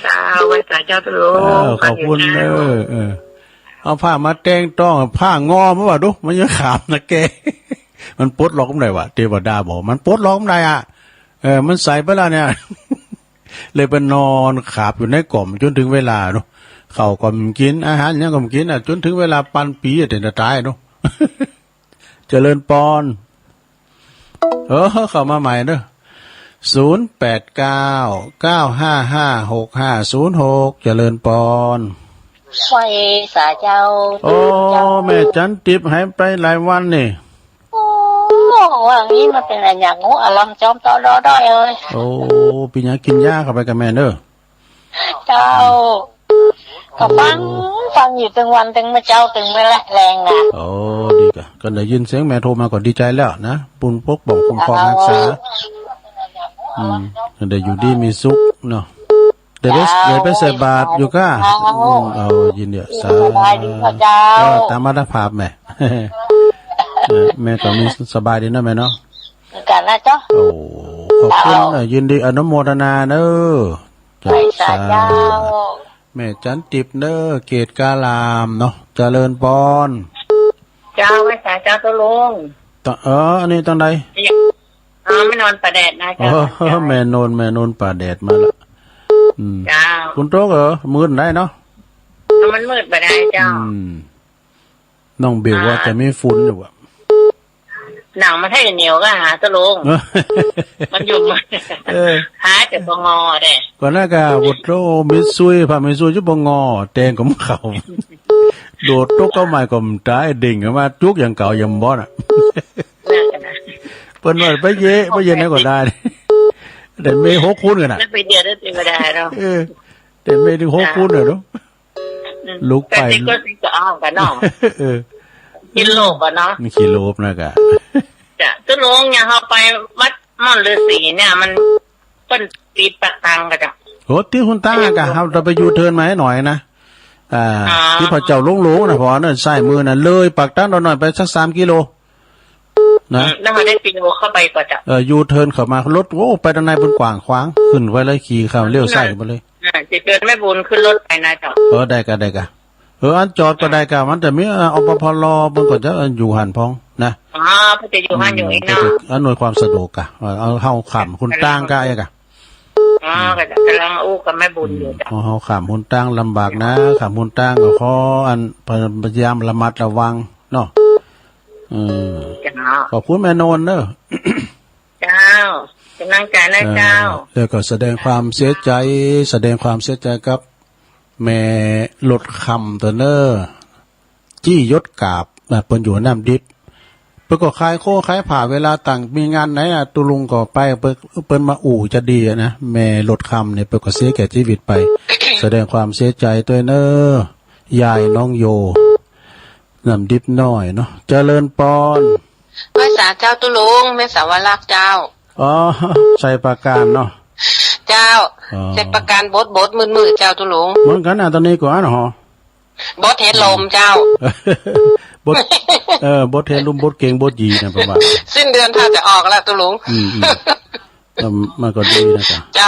S4: เจ้าไว้สายเจ้าตุลุง
S2: ขอบคุณเอาผ้ามาแกงต้องผ้างอมาว่าดูมันยังขามนะแกมันปลดล็อกได้วะเทวดาบอกมันปลดล็อกได้มันใส่ไปแล้วเนี่ยเลยไปนอนขาบอยู่ในกล่อมจนถึงเวลาเนาะข้าวก็ไม่กินอาหารยังก็ไม่กินจนถึงเวลาปันปีจะตายเนาะเจริญปอนเข้ามาใหม่เด้อ0899555656เจริญปอน
S4: ไฟสาเจ้า
S2: แม่จันติบหายไปหลายวันนี่
S4: ว่างี้มันเป็นอะไรอย่างงูอารมณ์จอมต่อได้เลย
S2: ปีนี้กินยาเข้าไปกับแม่เด้อ
S4: เจ้า ก็ฟังอยู่ตึงวันตึงมาเจ้าตึงไม่ละแรงนะ
S2: โอ้ดีก็ได้ยินเสียงแม่โทรมาก็ดีใจแล้วนะปุนปกบอกคุ้มครองรักษาได้อยู่ดีมีสุขเนาะเดี๋ยวไปใส่บาตรอยู่ก็เอายินเดียวสาธุตามมาตรภาพแม่แม่ก็มีสบายดีนะแม่เนาะ
S4: กันนะจ๊ะ
S2: โอ้ขอบคุณยินดีอนุโมทนาเนอะ
S4: สาธุ
S2: แม่จันติบเนอะเกตกาลามเนาะเจริญปอน
S4: เจ้าไม่สาเจ้าตัวลุง
S2: อันนี้ตอนใด
S4: ไม่นอนประแดดนะ
S2: จ๊ะแม่นอนประแดดมาละ
S4: เจ้า
S2: คุณโต๊ะมืดได้เนาะ
S4: มันมืดไปได้เจ้า
S2: น้องเบลว่าจะไม่ฟุ้นอยู่อะ
S4: หนังมันให้เหนียวก็หาตะลุงมันอยู่มาหาแต่บงอเด้
S2: ก่อนหน้ากาบุตรมิซุยพามิซุยจุบงอแตงกับเขาโดดตกเข้ามากับตายดิ่งมาจุกอย่างเก่าอย่างบอสอ่ะเปิ้นว่าไปเย่ไหนก็ได้แต่ไม่หกคูณกันนะ
S4: ไปเดียวได้ตีก็ได้เนาะ
S2: แต่ไม่ถึง6 คูณเลยเนาะลุกไป
S4: ก็สิจะอ้อมกันเนาะกิโลกะเนาะ
S2: กิโลบนะกะ
S4: จะตะลุงอย่างเฮาไปวัดม่อนฤาษีเนี่ยมันเปิ้นตีปากตังกะจ้ะ
S2: โหที่คุณตากะเฮาจะไปยูเทิร์นมาให้หน่อยนะที่พระเจ้าลงๆนะพอนั่นซ้ายมือน่ะเลยปากตังหน่อยไปสัก3 กิโลนะ
S4: แล้วมาได้ปีโลเข้าไปก็จะ
S2: ยูเทิร์นเข้ามารถโอ้ไปทางในบนกว้างขวางขึ้นไว้เลยขี่เข้าเลี้ยวซ้ายไปเลย
S4: จะเกินไม่บุญขึ้นรถไปนะจ้ะ
S2: ได้กะอันจอดก็ได้กะมันแต่มีอปภรบนก็จะอยู่หันพองนะ
S4: เพิ่นจะอยู่หันอยู่อีกเนาะ
S2: อำนวยความสะดวกกะเอาเฮาข้ามคุณตั้งกะกะ
S4: ก็จะกำลังอู้กับแม่บุญอยู่จ้ะ
S2: เฮาข้ามคุณตั้งลำบากนะข้ามคุณตั้งก็ขออันพยายามระมัดระวังเนาะขอบคุณแม่นนเนอะ
S4: เจ้ากำลังใจนะเจ้า
S2: แล้วก็แสดงความเสียใจกับแม่ลดคำตัวเนอจี้ยศกาบเปิ้นอยู่น้ำดิบเปิ้นก็คายโค้คายผ่าเวลาต่างมีงานไหนตุลุงก็ไปเปิ้นมาจะดีนะแม่ลดคำเนี่ยเปิ้นก็เสียแก่ชีวิตไป แสดงความเสียใจตัวเนอยายน้องโยน้ำดิบน้อยเนาะเจริญปอน
S4: ภาษาเจ้าตุลุงแม่สาวรักเจ้า
S2: ใส่ประการเนาะ
S4: เจ้าใส่ประการบดมือเจ้าตุลุง
S2: เหมือนกันตอนนี้ก่อนเนาะ
S4: บดเฮ็ดลมเจ้า
S2: บดเฮ็ดลมบดเก่งบดยีนะประมาณ
S4: สิ้นเดือนถ้าจะออกแล้วตุลุง
S2: มันก็ดีนะ
S4: เจ้า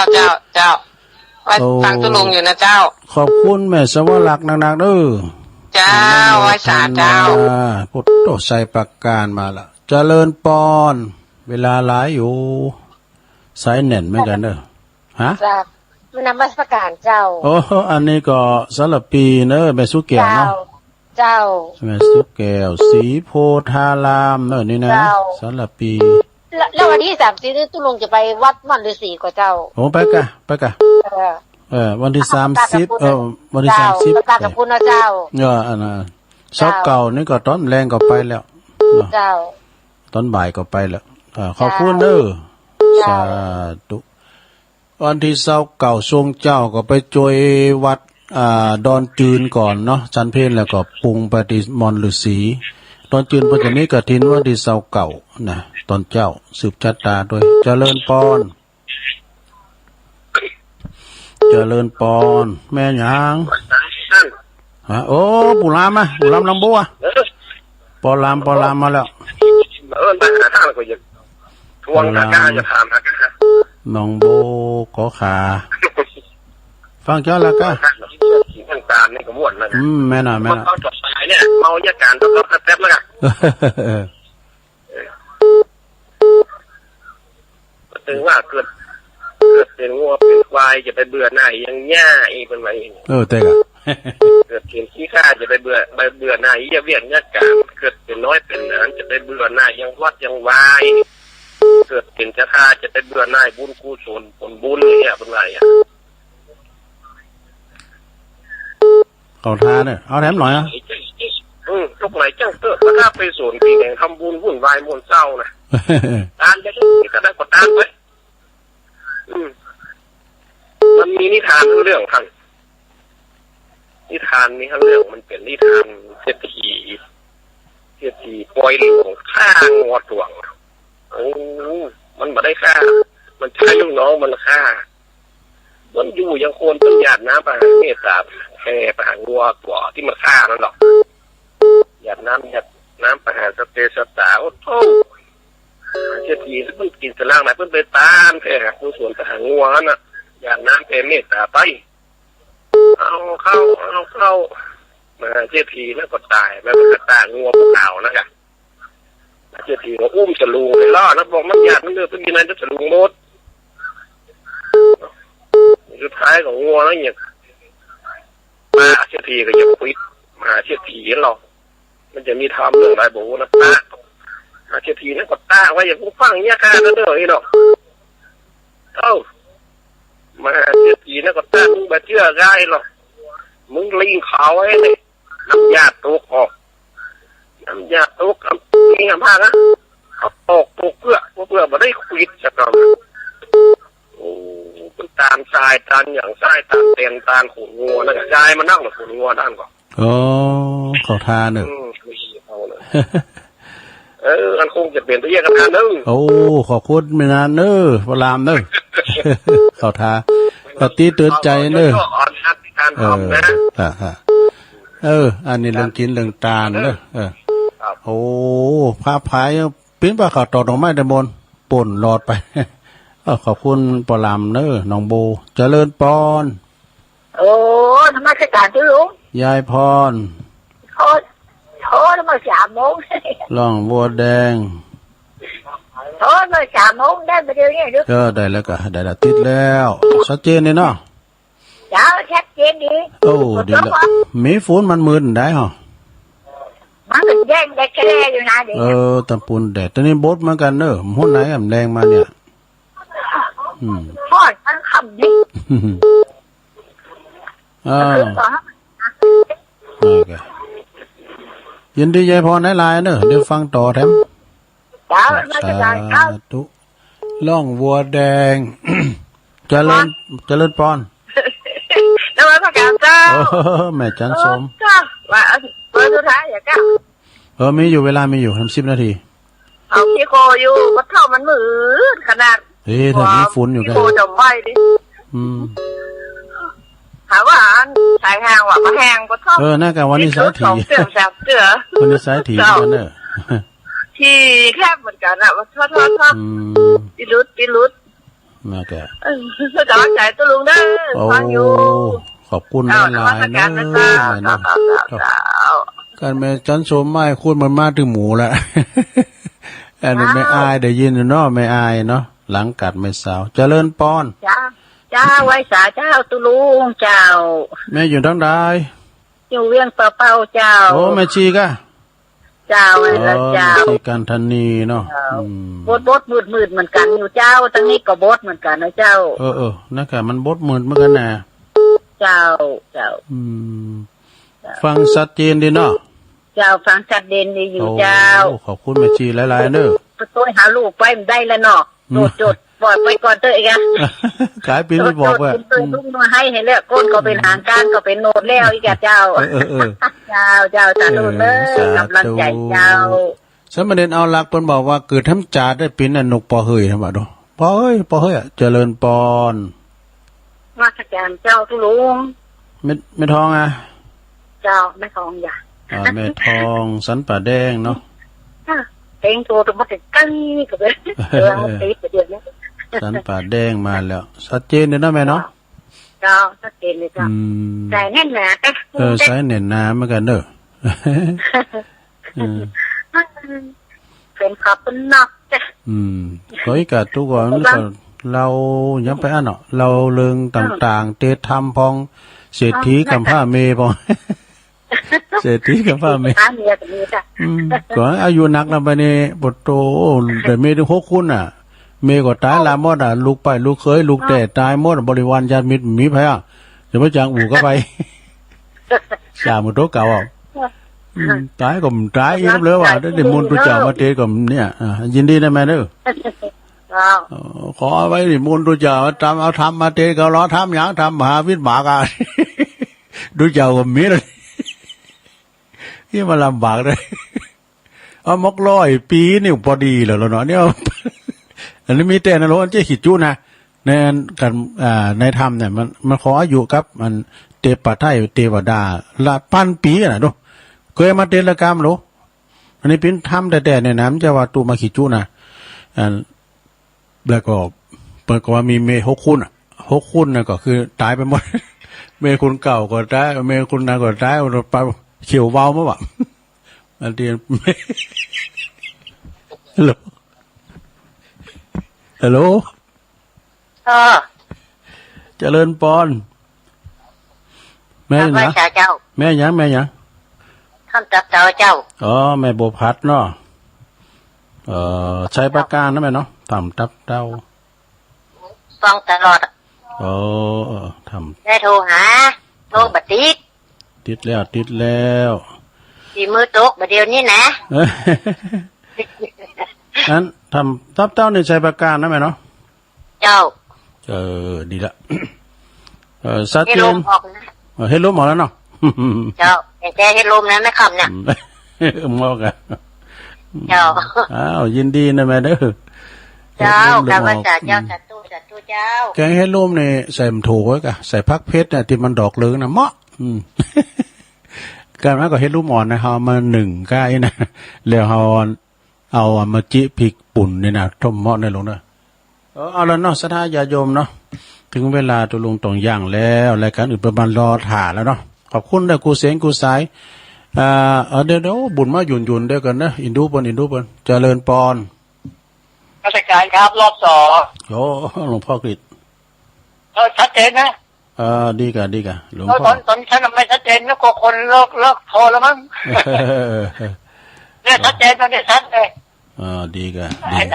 S4: ว่าฟังตุลุงอยู่นะเจ้า
S2: ขอบคุณแม่สวรักษ์นักๆเด้อ
S4: เจ้าไว้สาเจ้า
S2: พุทโธใส่ประการมาละเจริญปอนเวลาหลายอยู่สายแน่นเหมือนกันเด้อฮะ
S4: มันนำมาประกาศเจ้า
S2: อันนี้ก็สารปีเนอะแม่สุแก้วเนาะ
S4: เจ้า
S2: แม่สุแก้วสีโพธารามเนอะนี่นะสารปี
S4: แล้ววันที่30นี่ตุลุงจะไปวัดม่อนฤาษีกับเจ้า
S2: ไปกะวันที่30วันที่30
S4: ประกาศกับคุณนะเจ้า
S2: อันน่ะเช้าเก่านี่ก็ตอนแรงก็ไปแล้ว
S4: เจ้า
S2: ตอนบ่ายก็ไปแล้วขอบคุณเด้อสาธุวันที่เช้าเก่าทรงเจ้าก็ไปจวยวัดดอนจืนก่อนเนาะจันเพลแล้วก็ปรุงปฏิมอนฤาษีตอนจืนเพิ่นจะมีกฐินวันที่เช้าเก่านะตอนเจ้าสืบชะตาโดยเจริญปอนแม่หยังโอ้ปู่ลามลำบัวปอลามมาแล้ว
S8: มาหาทางก็อยากทวงหากาจะถามหากา
S2: น้องโบขอขาฟังเจ้าละก็
S8: ทางตามนี่ก็ม่วนนะ
S2: แม่น่ะ
S8: เขาจดสายเนี่ยเมายาการต้องรับแป๊บแล้วกันถึงว่าเกิดเป็นงัวเป็นควายจะไปเบื่อหน้ายังหญ้าอีกเป็นไง
S2: แต่กะ
S8: เกิดเป็นขี้ข้าจะไปเบื่อหน้าเยี่ยเวียนหญ้าการเกิดเป็นน้อยเป็นนั้นจะไปเบื่อหน้ายังวัดยังวายเกิดเป็นชะตาจะไปเบื่อหน้าบุญกุศลผลบุญเนี่ยเป็นไง
S2: เขาท่าเนี่ยเอาแถมหน่อย
S8: ทุกไหนจ้างเติร์ดถ้าไปส่วนปีแห่งทำบุญวุ่นวายมวลเศร้านะตานได้ก็ได้ก็ตานไปมันมีนิทานเรื่องท่าน นิทานนี้เรื่องมันเป็นนิทานเศรษฐีปล่อยหลวงฆ่างอตวงโอ้มันมาได้ฆ่ามันใช้ลูกน้องมันฆ่ามันอยู่ยังโคนต้นหยาดน้ำปะเมตตาแห่ปะหางัวตัวที่มันฆ่านั่นหรอกหยาดน้ำปะหาสเตสตาโอ้โธ่เศรษฐีเพิ่งกินสลางไหนเพิ่งไปตามแห่ผู้ส่วนปะหางัวน่ะหยาดน้ำแผ่เมตตาไปเอาเข้ามาเศรษฐีแล้วก็ตายแล้วมันก็ตายงัวผู้เก่านะจ๊ะเศรษฐีก็อุ้มฉลูไปล่อแล้วบอกมันหยาดมันเลือดเป็นยังไงจะฉลูหมดสุดท้ายของงัวแล้วเนี่ยมาเศรษฐีก็ยังคุยมาเศรษฐีหรอกมันจะมีทำเรื่องอะไรบอกว่าตามาเศรษฐีนั่นก็ตาไว้อย่างผู้ฟังเนี่ยค่ะนั่นเด้อไอ้หรอกมาเศรษฐีนั่นก็ตามึงแบบเชื่อง่ายหรอกมึงลิงเขาไว้เลยน้ำยาตุกออกน้ำยาตุกนี่มากนะเขาตกตุกเพื่อมาได้ควิดจะกำโอ้เป็นตามทรายตามอย่างทรายตามเตียนตามขนงัวนั่นก็ทรายมานั่งหรือขนงัวด้านก่อน
S2: โอ้เขาทานเนอะ
S8: มันคงจะเปลี่ยนตัวแยกกันทานเนอะ
S2: โอ้ขอบคุณไม่นานเนอะพลามเนอะเขาทาปฏิเตือนใจเนอะอันนี้เรื่องกินเรื่องตาลเนอะโอ้พาพายปิ้นปลาขาวตอดออกไม้ตะมนป่นหลอดไปขอบคุณปลามเนอะน้องโบเจริญปอน
S4: โอ้ทำไมขยันที่ลุง
S2: ยายพร
S4: โทษมา3 โมง
S2: ล่องบัวแดง
S4: โทษมา3 โมงได้ไปเดียวนี่ดู
S2: ได้แล้วก็ได้ละติดแล้วชัดเจนเลยเนาะ
S4: จ้าชัดเจนดี
S2: โอ้ดีแล้วมีฝนมันมืดได้หรอ
S4: มันก็แดงได้แค่อยู่นะเด็ก
S2: ตะปูนแดดตอนนี้บดเหมือนกันเนอะหุ่นไหนอ่ะแรงมาเนี่ย
S4: ทอดทั้งคำนี้
S2: ยินดียายพรในไลน์เนอะเดี๋ยวฟังต่อแถม
S4: สา
S2: ธุล่องวัวแดงเจริญปอน
S4: แล้วมาประกาศเจ้า
S2: แม่จันสม
S4: ว่าเบอร์สุดท้ายอย่าก้าว
S2: มีอยู่เวลามีอยู่10 นาที
S4: เอาพี่โคอยู่ก็เท่ามันมืดขนาด
S2: ถ้ามีฝุ่นอยู่กัน
S4: พี่โคจะไหวดิถามว่าสายแห้งว่ามาแห้งก็เท่า
S2: น่ากันวันนี้สายถี่วันนี้สายถี่กันเนอะ
S4: ที่แคบเหมือนกันอะว่าทอดปิลุด
S2: น่าแก
S4: จะรักใจตัวลุงได้ฟังอยู่
S2: ขอบคุณหลายๆนะการแม่จันโสมไม่คุณมันมาถึงหมูแล้วอันนี้ไม่อายได้ยินเนาะไม่อายเนาะหลังกัดไม่สาวเจริญปอน
S4: จ้าไว้สาเจ้าตุลุงเจ้า
S2: แม่อยู่ทั้งใด
S4: อยู่เวียงเป่าเจ้า
S2: โอ้แม่ชีกะ
S4: เจ้าแล้วเจ้า
S2: ที่กันทันนีเนาะ
S4: บดมืดเหมือนกันอยู่เจ้าตั้งนี้ก็บดเหมือนกันนะเจ้า
S2: นะคะมันบดมืดเหมือนกันนะ
S4: เจ้า
S2: ฟังชัดเจนดีเนาะ
S4: เจ้าฟังชัดเจนดีอยู่เจ้า
S2: ขอบคุณแม่ชีหลายๆเนอะ
S4: ตัวหาลูกไปมันได้แล้วเนาะโจดปล่อยไปก่อนเถอะอีกอ่ะ
S2: ขายปีไม่บอกว่า
S4: ลุงมาให้เห็นแล้วก้นก็เป็นหางการก็เป็นโนดแล้วอีกเจ้าเจ้าตาลุงเลยกำลังใจเจ้า
S2: สมเด็จเอาหลักเพิ่นบอกว่าเกิดทำจ่าได้ปีน่ะนกปอเฮยทำบ่ดอกปอเฮยเจริญปอน
S4: มาสักการเจ้าตุลุง
S2: ไม่ทองอ่ะ
S4: เจ้าไม่ทองอย่า
S2: แม่ทองสันป่าแดงเนาะ
S4: เต็งตัวตัวมันจะใกล้กับเลยตีไปเดือนนี้
S2: สันป่าแดงมาแล้วชัดเจนเลยนะแม่เนาะ
S4: เจ้าชัดเจนเลยเจ้าใส่แน่นหนา
S2: ใส่แน่นหนาเหมือนกันเนอะ
S4: เป็นขับเป็นนักจ้ะ
S2: ก็อีกกับทุกคนเราย้ำไปอ่ะเนาะเราเรื่องต่างๆเตทำพองเศรษฐีกับผ้าเมย์พองเศรษฐีกับผ้าเมย์ก่อนอายุนักนะไปนี่ปวดโตแต่เมย์ถึง6 คุณอ่ะเมย์ก็ตายลามอดอ่ะลูกไปลูกเคยลูกแต่ตายหมดบริวารญาติมิตรมีไผอ่ะจะไม่จางอู่ก็ไปสามโตเก่าอ่ะตายก็ตายอีกแล้วว่าได้มนต์ตัวเจ้ามาเตะกับเนี่ยยินดีนะแม่เด้อขอไว้ดิมนต์ตัวเจ้าทำเอาทำมาเตะก็รอทำอย่างทำมหาวิทย์หมากา ดูยาวกว่าเมียเลยนี่มาลำบากเลยเอามกร้อยปีนี่พอดีแล้วเนาะเนี่ยอันนี้มีแต่นะโลอันเจ๊ขิดจุนะในกันในธรรมเนี่ยมันขออายุครับมันเทพไทยเทวดาละพันปีนะดูเคยมาเทศกรรมหรออันนี้เป็นธรรมแต่ในน้ำจะว่าตูมาขิดจุนะแล้วก็เปิดก็ว่ามีเมย์6 คุณนะก็คือตายไปหมดเมย์คนเก่าก็ตายเมย์คนนั้นก็ตายไปเขียวเบามั้งวะอันเดียนฮัลโหลฮัลโหลเจริญปอนแม่ยังแม่ยัง
S4: ท่านจับเจ้า
S2: อ๋อแม่โบพัดเนาะใช้ปากกานะแม่เนาะทำตับเต้า
S4: ฟังตลอด
S2: ทำ
S4: แม่โทรหาโทรบัด
S2: ติดแล้ว
S4: ที่มือตกบัดเดียวนี้นะ
S2: นั้นทำตับเต้านี่ใช้ปากกานะแม่เนาะ
S4: เจ้า
S2: ดีละชัดเจนให้ลมออกแล้วเนาะ
S4: เจ้าแต่ให้ลมนะไม่คำเนี่ย
S2: มอกอะ
S4: เจ้า
S2: ยินดีนะแม่เด้อ
S4: เจ้าการว่าจะเจ้าจัดตู้เจ้า
S2: แกงให้ลมเนี่ยใส่มันถูกไว้กะใส่พักเพชรเนี่ยที่มันดอกเหลืองนะเหมาะการนั้นก็ให้ลูกอ่อนนะเฮามา1ก้ายนะแล้วเฮาเอามาจิพริกป่นนี่นะต้มเหมาะในลงเด้อเอาแล้วเนาะศรัทธาญาโยมเนาะถึงเวลาตัวลุงต้องย่างแล้วรายการอื่นประมาณรอถ่าแล้วเนาะขอบคุณเด้อกูเสียงกูสายเดี๋ยวบุญมาหยุ่นเด้อกันนะอินดูเปิ้นเจริญปอน
S3: ราชการครับรอบ2
S2: โอ้หลวงพ่อกฤษ
S3: ชัดเจนนะ
S2: ดีกะหลวงพ่อ
S3: ตอนฉันไม่ชัดเจนแล้วก็คนเลิกโทรแล้วมั้งเนี่ยชัดเจนตอนนี้ชัดเลย
S2: ดีกะ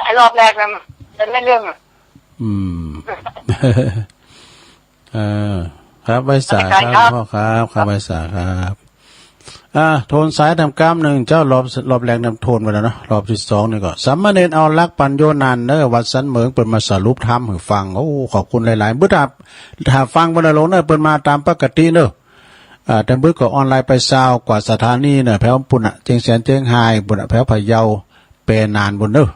S3: ไอ้รอบแรกนั้นเป็นเรื่อง
S2: ครับไว้สาครับพ่อครับไว้สาครับโทนสายทำกล้าม1เจ้ารอบแรงนำโทนไปแล้วเนาะรอบที่2นี่ก็สามเณรเอาลักปัญโยนันเด้อวัดสันเหมืองเปิดมาสรุปธรรมให้ฟังโอ้ขอบคุณหลายๆบึ้ดถ้าฟังบ่ได้ลงเด้อเปิดมาตามปกติเด้อแต่บึ้ดก็ออนไลน์ไป20กว่าสถานีเนี่ยแถวปุ่นน่ะเจียงแสนเจียงไฮ้ปุ่นน่ะแถวพะเยาเปนานบนเด้อ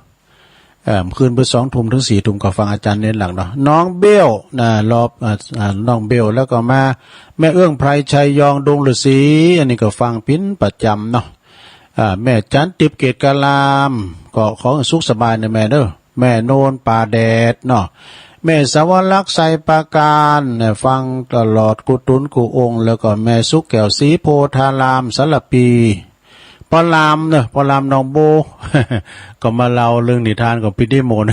S2: คืนเปิด2 ทุ่มถึง4 ทุ่มก็ฟังอาจารย์เน้นหลักเนาะน้องเบลรอบน้องเบลแล้วก็มาแม่เอื้องไพรชัยยองดงฤาษีอันนี้ก็ฟังปิ้นประจำเนาะแม่จันติบเกตกาลามก็ขอสุขสบายนะแม่เด้อแม่โนนป่าแดดเนาะแม่สวรักษ์ใส่ปาการเนี่ยฟังตลอดกุตุนกุองแล้วก็แม่สุกแก้วสีโพธารามสลับปีปลามเนี่ยปลามน้องโบก็มาเล่าเรื่องนิทานของพิธีโมน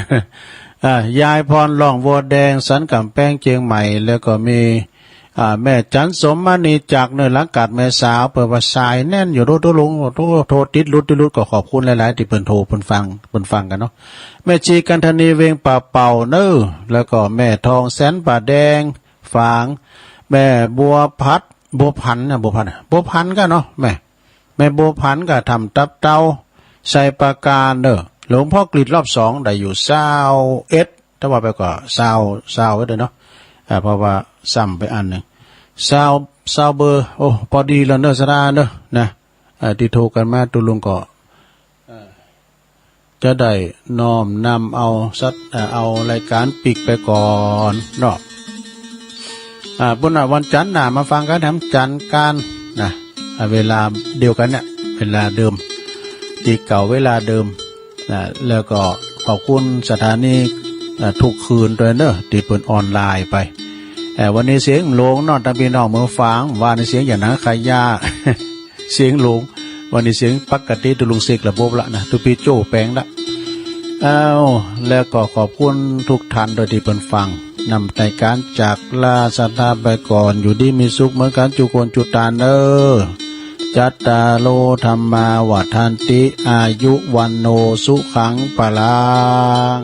S2: ยายพรล่องวัวแดงสันกำแป้งเชียงใหม่แล้วก็มีแม่จันสมมณีจากเนื้อหลังกัดแม่สาวเปิดว่าสายแน่นอยู่ตัวลุงโทรติดลุดก็ขอบคุณหลายๆที่เพิ่นโทรเพิ่นฟังกันเนาะแม่ชีกันธนีเวงป่าเป่าเน้อแล้วก็แม่ทองแสนป่าแดงฝางแม่บัวพันก็เนาะแม่บัวพันก็ทำตับเต้าใส่ปาการเด้อหลวงพ่อกฤษรอบ2ได้อยู่21ถ้าว่าไปก็20ไว้เด้อเนาะเพราะว่าซ้ำไปอันนึง20เบอร์โอ้พอดีแล้วเด้อสราเด้อนะที่โทรกันมาตุลุงก็จะได้น้อมนำเอารายการปิกไปก่อนเนาะบุญวันจันทร์น่ะมาฟังกันทำจันทร์การนะเวลาเดียวกันเนี่ยเวลาเดิมที่เก่าเวลาเดิมนะแล้วก็ขอบคุณสถานีทุกคืนด้วยเนอะที่เปิดออนไลน์ไปวันนี้เสียงหลงนอนตามพี่น้องเมืองฟังว่าในเสียงอย่างนั้นขายยาเสียงหลงวันนี้เสียงปกติตุลุงเสกระบบละนะตุปีโจ้แปลงละแล้วก็ขอบคุณทุกท่านโดยที่เปิดฟังนำในการจากลาสถาไปก่อนอยู่ดีมีสุขเหมือนกันจุคนจุตานจัตตาโลธรรมาวัฏันติอายุวันโนสุขังปะลัง